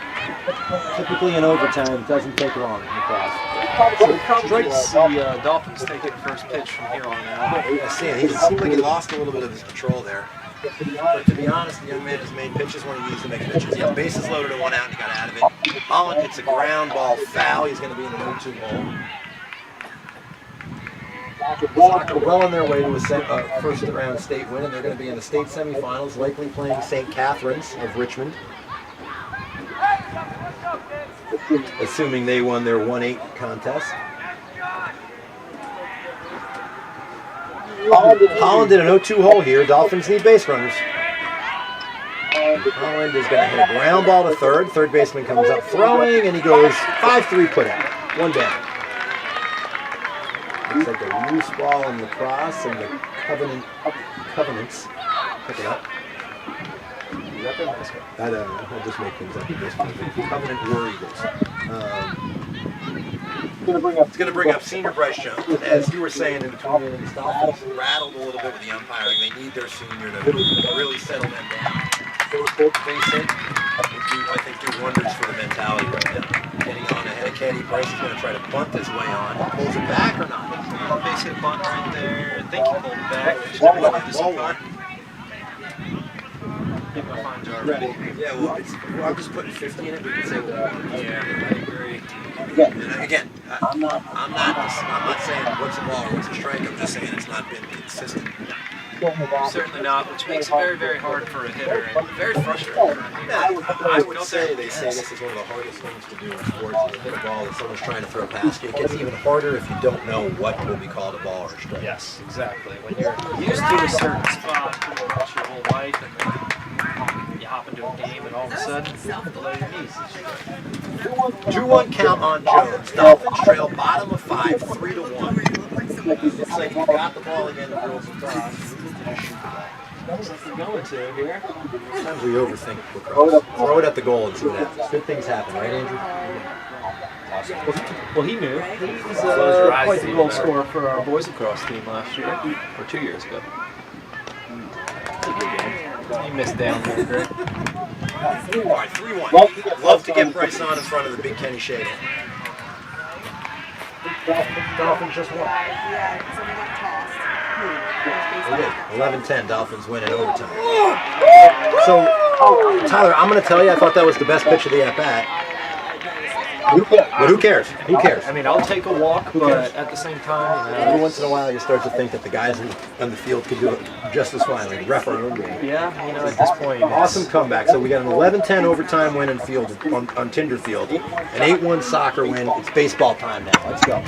Typically in overtime, it doesn't take long in the class. So we probably see Dolphins taking the first pitch from here on out. I see it. He seemed like he lost a little bit of his control there. But to be honest, the young man has made pitches when he needs to make pitches. Yeah, bases loaded and 1 out, and he got out of it. Holland hits a ground ball foul. He's going to be in the 1-2 hole. Soccer well on their way to a first round state win, and they're going to be in the state semifinals, likely playing St. Catherine's of Richmond. Assuming they won their 1-8 contest. Holland did an 0-2 hole here. Dolphins need base runners. Holland is going to hit a ground ball to third. Third baseman comes up throwing, and he goes 5-3 put out. 1 down. Looks like a loose ball in lacrosse, and the Covenants pick it up. Is that their mascot? I don't know. I'll just make things up at this point. Covenant War Eagles. It's going to bring up senior Bryce Jones. As you were saying in between innings, Dolphins rattled a little bit with the umpiring. They need their senior to really settle them down. base hit, I think do wonders for the mentality right now. Getting on ahead of Kenny, Bryce is going to try to bunt his way on. Pulls it back or not? Base hit bunt right there. I think he pulled it back. Ball one. Get my fine jar ready. Yeah, well, I'm just putting 50 in it. We can say what we want. Yeah, I agree. And again, I'm not saying what's a ball or what's a strike. I'm just saying it's not been consistent. Certainly not, which makes it very, very hard for a hitter and very frustrating. I would say they say this is one of the hardest things to do in sports. Is to hit a ball that someone's trying to throw past you. It gets even harder if you don't know what will be called a ball or a strike. Yes, exactly. When you're used to a certain spot pretty much your whole life, and then you hop into a game, and all of a sudden, below your knees. 2-1 count on Jones. Dolphins trail bottom of 5, 3-1. Looks like you got the ball again. The girls across. Something going to here. Sometimes we overthink lacrosse. Throw it at the goal and see what happens. Good things happen, right, Andrew? Well, he knew. He's quite the goal scorer for our boys lacrosse team last year, or 2 years ago. He missed down here, Greg. All right, 3-1. Love to get Bryce on in front of the big Kenny Shadle. Dolphins just won. Yeah, someone got tossed. They did. 11-10, Dolphins win in overtime. So, Tyler, I'm going to tell you, I thought that was the best pitch of the at-bat. But who cares? Who cares? I mean, I'll take a walk, but at the same time, Every once in a while, you start to think that the guys on the field could do it just as fine, like ref our own game. yeah, at this point, Awesome comeback. So we got an 11-10 overtime win in field on Tinder Field, an 8-1 soccer win. It's baseball time now. Let's go.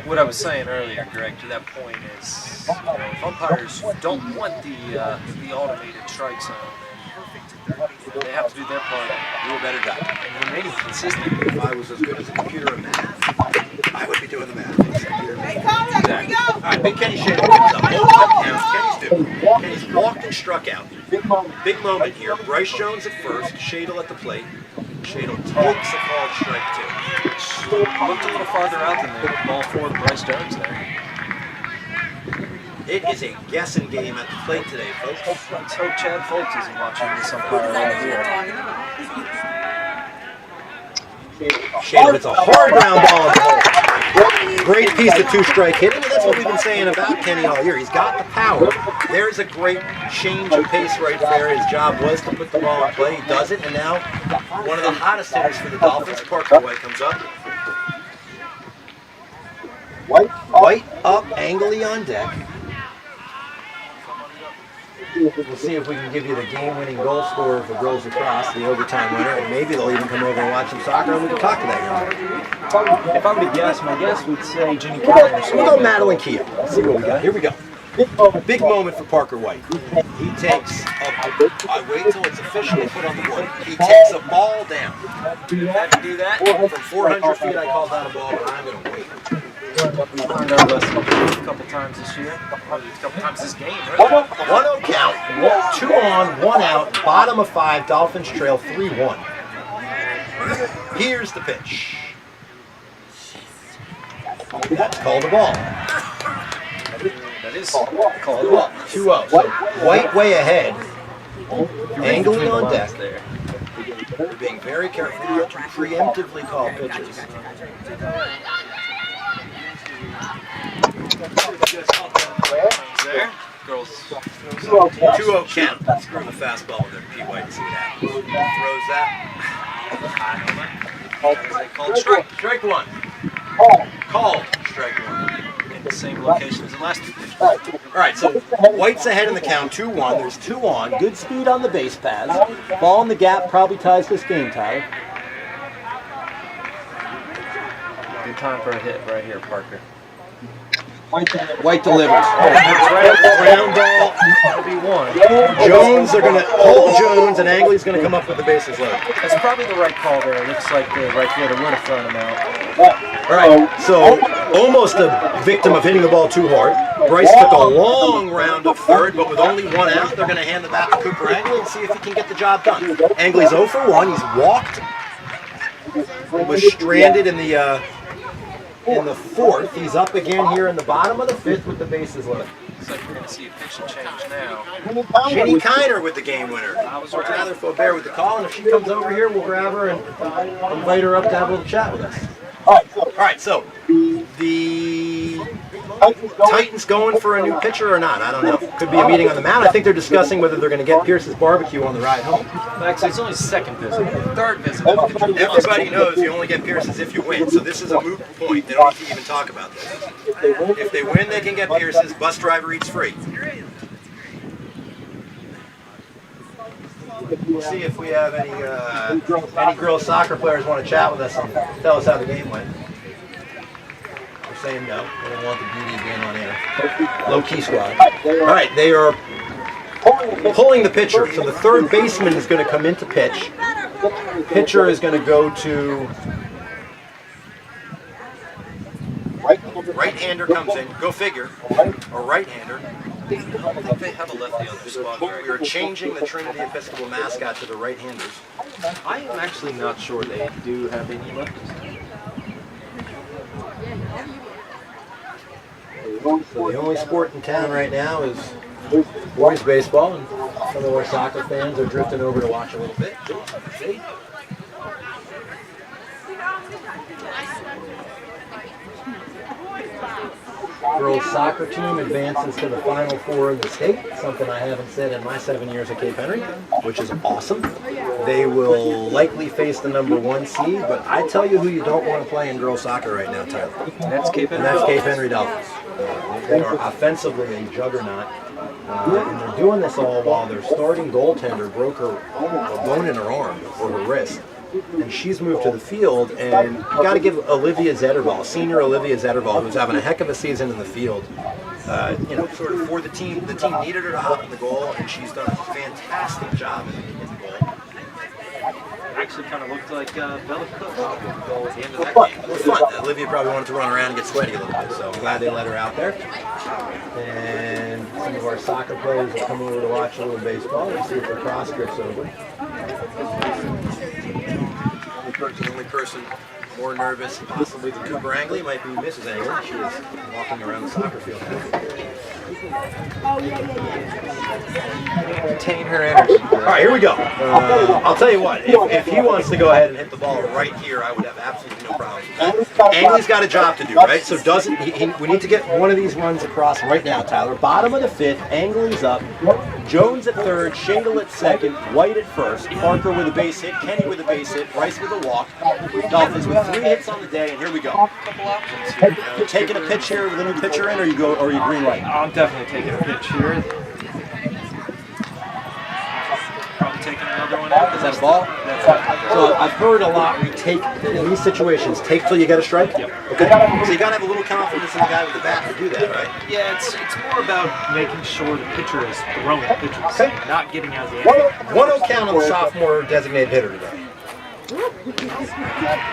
What I was saying earlier, Greg, to that point is, if umpires don't want the automated strike zone, they have to do their part. Do a better job. And remaining consistent. If I was as good as a computer in math, I would be doing the math. Hey, contact, here we go. All right, big Kenny Shadle comes up. Low one count. Kenny's doing. Kenny's walked and struck out. Big moment here. Bryce Jones at first. Shadle at the plate. Shadle takes a called strike two. Looked a little farther out than the ball for Bryce Jones there. It is a guessing game at the plate today, folks. Let's hope Chad Foltz isn't watching this umpire right here. Shadle hits a hard ground ball. Great piece of two-strike hitting, and that's what we've been saying about Kenny all year. He's got the power. There's a great change of pace right there. His job was to put the ball in play. He does it, and now one of the hottest hitters for the Dolphins, Harper Cox, comes up. White up, Angley on deck. We'll see if we can give you the game-winning goal scorer for girls lacrosse, the overtime winner, and maybe they'll even come over and watch some soccer, and we can talk to that young lady. If I were to guess, my guess would say Jenny We'll Keller. go Madeline Kia. Let's see what we got. Here we go. Big moment for Parker White. He takes I wait till it's officially put on the board. He takes a ball down. Had to do that. From 400 feet, I called that a ball, but I'm going to wait. Learned our lesson a couple times this year. Probably a couple times this game, right? 1-0 count. 2 on, 1 out. Bottom of 5. Dolphins trail 3-1. Here's the pitch. That's called a ball. That is Called a ball. 2-0. So White way ahead. Angling on deck. There. We're being very careful not to preemptively call pitches. There. Girls. 2-0 count. Screw the fastball with P. White and see what happens. Throws that. Called strike. Strike one. Called strike one. In the same location as the last two pitches. All right, so White's ahead in the count, 2-1. There's 2 on. Good speed on the base paths. Ball in the gap probably ties this game, Tyler. Good time for a hit right here, Parker. White delivers. Ground ball. That'll be one. Jones, they're going to hold Jones, and Angley's going to come up with the bases loaded. That's probably the right call there. It looks like the right fielder would have thrown him out. All right, so almost a victim of hitting the ball too hard. Bryce took a long round of third, but with only 1 out, they're going to hand the bat to Cooper Angley and see if he can get the job done. Angley's 0 for 1. He's walked. He was stranded in the 4th. He's up again here in the bottom of the 5th with the bases loaded. Looks like we're going to see a pitch and change now. Ginny Kiner with the game winner. Tyler Faubert with the call, and if she comes over here, we'll grab her and invite her up to have a little chat with us. All right, so the Titans going for a new pitcher or not? I don't know. Could be a meeting on the mound. I think they're discussing whether they're going to get Pierce's barbecue on the ride home. Actually, it's only second visit. Third visit. Everybody knows you only get Pierce's if you win, so this is a moot point. They don't need to even talk about this. If they win, they can get Pierce's. Bus driver eats free. We'll see if we have any girls soccer players want to chat with us and tell us how the game went. We're saying no. We don't want the beauty of being on air. Low-key squad. All right, they are pulling the pitcher. So the third baseman is going to come into pitch. Pitcher is going to go to... Right-hander comes in. Go figure. Or right-hander. I don't think they have a lefty on their squad. We are changing the Trinity Episcopal mascot to the right-handers. I am actually not sure they do have any lefties. So the only sport in town right now is boys baseball, and some of our soccer fans are drifting over to watch a little bit. See? Girls soccer team advances to the Final Four in the state, something I haven't said in my 7 years at Cape Henry, which is awesome. They will likely face the #1 seed, but I tell you who you don't want to play in girls soccer right now, Tyler. That's Cape Henry. And that's Cape Henry Dolphins. They are offensively a juggernaut, and they're doing this all while their starting goaltender broke a bone in her arm or her wrist. And she's moved to the field, and you got to give Olivia Zettervall, senior Olivia Zettervall, who's having a heck of a season in the field, sort of for the team. The team needed her to hop in the goal, and she's done a fantastic job in the goal. Actually kind of looked like Bella Cook at the end of that game. It was fun. Olivia probably wanted to run around and get sweaty a little bit, so I'm glad they let her out there. And some of our soccer players will come over to watch a little baseball. Let's see if the cross grips over. The only person more nervous possibly than Cooper Angley might be Mrs. Angley. She is walking around the soccer field now. Contain her energy. All right, here we go. I'll tell you what, if he wants to go ahead and hit the ball right here, I would have absolutely no problem with that. Angley's got a job to do, right? So we need to get one of these runs across right now, Tyler. Bottom of the fifth, Angley's up. Jones at third, Shadle at second, White at first, Parker with a base hit, Kenny with a base hit, Bryce with a walk. Dolphins with 3 hits on the day, and here we go. Taking a pitch here with a new pitcher in, or you green light? I'm definitely taking a pitch here. Probably taking another one out. Is that a ball? So I've heard a lot, we take, in these situations, take till you get a strike? Yep. Okay. So you got to have a little confidence in the guy with the bat to do that, right? Yeah, it's more about making sure the pitcher is throwing pitches, Okay. not getting out of the 1-0 count on the sophomore designated hitter today.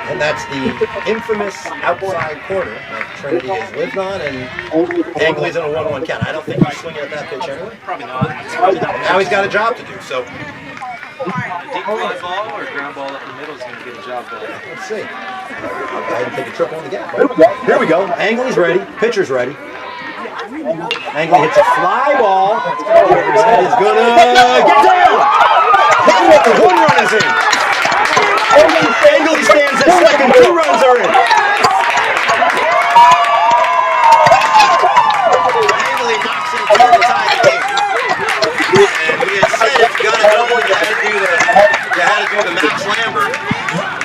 And that's the infamous outside corner that Trinity has lived on, and Angley's in a 1-1 count. I don't think he's swinging at that pitch anyway. Probably not. Now he's got a job to do, so A deep fly ball or ground ball up the middle is going to get a job done. let's see. I'll go ahead and take a trip on the gap. Here we go. Angley's ready. Pitcher's ready. Angley hits a fly ball. His head is going to get down. The 1 run is in. Angley stands at second. 2 runs are in. Angley knocks it to the tie the game. And we had said if you got a double, you had to do the Max Lambert.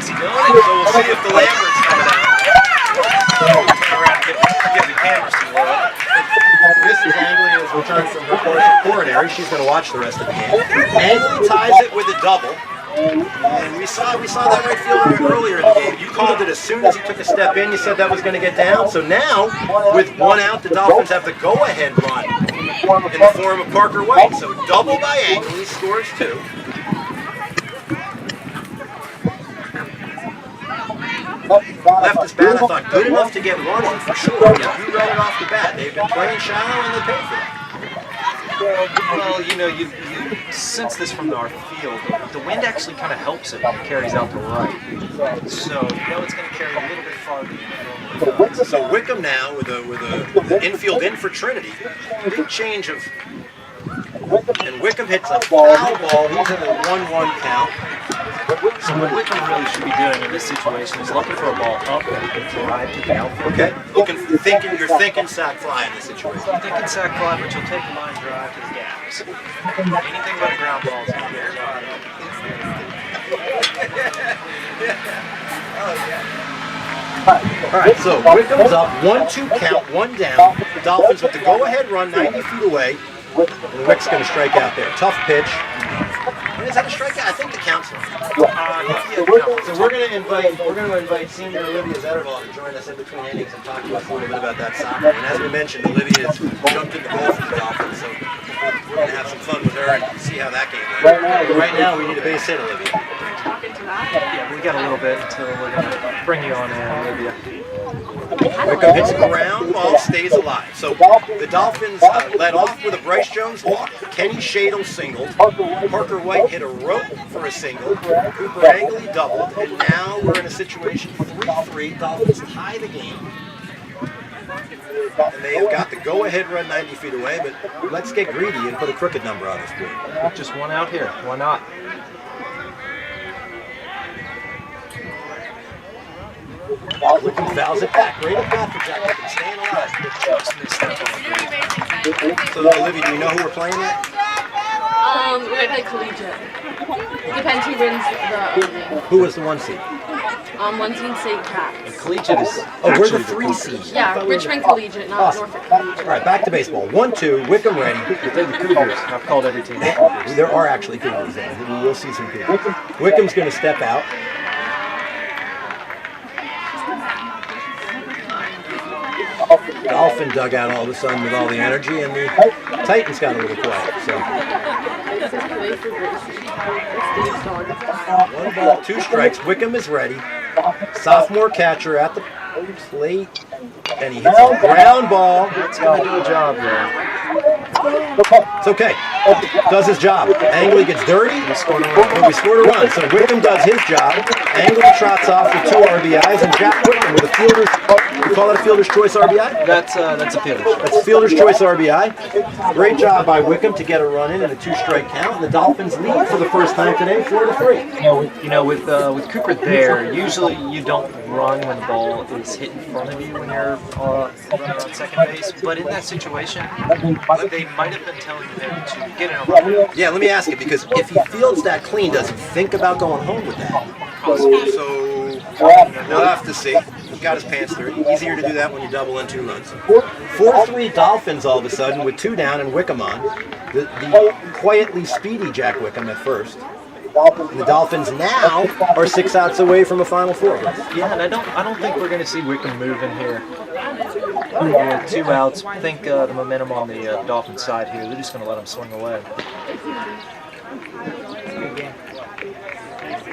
So we'll see if the Lambert's coming out. Turn around and get the camera some more. Mrs. Angley has returned from her course of coronary. She's going to watch the rest of the game. Angley ties it with a double. And we saw that right fielder earlier in the game. You called it as soon as he took a step in. You said that was going to get down. So now, with 1 out, the Dolphins have the go-ahead run in the form of Parker White. So double by Angley, scores 2. Leftist bat, I thought, good enough to get 1 in for sure. Yeah, you read it off the bat. They've been playing shallow and they paid for that. Well, you sense this from our field. The wind actually kind of helps it when it carries out to right. So you know it's going to carry a little bit farther than it normally does. So Wickham now with the infield in for Trinity. Big change of, and Wickham hits a foul ball. He's in a 1-1 count. So what Wickham really should be doing in this situation is looking for a ball up that he can drive to the outfield. Okay, you're thinking sack fly in this situation. You're thinking sack fly, but you'll take a line drive to the gaps. Anything but a ground ball is going to get a job. All right, so Wickham's up, 1-2 count, 1 down. The Dolphins with the go-ahead run 90 feet away. And Wick's going to strike out there. Tough pitch. Is that a strikeout? I think the count's wrong. So we're going to invite Senior Olivia Zettervall to join us in between innings and talk to us a little bit about that soccer. And as we mentioned, Olivia's jumped in the goal for the Dolphins, so we're going to have some fun with her and see how that game went. Right now, we need a base hit, Olivia. Yeah, we got a little bit until we're going to bring you on in, Olivia. Wickham hits the ground ball, stays alive. So the Dolphins led off with a Bryce Jones walk. Kenny Shadle singled. Parker White hit a rope for a single. Cooper Angley doubled. And now we're in a situation 3-3. Dolphins tie the game. And they have got the go-ahead run 90 feet away, but let's get greedy and put a crooked number on this board. Just one out here. Why not? Wickham fouls it back. Great at bat for Jack Wickham, staying alive. Just missed that ball. So, Olivia, do you know who we're playing at? We're gonna play collegiate. Depends who wins the game. Who was the 1 seed? 1 seed St. Pat's. Collegiate is we're the 3 seed. Yeah, Richmond Collegiate, not Norfolk Collegiate. All right, back to baseball. 1-2, Wickham ready. They're the Cougars. I've called every team the Cougars. There are actually Cougars there. We will see some Cougars. Wickham's going to step out. Dolphin dug out all of a sudden with all the energy, and the Titans got a little quiet. So 1 ball, 2 strikes. Wickham is ready. Sophomore catcher at the plate, and he hits a ground ball. That's going to do a job there. It's okay. Does his job. Angley gets dirty. We scored a run. So Wickham does his job. Angley trots off with 2 RBIs, and Jack Wickham with a fielder's. You call it a fielder's choice RBI? That's a fielder's choice. That's a fielder's choice RBI. Great job by Wickham to get a run in and a 2-strike count. And the Dolphins lead for the first time today, 4-3. You know, with Cooper there, usually you don't run when the ball is hit in front of you when you're running on second base. But in that situation, they might have been telling him to get in a run. Yeah, let me ask you, because if he fields that clean, does he think about going home with that? So we'll have to see. He got his pants dirty. Easier to do that when you double in 2 runs. 4-3 Dolphins all of a sudden with 2 down and Wickham on. The quietly speedy Jack Wickham at first. And the Dolphins now are 6 outs away from a Final Four. Yeah, and I don't think we're going to see Wickham move in here. With 2 outs, I think the momentum on the Dolphins side here, they're just going to let them swing away.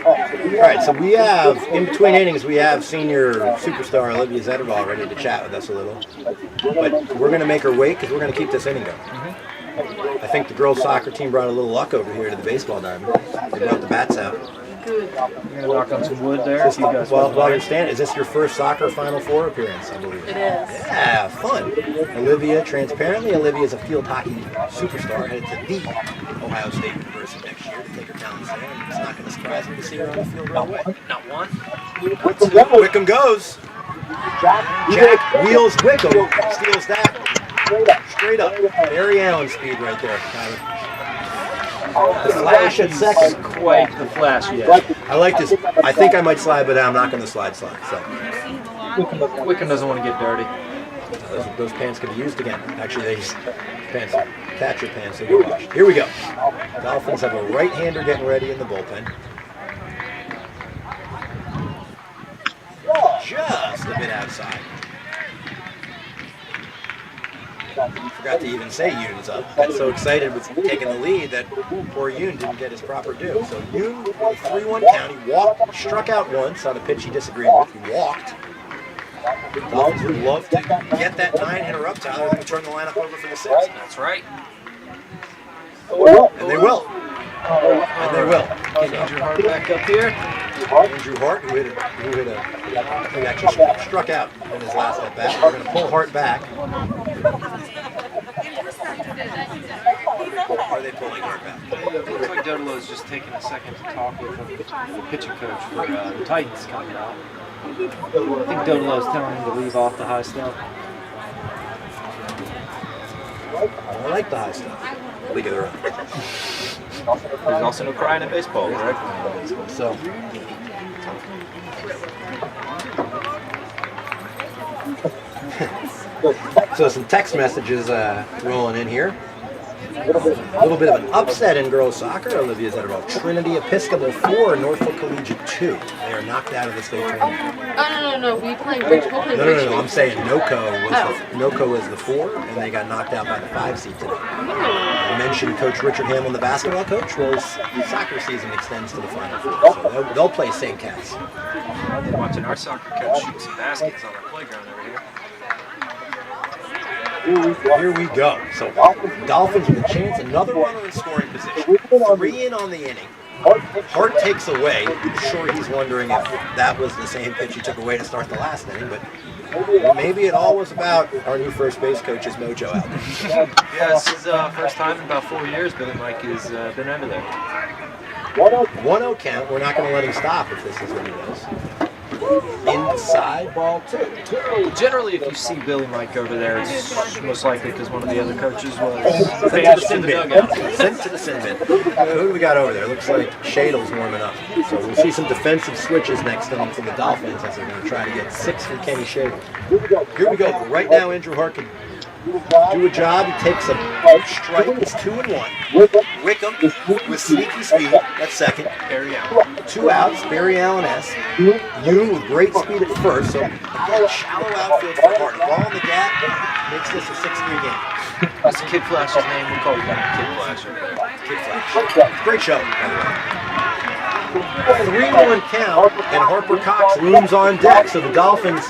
All right, so we have, in between innings, we have senior superstar Olivia Zettervall ready to chat with us a little. But we're going to make her wait because we're going to keep this inning going. I think the girls' soccer team brought a little luck over here to the baseball diamond. They brought the bats out. You're going to knock on some wood there? While you're standing, is this your first soccer Final Four appearance, I believe? It is. Yeah, fun. Olivia, transparently, Olivia is a field hockey superstar headed to the Ohio State University next year to take her talents there. And it's not going to surprise me to see her on the field right away. Not one. Wickham goes. Jack wheels Wickham, steals that. Straight up. Barry Allen speed right there, Tyler. The flash at second. Quite the flash, yeah. I like this. I think I might slide, but I'm not going to slide. So Wickham doesn't want to get dirty. those pants can be used again. Actually, these pants, catcher pants, they get washed. Here we go. Dolphins have a right-hander getting ready in the bullpen. Just a bit outside. Forgot to even say Yoon's up. Got so excited with taking the lead that poor Yoon didn't get his proper due. So Yoon, with a 3-1 count, he walked, struck out once on a pitch he disagreed with. He walked. The Dolphins would love to get that 9-hitter up, Tyler. They can turn the lineup over for the 6th. That's right. And they will. And they will. Get Andrew Hart back up here. Andrew Hart, who actually struck out in his last at bat. We're going to pull Hart back. Are they pulling Hart back? It looks like Dodolo's just taking a second to talk with the pitching coach for the Titans coming out. I think Dodolo's telling him to leave off the high stuff. I like the high stuff. League of their own. There's also no crying in baseball, right? So. So some text messages rolling in here. A little bit of an upset in girls soccer. Olivia said about Trinity Episcopal 4, Norfolk Collegiate 2. They are knocked out of the state tournament. Oh, no. We played Richmond. No. I'm saying NOCO was the 4, and they got knocked out by the 5 seed today. I mentioned Coach Richard Hamill, the basketball coach. Well, his soccer season extends to the Final Four, so they'll play St. Cats. Watching our soccer coach shoot some baskets on our playground over here. Here we go. So Dolphins with a chance, another runner in scoring position. 3 in on the inning. Hart takes away. I'm sure he's wondering if that was the same pitch he took away to start the last inning, but maybe it all was about our new first base coach's mojo out there. Yeah, this is first time in about 4 years Billy Mike has been over there. 1-0 count. We're not going to let him stop if this is what he does. Inside ball 2. Generally, if you see Billy Mike over there, it's most likely because one of the other coaches was sent to the dugout. Sent to the sin bin. Who do we got over there? Looks like Shadle's warming up. So we'll see some defensive switches next inning from the Dolphins as they're going to try to get 6 from Kenny Shadle. Here we go. Right now, Andrew Hart can do a job. He takes a strike. It's 2-1. Wickham with sneaky speed. That's second. Barry Allen. 2 outs. Barry Allen S. Yoon with great speed at first. So again, shallow outfield for Hart. Ball in the gap makes this a 6-3 game. That's Kid Flash's name. We call him Kid Flash over there. Kid Flash. Great show, by the way. 3-1 count, and Harper Cox looms on deck. So the Dolphins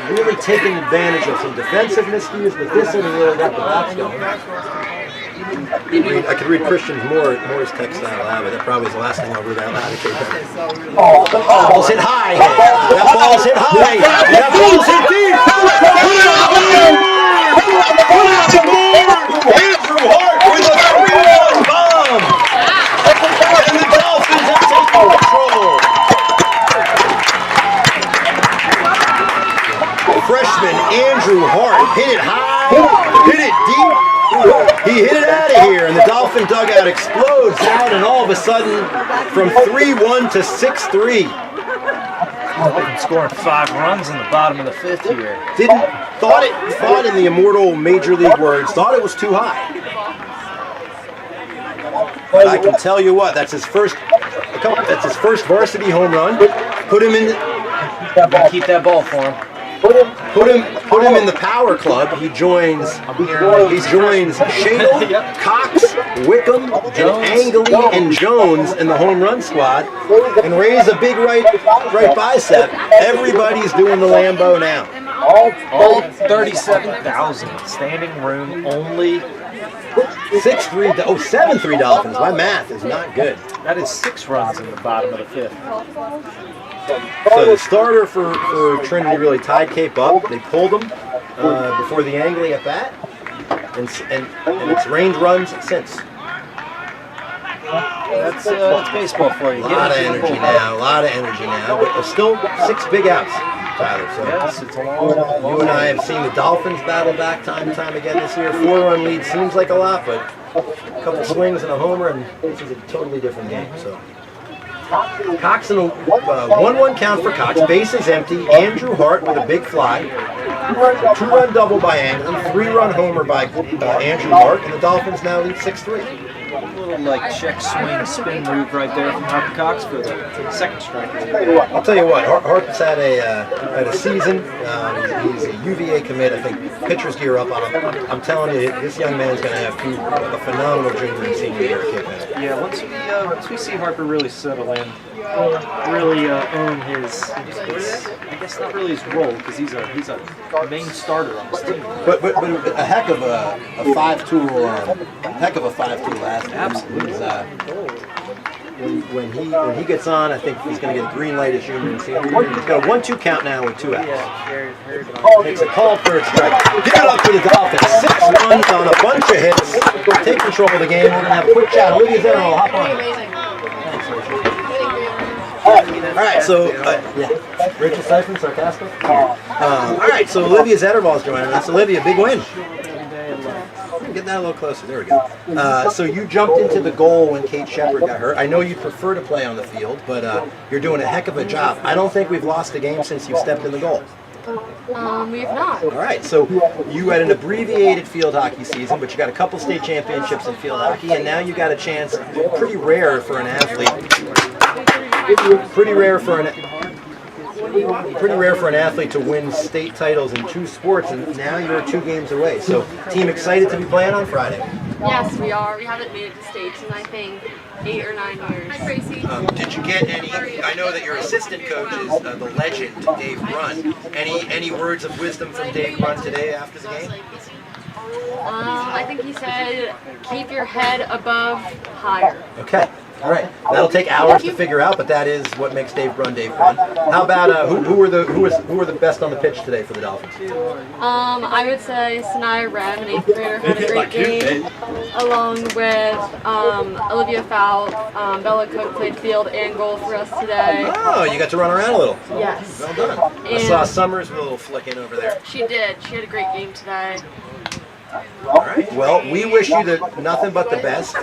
really taking advantage of some defensive miscues, but this inning really got the bats going. I could read Christian Moore's text out loud, but that probably is the last thing I'll read out loud. That ball's hit high. That ball's hit high. That ball's hit deep. Andrew Hart with a 3-1 bomb. And the Dolphins have taken control. Freshman Andrew Hart hit it high, hit it deep. He hit it out of here, and the Dolphin dugout explodes down, and all of a sudden, from 3-1 to 6-3. Scoring 5 runs in the bottom of the 5th here. Thought in the immortal Major League words, thought it was too high. But I can tell you what, that's his first varsity home run. Put him in. Keep that ball for him. Put him in the power club. He joins Shadle, Cox, Wickham, and Angley and Jones in the home run squad, and raise a big right bicep. Everybody's doing the Lambo now. All 37,000 standing room only. 7-3 Dolphins. My math is not good. That is 6 runs in the bottom of the 5th. So the starter for Trinity really tied Cape up. They pulled him before the Angley at bat, and it's rained runs since. That's baseball for you. A lot of energy now, but there's still 6 big outs, Tyler. So yes, it's a long you and I have seen the Dolphins battle back time and time again this year. 4-run lead seems like a lot, but a couple swings and a homer, and this is a totally different game. So. Cox in a 1-1 count for Cox. Base is empty. Andrew Hart with a big fly. 2-run double by Angley. 3-run homer by Andrew Hart. And the Dolphins now lead 6-3. A little check swing spin move right there from Harper Cox for the second strike. I'll tell you what, Hart's had a season. He's a UVA commit. I think pitchers gear up on him. I'm telling you, this young man's going to have a phenomenal junior and senior year at Cape May. Yeah, once we see Harper really settle in, really own his, I guess not really his role, because he's a main starter on this team. But a heck of a 5-tool last year. Absolutely. when he gets on, I think he's going to get a green light as junior and senior year. He's got a 1-2 count now with 2 outs. Takes a called third strike. Give it up for the Dolphins. 6 runs on a bunch of hits. Take control of the game. We're going to have a quick chat. Olivia Zenner will hop on. All right, so Rachel Siphon, sarcastic. All right, so Olivia Zetterball is joining us. Olivia, big win. Get that a little closer. There we go. So you jumped into the goal when Kate Shepard got hurt. I know you'd prefer to play on the field, but you're doing a heck of a job. I don't think we've lost a game since you stepped in the goal. We have not. All right, so you had an abbreviated field hockey season, but you got a couple state championships in field hockey, and now you got a chance, pretty rare for an athlete, pretty rare for an athlete to win state titles in 2 sports, and now you're 2 games away. So, team excited to be playing on Friday? Yes, we are. We haven't made it to states in, I think, 8 or 9 years. Hi, Gracie. Did you get any? I know that your assistant coach is the legend, Dave Brunn. Any words of wisdom from Dave Brunn today after the game? I think he said, keep your head above higher. Okay. All right. That'll take hours to figure out, but that is what makes Dave Brunn Dave Brunn. How about who were the best on the pitch today for the Dolphins? I would say Sanaya Rem and 8th grader had a great game, along with Olivia Fowl. Bella Cook played field and goal for us today. Oh, you got to run around a little. Yes. Well done. I saw Summersville flicking over there. She did. She had a great game today. All right. Well, we wish you nothing but the best.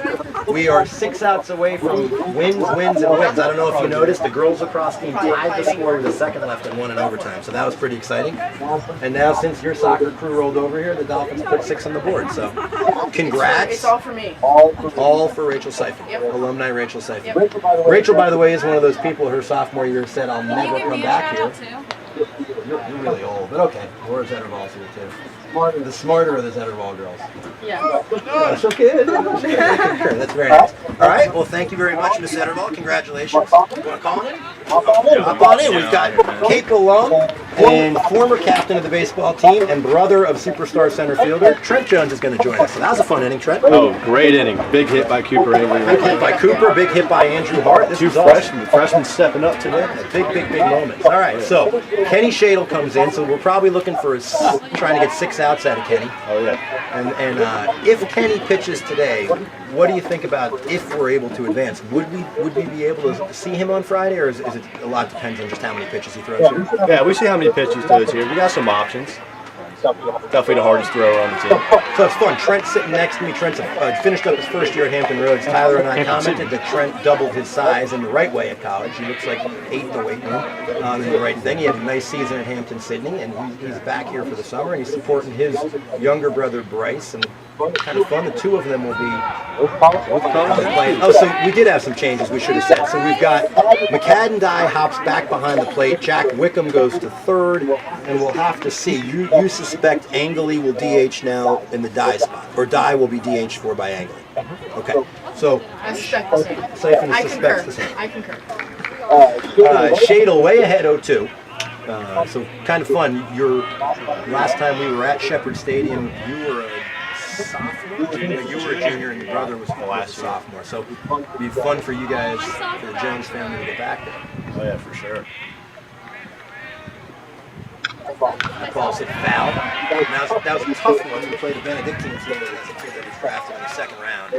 We are 6 outs away from wins, and wins. I don't know if you noticed, the girls lacrosse team tied the score with a second left and won in overtime. So that was pretty exciting. And now, since your soccer crew rolled over here, the Dolphins put 6 on the board. So, congrats. It's all for me. All for Rachel Siphon. Yep. Alumni Rachel Siphon. Yep. Rachel, by the way, is one of those people her sophomore year said, "I'll never come back here." You're really old, but okay. Laura Zetterball's here too. The smarter of the Zetterball girls. Yeah. That's okay. That's very nice. All right. Well, thank you very much, Miss Zetterball. Congratulations. You want to call in? Hop on in. We've got Kate Alum and former captain of the baseball team and brother of superstar center fielder Trent Jones is going to join us. So that was a fun inning, Trent. Oh, great inning. Big hit by Cooper Avery. Big hit by Cooper. Big hit by Andrew Hart. This 2 was awesome. freshmen stepping up today. Big moments. All right, so Kenny Shadle comes in, so we're probably looking for trying to get 6 outs out of Kenny. Oh yeah. And if Kenny pitches today, what do you think about if we're able to advance? Would we be able to see him on Friday, or is it a lot depends on just how many pitches he throws here? Yeah, we see how many pitches he throws here. We got some options. Definitely the hardest thrower on the team. So it's fun. Trent's sitting next to me. Trent's finished up his first year at Hampton Roads. Tyler and I commented that Trent doubled his size in the right way at college. He looks like 8 in the weight room. In the right thing. He had a nice season at Hampton Sydney, and he's back here for the summer, and he's supporting his younger brother Bryce. And kind of fun. The 2 of them will be playing. Oh, so we did have some changes we should have said. So we've got McCadden hops back behind the plate. Jack Wickham goes to 3rd, and we'll have to see. You suspect Angley will DH now in the Dye spot, or Dye will be DH for by Angley. Okay. So I suspect the same. Siphon I suspects concur. the same. I concur. Shadle way ahead 0-2. So kind of fun. Your last time we were at Shepherd Stadium, you were a sophomore. You were a junior, and your brother was the last sophomore. So it'd be fun for you guys, for the Jones family, to get back there. Oh yeah, for sure. That ball's hit foul. That was a tough one. We played the Benedictine team as a kid that was drafted in the 2nd round.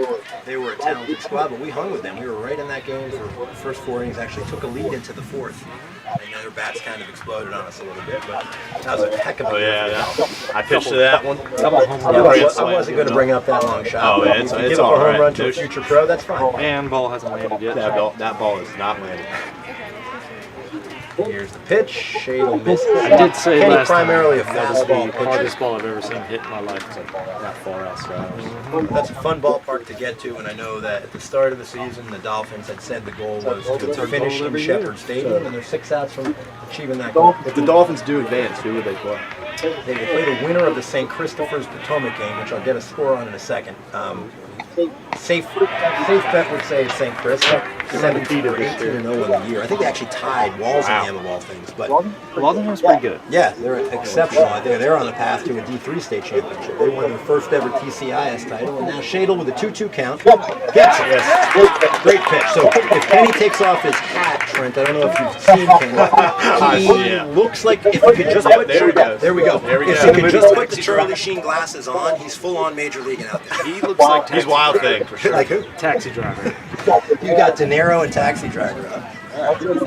They were a talented squad, but we hung with them. We were right in that game for the first 4 innings. Actually took a lead into the 4th. And their bats kind of exploded on us a little bit, but that was a heck of a I pitched to that one. I wasn't going to bring up that long shot. Oh, yeah, it's give all up a home right. run to a future pro, that's fine. And ball hasn't landed yet. That ball is not landed. Here's the pitch. Shadle misses. I did say Kenny last primarily a time that was fastball the pitcher. hardest ball I've ever seen hit in my life. It's like that far outside. That's a fun ballpark to get to, and I know that at the start of the season, the Dolphins had said the goal was to finish in Shepherd Stadium, and they're 6 outs from achieving that goal. If the Dolphins do advance, who would they play? They will play the winner of the St. Christopher's Potomac game, which I'll get a score on in a second. safe bet would say it's St. Chris. 17 or 18-0 in the year. I think they actually tied Walsingham of all things. But Walsingham's pretty good. yeah, they're exceptional. I think they're on the path to a D3 state championship. They won their first ever TCIS title, and now Shadle with a 2-2 count gets it. Great pitch. So if Kenny takes off his hat, Trent, I don't know if you've seen Kenny. He looks like if you could just put there we go. If you could just put the Charlie Sheen glasses on, he's full on major leaguing out there. He looks like he's Wild Thing for sure. Like who? Taxi driver. You got De Niro and Taxi Driver up.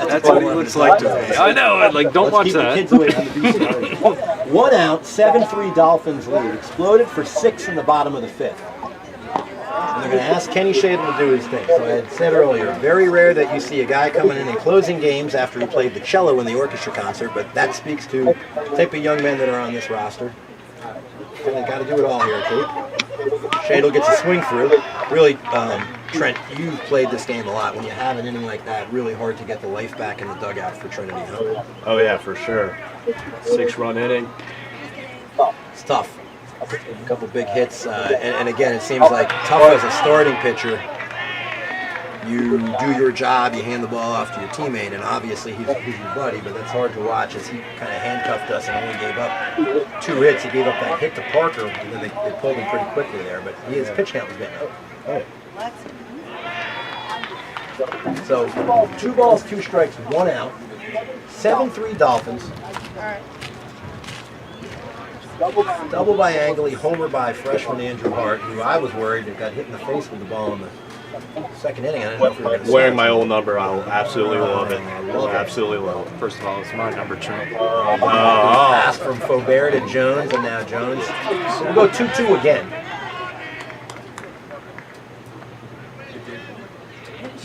That's what he looks like to me. I know. Like, don't watch Keep the that. kids away from the VCR. 1 out, 7-3 Dolphins lead. Exploded for 6 in the bottom of the 5th. And they're going to ask Kenny Shadle to do his thing. So I had said earlier, very rare that you see a guy coming in and closing games after he played the cello in the orchestra concert, but that speaks to the type of young men that are on this roster. And they got to do it all here, too. Shadle gets a swing through. Really, Trent, you've played this game a lot. When you have an inning like that, really hard to get the life back in the dugout for Trinity, huh? Oh yeah, for sure. 6-run inning. It's tough. A couple big hits, and again, it seems like tough as a starting pitcher. You do your job, you hand the ball off to your teammate, and obviously he's your buddy, but that's hard to watch as he kind of handcuffed us and only gave up 2 hits. He gave up that hit to Parker, and then they pulled him pretty quickly there, but his pitch count was getting up. So 2 balls, 2 strikes, 1 out. 7-3 Dolphins. Double by Angley, homer by freshman Andrew Hart, who I was worried that got hit in the face with the ball in the second inning. I didn't know if we were going to Wearing my old number, I will absolutely love it. Absolutely love it. First of all, it's my number, Trent. Pass from Faubert to Jones, and now Jones. We'll go 2-2 again.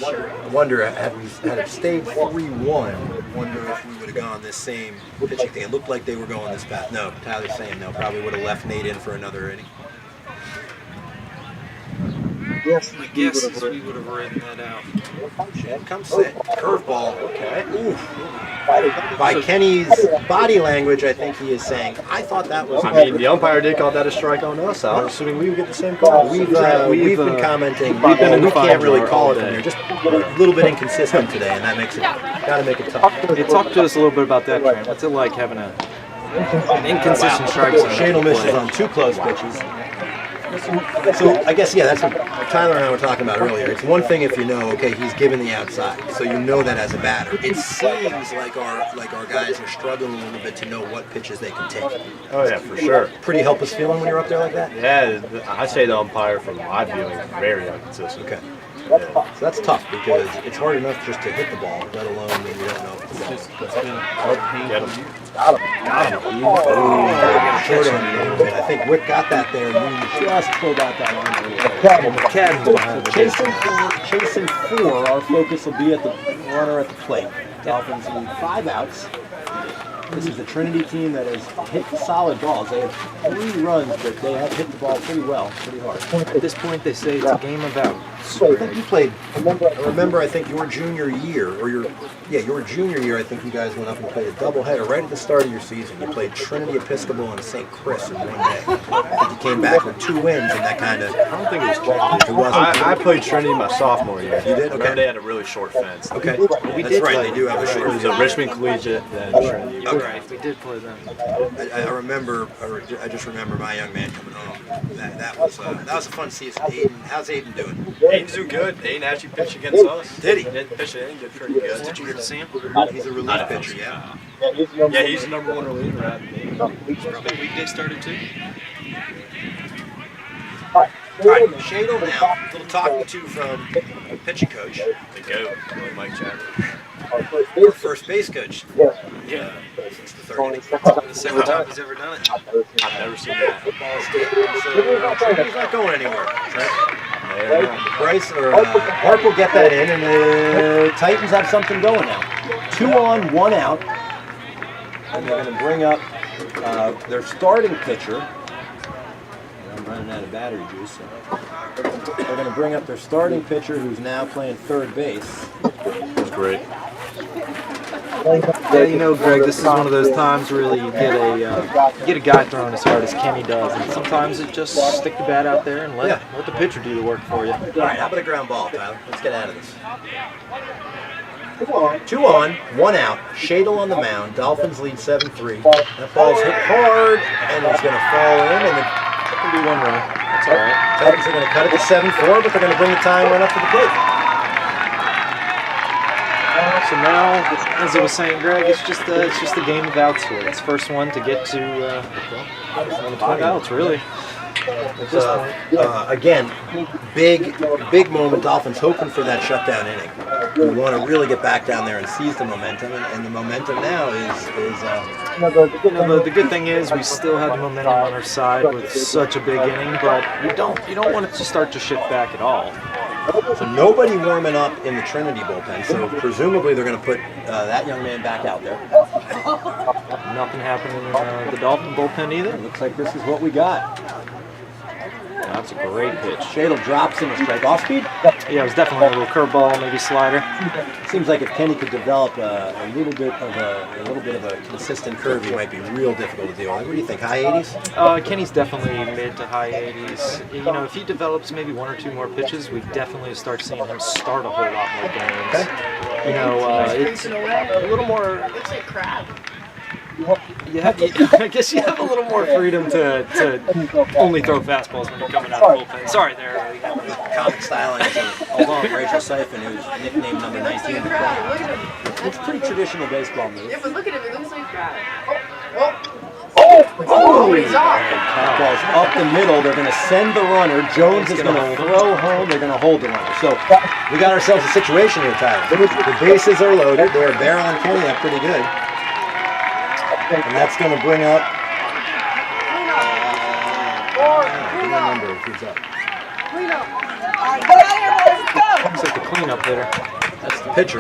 I wonder, had it stayed 3-1, wonder if we would have gone this same pitching thing. It looked like they were going this path. No, Tyler's saying no. Probably would have left Nate in for another inning. My guess is we would have written that out. Shad comes set. Curveball. Okay. Oof. By Kenny's body language, I think he is saying, I thought that was... I mean, the umpire did call that a strike on us. I was assuming we would get the same call. We've been commenting. We can't really call it from here. Just a little bit inconsistent today, and that makes it... Got to make it tough. Yeah, talk to us a little bit about that, Trent. What's it like having an inconsistent strike zone? Shadle misses on 2 close pitches. So I guess, yeah, that's what Tyler and I were talking about earlier. It's one thing if you know, okay, he's given the outside, so you know that as a batter. It seems like our guys are struggling a little bit to know what pitches they can take. Oh yeah, for sure. Pretty helpless feeling when you're up there like that? Yeah, I say the umpire from my viewing is very inconsistent. Okay. So that's tough because it's hard enough just to hit the ball, let alone when you don't know if it's It's been a pain. Get him. Got him. Short end a little bit. I think Wick got that there. You just pulled out that arm. Chasing 4. Our focus will be at the runner at the plate. Dolphins need 5 outs. This is the Trinity team that has hit solid balls. They have 3 runs, but they have hit the ball pretty well, pretty hard. At this point, they say it's a game of outs. I think you played. I remember. I think your junior year, or your junior year. I think you guys went up and played a doubleheader right at the start of your season. You played Trinity, Episcopal, and St. Chris in one day. I think you came back with 2 wins, and that kind of. I don't think it was technically. It wasn't. I played Trinity my sophomore year. You did? Okay. Remember they had a really short fence. Okay. That's right. They do have a short It was a Richmond Collegiate, then Trinity. Okay. We did play them. I remember. I just remember my young man coming home. That was a fun season. Aiden, how's Aiden doing? Aiden's doing good. Aiden actually pitched against us. Did he? He did pitch it. He did pretty good. Did you get to see him? He's a relief pitcher, yeah. Yeah, he's the number 1 reliever at me. Probably weekday started too. All right, Shadle now. A little talking to from pitching coach. The GOAT, Mike Chadwick. Or first base coach. Yeah. Since the 3rd inning. The second time he's ever done it. I've never seen that. He's not going anywhere. Bryce or Harp will get that in, and the Titans have something going now. 2 on, 1 out, and they're going to bring up their starting pitcher. And I'm running out of battery juice. So they're going to bring up their starting pitcher, who's now playing third base. That's great. Yeah, you know, Greg, this is one of those times really you get a guy throwing as hard as Kenny does, and sometimes it just stick the bat out there and let the pitcher do the work for you. All right, how about a ground ball, Tyler? Let's get out of this. 2 on, 1 out. Shadle on the mound. Dolphins lead 7-3. That ball's hit hard, and it's going to fall in, and It can be 1 run. That's all right. Titans are going to cut it to 7-4, but they're going to bring the tying run up to the plate. So now, as I was saying, Greg, it's just a game of outs here. It's first one to get to 5 outs, really. Again, big moment. Dolphins hoping for that shutdown inning. We want to really get back down there and seize the momentum, and the momentum now is the good thing is we still have the momentum on our side with such a big inning, but you don't want it to start to shift back at all. So nobody warming up in the Trinity bullpen. So presumably they're going to put that young man back out there. Nothing happening in the Dolphin bullpen either. Looks like this is what we got. That's a great pitch. Shadle drops in a strike. Off speed? Yeah, it was definitely a little curveball, maybe slider. Seems like if Kenny could develop a little bit of a consistent curve, he might be real difficult to deal with. What do you think? High 80s? Kenny's definitely mid to high 80s. You know, if he develops maybe 1 or 2 more pitches, we definitely start seeing him start a whole lot more games. Okay. You know, it's a little more. Looks like crab. I guess you have a little more freedom to only throw fastballs when you're coming out of the bullpen. Sorry there. Comic styling along Rachel Siphon, who's nicknamed number 19. It's pretty traditional baseball move. Yeah, but look at him. It looks like crab. He's off. Ball's up the middle. They're going to send the runner. Jones is going to throw home. They're going to hold the runner. So we got ourselves a situation here, Tyler. The bases are loaded. They're barreling Kenny up pretty good. And that's going to bring up. I don't remember if he's up. Looks like the cleanup hitter. That's the pitcher.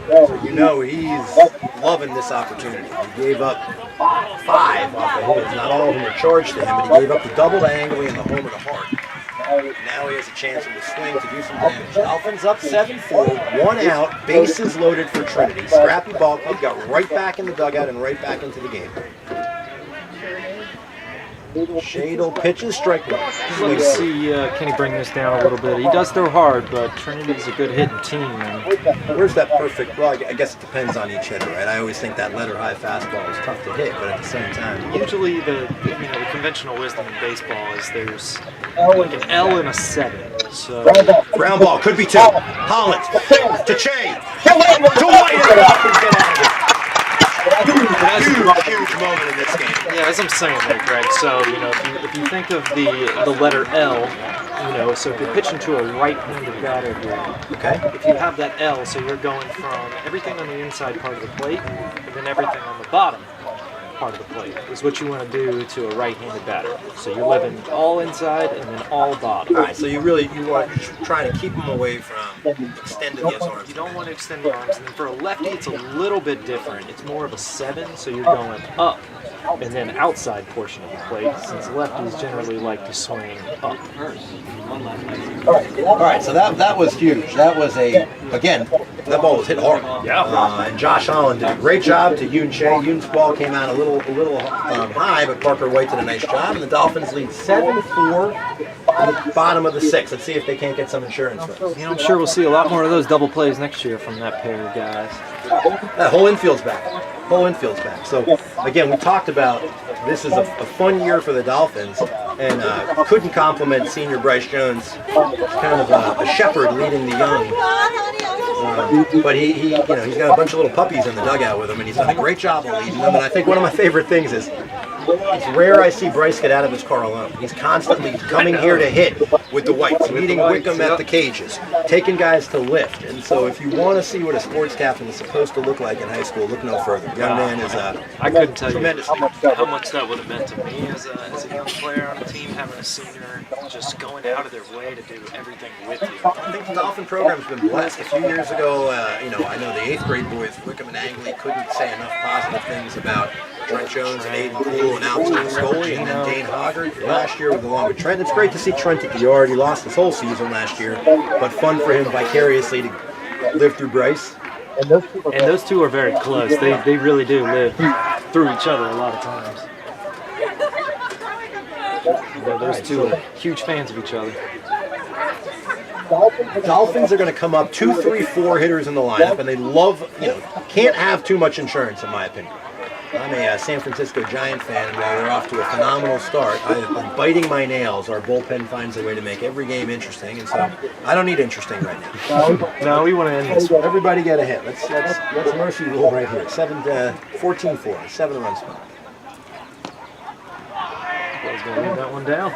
So you know he's loving this opportunity. He gave up 5 off the hits. Not all of them were charged to him, but he gave up the double to Angley and the homer to Hart. Now he has a chance with the swing to do some damage. Dolphins up 7-4, 1 out, bases loaded for Trinity. Scrappy ball club got right back in the dugout and right back into the game. Shadle pitches, strike 1. I'd like to see Kenny bring this down a little bit. He does throw hard, but Trinity's a good hitting team. Where's that perfect? Well, I guess it depends on each hitter, right? I always think that letter high fastball is tough to hit, but at the same time, usually the conventional wisdom in baseball is there's like an L and a 7. So ground ball could be 2. Hollins to Che to White, and the Dolphins get out of it. Huge moment in this game. Yeah, as I'm saying there, Greg. So if you think of the letter L, so if you're pitching to a right-handed batter here, okay. If you have that L, so you're going from everything on the inside part of the plate, and then everything on the bottom part of the plate is what you want to do to a right-handed batter. So you're living all inside and then all bottom. All right, so you're trying to keep them away from extending his arms. You don't want to extend the arms. And then for a lefty, it's a little bit different. It's more of a 7, so you're going up and then outside portion of the plate, since lefties generally like to swing up. All right, so that was huge. That was again, that ball was hit hard. Yeah. And Josh Holland did a great job to Yoon Che. Yoon's ball came out a little high, but Parker White did a nice job, and the Dolphins lead 7-4 at the bottom of the 6th. Let's see if they can't get some insurance for us. I'm sure we'll see a lot more of those double plays next year from that pair of guys. That whole infield's back. So again, we talked about this is a fun year for the Dolphins, and couldn't compliment senior Bryce Jones, kind of a shepherd leading the young. But he's got a bunch of little puppies in the dugout with him, and he's done a great job of leading them. And I think one of my favorite things is it's rare I see Bryce get out of his car alone. He's constantly coming here to hit with the Whites, meeting Wickham at the cages, taking guys to lift. And so if you want to see what a sports captain is supposed to look like in high school, look no further. The young man is I couldn't tell you tremendous. how much that would have meant to me as a young player on the team, having a senior just going out of their way to do everything with you. I think the Dolphin program's been blessed. A few years ago, I know the 8th grade boys, Wickham and Angley, couldn't say enough positive things about Trent Jones and Aiden Poole and Alton Scully, and then Dane Hoggard last year with along with Trent. It's great to see Trent at the yard. He lost his whole season last year, but fun for him vicariously to live through Bryce. And those two are very close. They really do live through each other a lot of times. Those two are huge fans of each other. Dolphins are going to come up 2, 3, 4 hitters in the lineup, and they love, can't have too much insurance, in my opinion. I'm a San Francisco Giant fan, and while we're off to a phenomenal start, I have been biting my nails. Our bullpen finds a way to make every game interesting, and so I don't need interesting right now. No, we want to end this. Everybody get a hit. Let's mercy rule right here. 14-4, 7-run spot. Bill's going to leave that one down.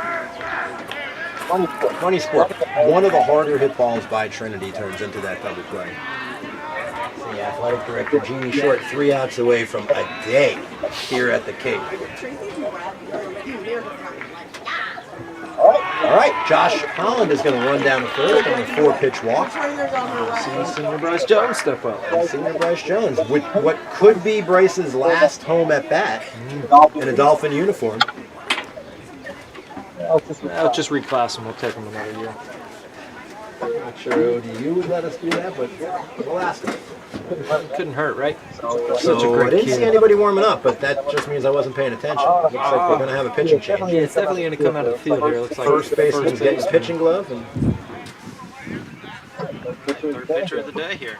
Funny sport. One of the harder hit balls by Trinity turns into that double play. The athletic director, Jeannie Short, 3 outs away from a day here at the Cape. All right, Josh Holland is going to run down the first on a 4-pitch walk. See senior Bryce Jones step up. Senior Bryce Jones with what could be Bryce's last home at bat in a Dolphin uniform. I'll just reclass him. We'll take him another year. Not sure ODU would let us do that, but we'll ask him. Couldn't hurt, right? Such a great I didn't see anybody warming up, but that just means I wasn't paying attention. Looks like we're going to have a pitching change. Yeah, it's definitely going to come out of the field here. Looks like First baseman's getting his pitching glove. And Third pitcher of the day here.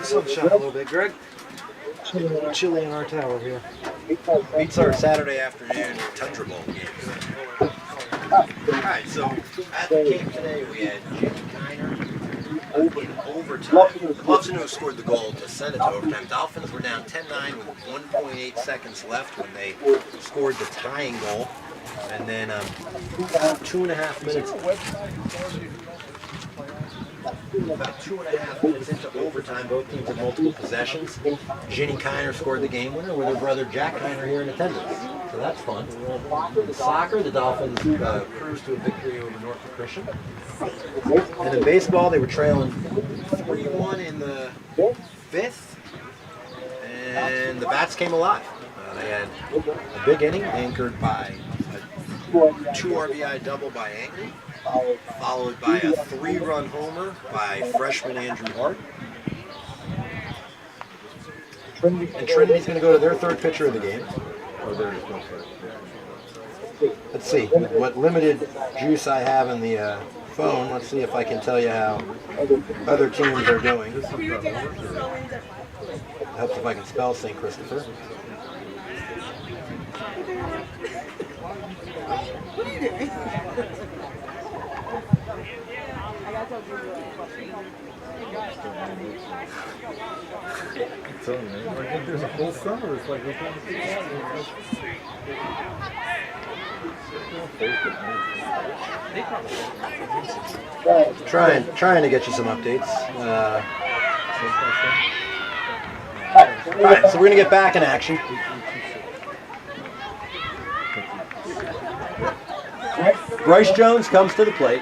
Sunshine a little bit, Greg. Chilly in our tower here. beats our Saturday afternoon Tundra Bowl games. Alright, so at the Cape today we had Jimmy Kiner in overtime. Clemson scored the goal to send it to overtime. Dolphins were down 10-9 with 1.8 seconds left when they scored the tying goal. And then 2.5 minutes. About 2.5 minutes into overtime, both teams had multiple possessions. Ginny Kiner scored the game winner with her brother Jack Kiner here in attendance. So that's fun. In soccer, the Dolphins cruised to a victory over Norfolk Christian. And in baseball, they were trailing 3-1 in the 5th. And the Bats came alive. They had a big inning anchored by a 2 RBI double by Angry, followed by a 3-run homer by freshman Andrew Hart. And Trinity's going to go to their third pitcher of the game. Let's see, with what limited juice I have in the phone, let's see if I can tell you how other teams are doing. It helps if I can spell St. Christopher. What are you doing? I'm telling you, I think there's a whole summer. It's like Trying to get you some updates. All right, so we're going to get back in action. Bryce Jones comes to the plate.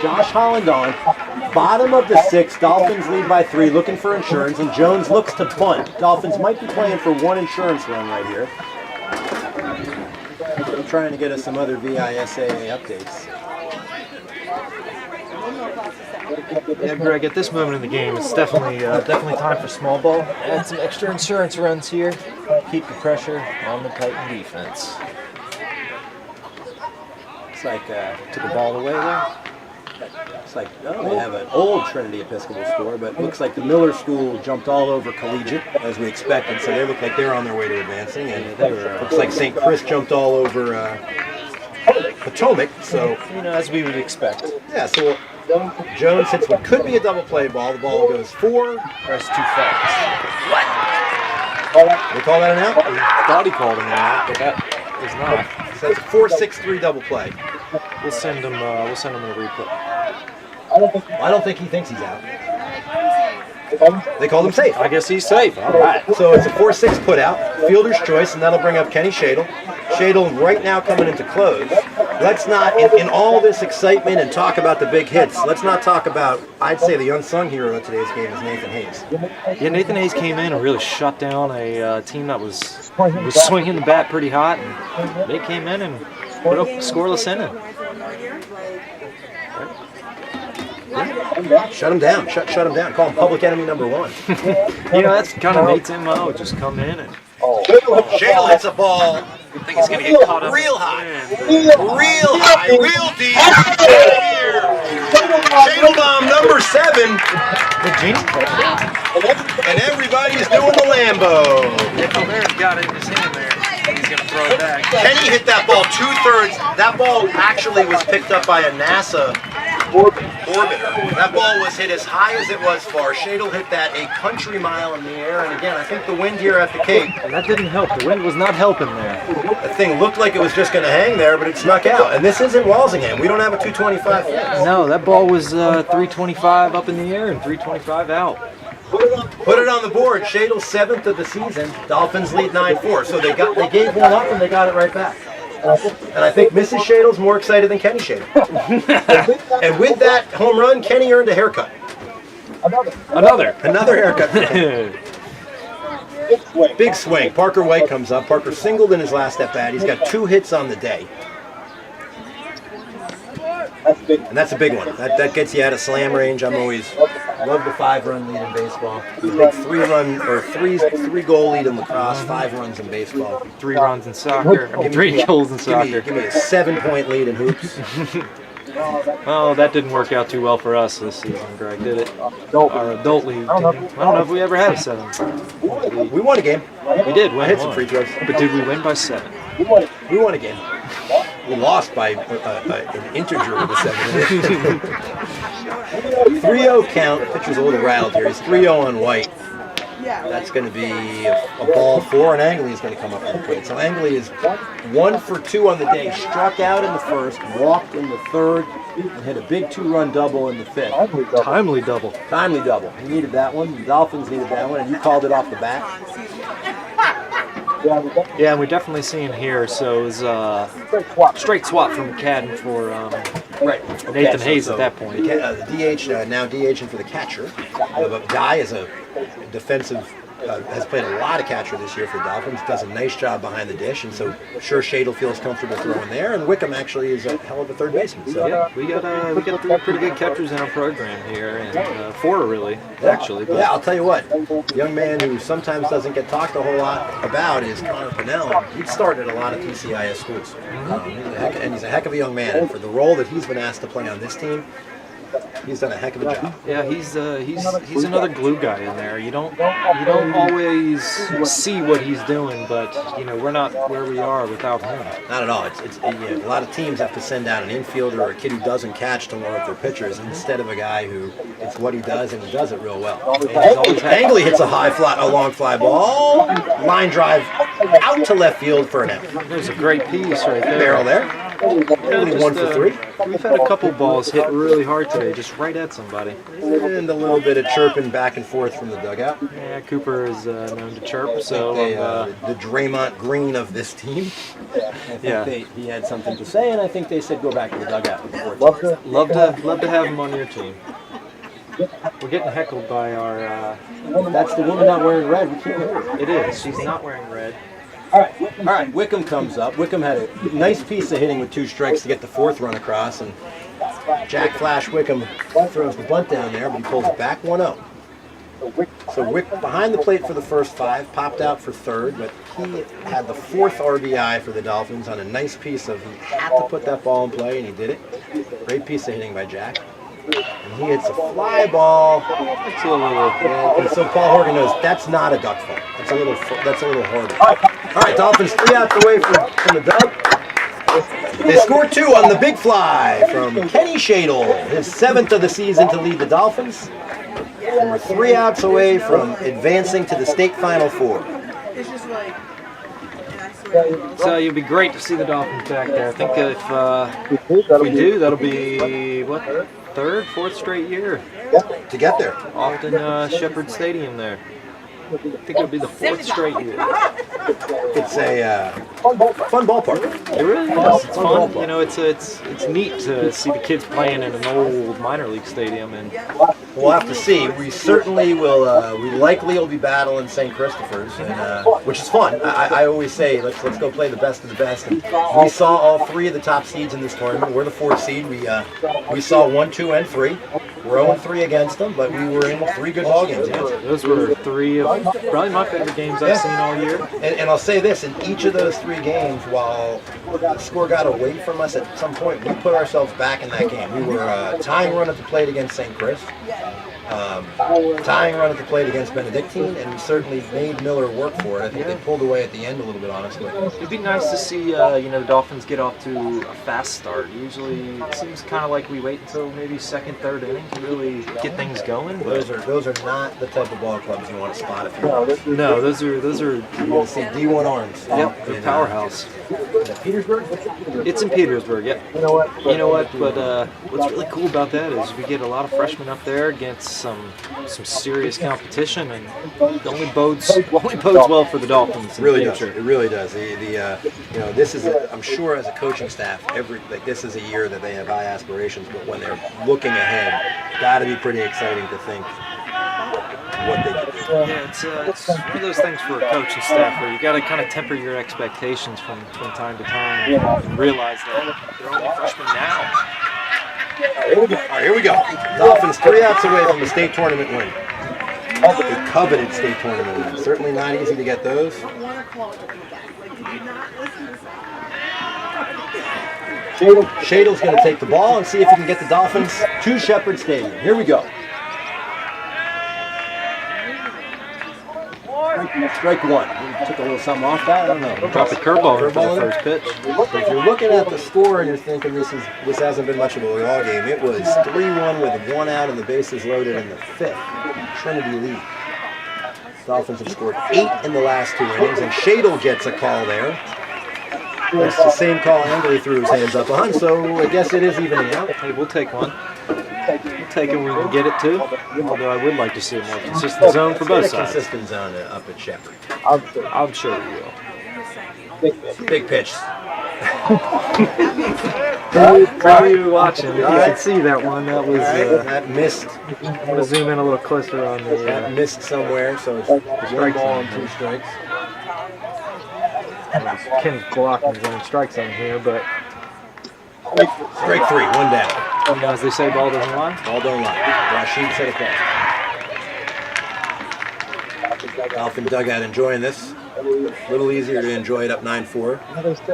Josh Holland on. Bottom of the 6th, Dolphins lead by 3, looking for insurance, and Jones looks to punt. Dolphins might be playing for 1 insurance run right here. I'm trying to get us some other VISAA updates. Yeah, Greg, at this moment in the game, it's definitely time for small ball. Add some extra insurance runs here. Keep the pressure on the Titan defense. Looks like Took the ball away there. Looks like they have an old Trinity Episcopal score, but looks like the Miller School jumped all over Collegiate as we expected. So they look like they're on their way to advancing, and looks like St. Chris jumped all over Potomac. So as we would expect. Yeah. So Jones hits what could be a double play ball. The ball goes 4. That's too fast. They call that an out? I thought he called him an out, but that is not. So it's a 4-6-3 double play. We'll send him. We'll send him a replay. I don't think he thinks he's out. They called him safe. I guess he's safe. All right. So it's a 4-6 put out, fielder's choice, and that'll bring up Kenny Shadle. Shadle right now coming into close. Let's not, in all this excitement and talk about the big hits, let's not talk about, I'd say the unsung hero of today's game is Nathan Hayes. Yeah, Nathan Hayes came in and really shut down a team that was swinging the bat pretty hot, and they came in and put up a scoreless inning. Shut him down. Shut him down. Call him public enemy number one. You know, that's kind of Nate's MO. Just come in and Shadle hits a ball. I think he's going to get caught up. Real high. Real high. Real deep. Shadle bomb number 7. And everybody's doing the Lambo. Colbert's got it in his hand there. He's going to throw it back. Kenny hit that ball 2/3. That ball actually was picked up by a NASA orbiter. That ball was hit as high as it was far. Shadle hit that a country mile in the air. And again, I think the wind here at the Cape. And that didn't help. The wind was not helping there. The thing looked like it was just going to hang there, but it snuck out. And this isn't Walsingham. We don't have a 225 fence. No, that ball was 325 up in the air and 325 out. Put it on the board. Shadle's 7th of the season. Dolphins lead 9-4. So they gave one up and they got it right back. And I think Mrs. Shadle's more excited than Kenny Shadle. And with that home run, Kenny earned a haircut. Another haircut. Big swing. Parker White comes up. Parker singled in his last at bat. He's got 2 hits on the day. And that's a big one. That gets you out of slam range. I'm always love the 5-run lead in baseball. The big 3-goal lead in lacrosse, 5 runs in baseball. 3 runs in soccer. 3 goals in soccer. Give me a 7-point lead in hoops. Well, that didn't work out too well for us this season, Greg, did it? Our adult league team. I don't know if we ever had a 7. We won a game. We did win. I hit some free throws. But did we win by 7? We won a game. We lost by an integer with a 7. 3-0 count. Pitcher's a little rattled here. He's 3-0 on White. That's going to be a ball 4, and Angley is going to come up on the plate. So Angley is 1 for 2 on the day. Struck out in the first, walked in the third, and hit a big 2-run double in the 5th. Timely double. Timely double. He needed that one. The Dolphins needed that one, and you called it off the bat. Yeah, and we definitely see him here. So it was straight swap from McCadden for Nathan Hayes at that point. The DH, now DHing for the catcher. Guy is a defensive, has played a lot of catcher this year for the Dolphins. Does a nice job behind the dish, and so sure Shadle feels comfortable throwing there. And Wickham actually is a hell of a third baseman. So yeah, we got 3 pretty good catchers in our program here, and 4 really, actually. But. Yeah, I'll tell you what, the young man who sometimes doesn't get talked a whole lot about is Conor Pannell. He's started a lot of TCIS schools, and he's a heck of a young man. And for the role that he's been asked to play on this team, he's done a heck of a job. Yeah, he's another glue guy in there. You don't always see what he's doing, but we're not where we are without him. Not at all. It's a lot of teams have to send out an infielder or a kid who doesn't catch to warm up their pitchers instead of a guy who it's what he does and he does it real well. Angley hits a long fly ball, line drive out to left field for an out. There's a great piece right there. Barrel there. Only 1 for 3. We've had a couple balls hit really hard today, just right at somebody. And a little bit of chirping back and forth from the dugout. Yeah, Cooper is known to chirp, so the Draymond Green of this team. He had something to say, and I think they said go back to the dugout. Love to have him on your team. We're getting heckled by our. That's the woman not wearing red. We can't hear her. It is. She's not wearing red. All right. Wickham comes up. Wickham had a nice piece of hitting with 2 strikes to get the 4th run across, and Jack Flash Wickham throws the bunt down there, but he pulls it back 1-0. So Wick behind the plate for the first 5, popped out for 3rd, but he had the 4th RBI for the Dolphins on a nice piece of, he had to put that ball in play, and he did it. Great piece of hitting by Jack. And he hits a fly ball. And so Paul Horgan knows that's not a duck fault. That's a little harder. All right, Dolphins 3 outs away from the dub. They score 2 on the big fly from Kenny Shadle, his 7th of the season to lead the Dolphins. And we're 3 outs away from advancing to the state Final 4. It's just like, So it'd be great to see the Dolphins back there. I think if we do, that'll be, 3rd, 4th straight year to get there. Often Shepherd Stadium there. I think it'll be the 4th straight year. It's a fun ballpark. It really is. It's fun. It's neat to see the kids playing in an old minor league stadium, and we'll have to see. We certainly will. We likely will be battling St. Christopher's, and, which is fun. I always say let's go play the best of the best. And we saw all 3 of the top seeds in this tournament. We're the 4th seed. We saw 1, 2, and 3. We're 0-3 against them, but we were in 3 good ball games against them. Those were 3 of probably my favorite games I've seen all year. And I'll say this, in each of those 3 games, while the score got away from us at some point, we put ourselves back in that game. We were tying run at the plate against St. Chris, tying run at the plate against Benedictine, and we certainly made Miller work for it. I think they pulled away at the end a little bit, honestly. It'd be nice to see the Dolphins get off to a fast start. Usually it seems kind of like we wait until maybe second, third inning to really get things going. But Those are not the type of ball clubs you want to spot if you're no, those are you want to see D1 arms. yep, the powerhouse. Petersburg? It's in Petersburg, yep. You know what? But what's really cool about that is we get a lot of freshmen up there against some serious competition, and it only bodes well for the Dolphins. It really does. It really does. This is I'm sure as a coaching staff, this is a year that they have high aspirations, but when they're looking ahead, got to be pretty exciting to think what they can do. Yeah, it's one of those things for a coach and staff where you got to kind of temper your expectations from time to time and realize that they're only freshmen now. All right, here we go. Dolphins 3 outs away from the state tournament win. A coveted state tournament win. Certainly not easy to get those. Shadle's going to take the ball and see if he can get the Dolphins to Shepherd Stadium. Here we go. Strike 1. We took a little something off that. I don't know. Dropped the curveball for the first pitch. If you're looking at the score and you're thinking this hasn't been much of a ball game, it was 3-1 with 1 out and the bases loaded in the 5th. Trinity lead. Dolphins have scored 8 in the last 2 innings, and Shadle gets a call there. That's the same call Angley threw his hands up on, so I guess it is evening out. Hey, we'll take one. We'll take it when we can get it too. Although I would like to see a more consistent zone for both sides. Consistent zone up at Shepherd. I'm sure we will. Big pitch. For you watching, if you can see that one, that was that missed. I'm gonna zoom in a little closer on the. That missed somewhere, so it's 1 ball and 2 strikes. Ken's blocking his own strike zone here, but strike 3, 1 down. As they say, ball doesn't lie. Ball don't lie. Rashid said it best. Dolphin dugout enjoying this. A little easier to enjoy it up 9-4.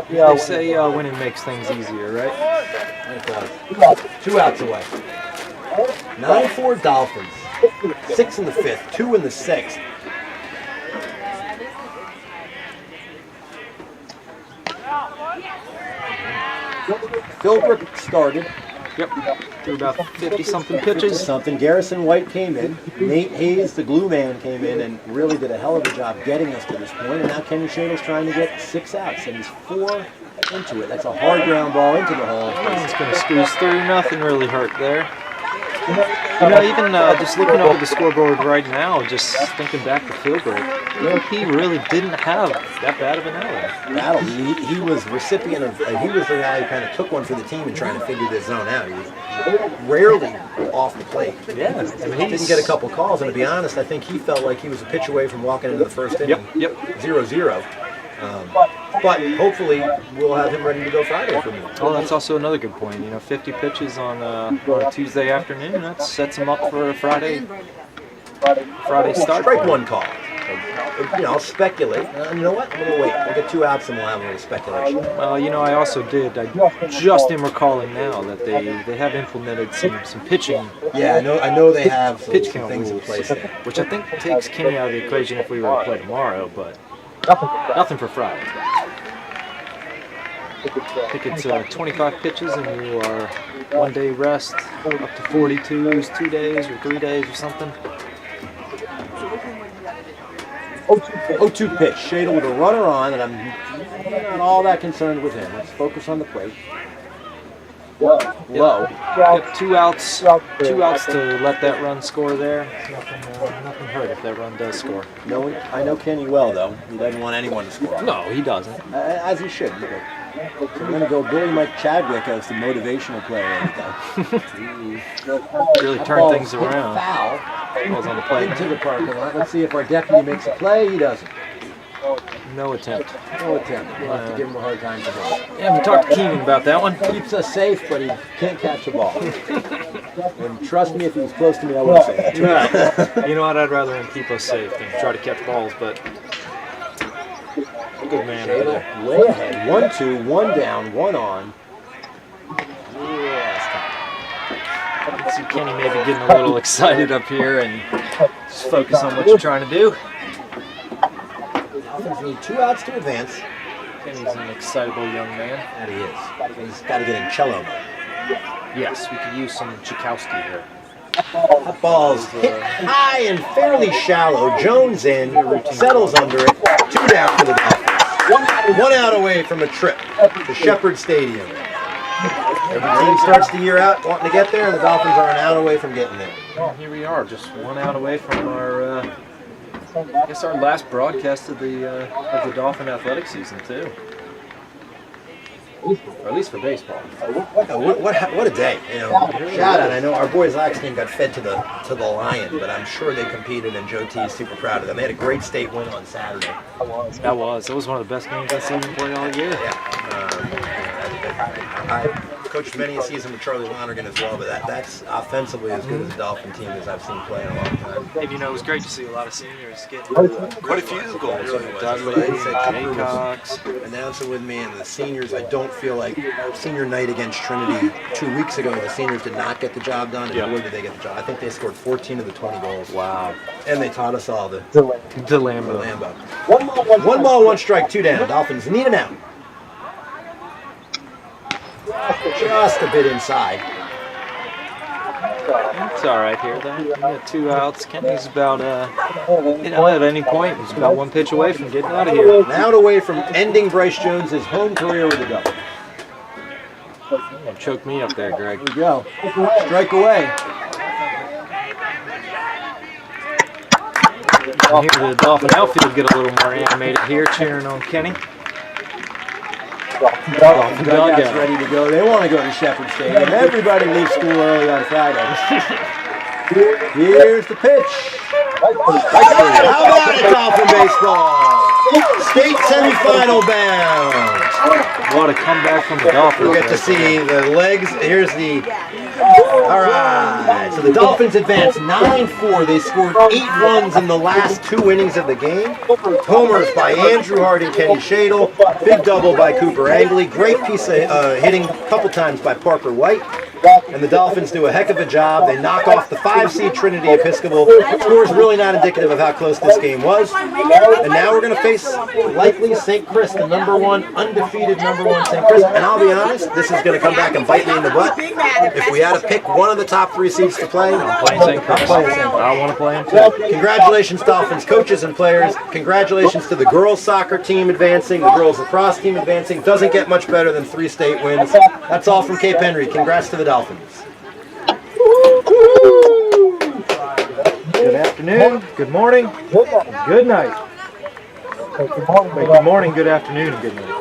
They say winning makes things easier, right? 2 outs away. 9-4 Dolphins. 6 in the 5th, 2 in the 6th. Philbrook started. Yep. Threw about 50-something pitches. Garrison White came in. Nate Hayes, the glue man, came in and really did a hell of a job getting us to this point. And now Kenny Shadle's trying to get 6 outs, and he's 4 into it. That's a hard ground ball into the hole. He's going to squeeze through. Nothing really hurt there. Even just looking over the scoreboard right now, just thinking back to Philbrook, he really didn't have that bad of an outing. He was recipient of. He was the guy who kind of took one for the team and trying to figure this zone out. He was rarely off the plate. Yeah, I mean, he didn't get a couple calls, and to be honest, I think he felt like he was a pitch away from walking into the first inning. Yep. 0-0. But hopefully we'll have him ready to go Friday for me. Oh, that's also another good point. 50 pitches on a Tuesday afternoon. That sets him up for a Friday start. Strike 1 call. I'll speculate. You know what? I'm going to wait. We'll get 2 outs and we'll have a little speculation. Well, I also did. I just am recalling now that they have implemented some pitching. Yeah, I know they have pitch count things rules in place there. Which I think takes Kenny out of the equation if we were to play tomorrow, but nothing for Friday. I think it's 25 pitches and you are 1 day rest, up to 42s, 2 days or 3 days or something. 0-2 pitch. Shadle with a runner on, and I'm not all that concerned with him. Let's focus on the plate. Low. Yep, 2 outs to let that run score there. Nothing hurt if that run does score. No, I know Kenny well, though. He doesn't want anyone to score. No, he doesn't. As he should. So we're going to go Billy Mike Chadwick as the motivational player. Really turn things around. Foul. Ball's on the plate. Into the parking lot. Let's see if our deputy makes a play. He doesn't. No attempt. No attempt. We'll have to give him a hard time today. Yeah, we talked to Keenan about that one. Keeps us safe, but he can't catch a ball. And trust me, if he was close to me, I wouldn't say that. You know what? I'd rather him keep us safe than try to catch balls, but good man over there. Way ahead. 1-2, 1 down, 1 on. Yes. I can see Kenny maybe getting a little excited up here and just focus on what you're trying to do. Dolphins need 2 outs to advance. Kenny's an excitable young man. That he is. He's got to get in cello mode. Yes, we could use some Tchaikovsky here. That ball's hit high and fairly shallow. Jones in, settles under it. 2 down for the Dolphins. 1 out away from a trip to Shepherd Stadium. Every team starts the year out wanting to get there, and the Dolphins are an out away from getting there. Well, here we are, just 1 out away from our, I guess our last broadcast of the Dolphin athletic season too. Or at least for baseball. What a day! You know, shout out. I know our boys' Lax team got fed to the Lion, but I'm sure they competed, and Joe T is super proud of them. They had a great state win on Saturday. That was one of the best games I've seen them play all year. Yeah. I coached many a season with Charlie Lonergan as well, but that's offensively as good as a Dolphin team as I've seen play in a long time. Dave, you know, it was great to see a lot of seniors getting Quite a few goals. Dudley, Harper Cox. Announce it with me, and the seniors, I don't feel like senior night against Trinity 2 weeks ago, the seniors did not get the job done. And boy, did they get the job. I think they scored 14 of the 20 goals. Wow. And they taught us all the Lambo. Lambo. 1 ball, 1 strike, 2 down. Dolphins need an out. Just a bit inside. It's all right here, though. We got 2 outs. Kenny's about, at any point, he's about 1 pitch away from getting out of here. An out away from ending Bryce Jones' home career with the Dolphins. Choke me up there, Greg. There we go. Strike away. I hear the Dolphin outfield get a little more animated here, cheering on Kenny. Dolphin dugouts ready to go. They want to go to Shepherd Stadium. Everybody leaves school early on Friday. Here's the pitch. How about it, Dolphin baseball? State semifinal bound. What a comeback from the Dolphins. We'll get to see the legs. Here's the... All right. So the Dolphins advanced 9-4. They scored 8 runs in the last 2 innings of the game. Homers by Andrew Hart and Kenny Shadle. Big double by Cooper Angley. Great piece of hitting a couple times by Parker White. And the Dolphins do a heck of a job. They knock off the 5-seed Trinity Episcopal. Score is really not indicative of how close this game was. And now we're going to face likely St. Chris, the undefeated number one St. Chris. And I'll be honest, this is going to come back and bite me in the butt. If we had to pick one of the top 3 seeds to play, I'm playing St. Chris. I want to play him too. Congratulations, Dolphins coaches and players. Congratulations to the girls soccer team advancing, the girls lacrosse team advancing. Doesn't get much better than 3 state wins. That's all from Cape Henry. Congrats to the Dolphins. Good afternoon, good morning, good night. Good morning, good afternoon, and good night.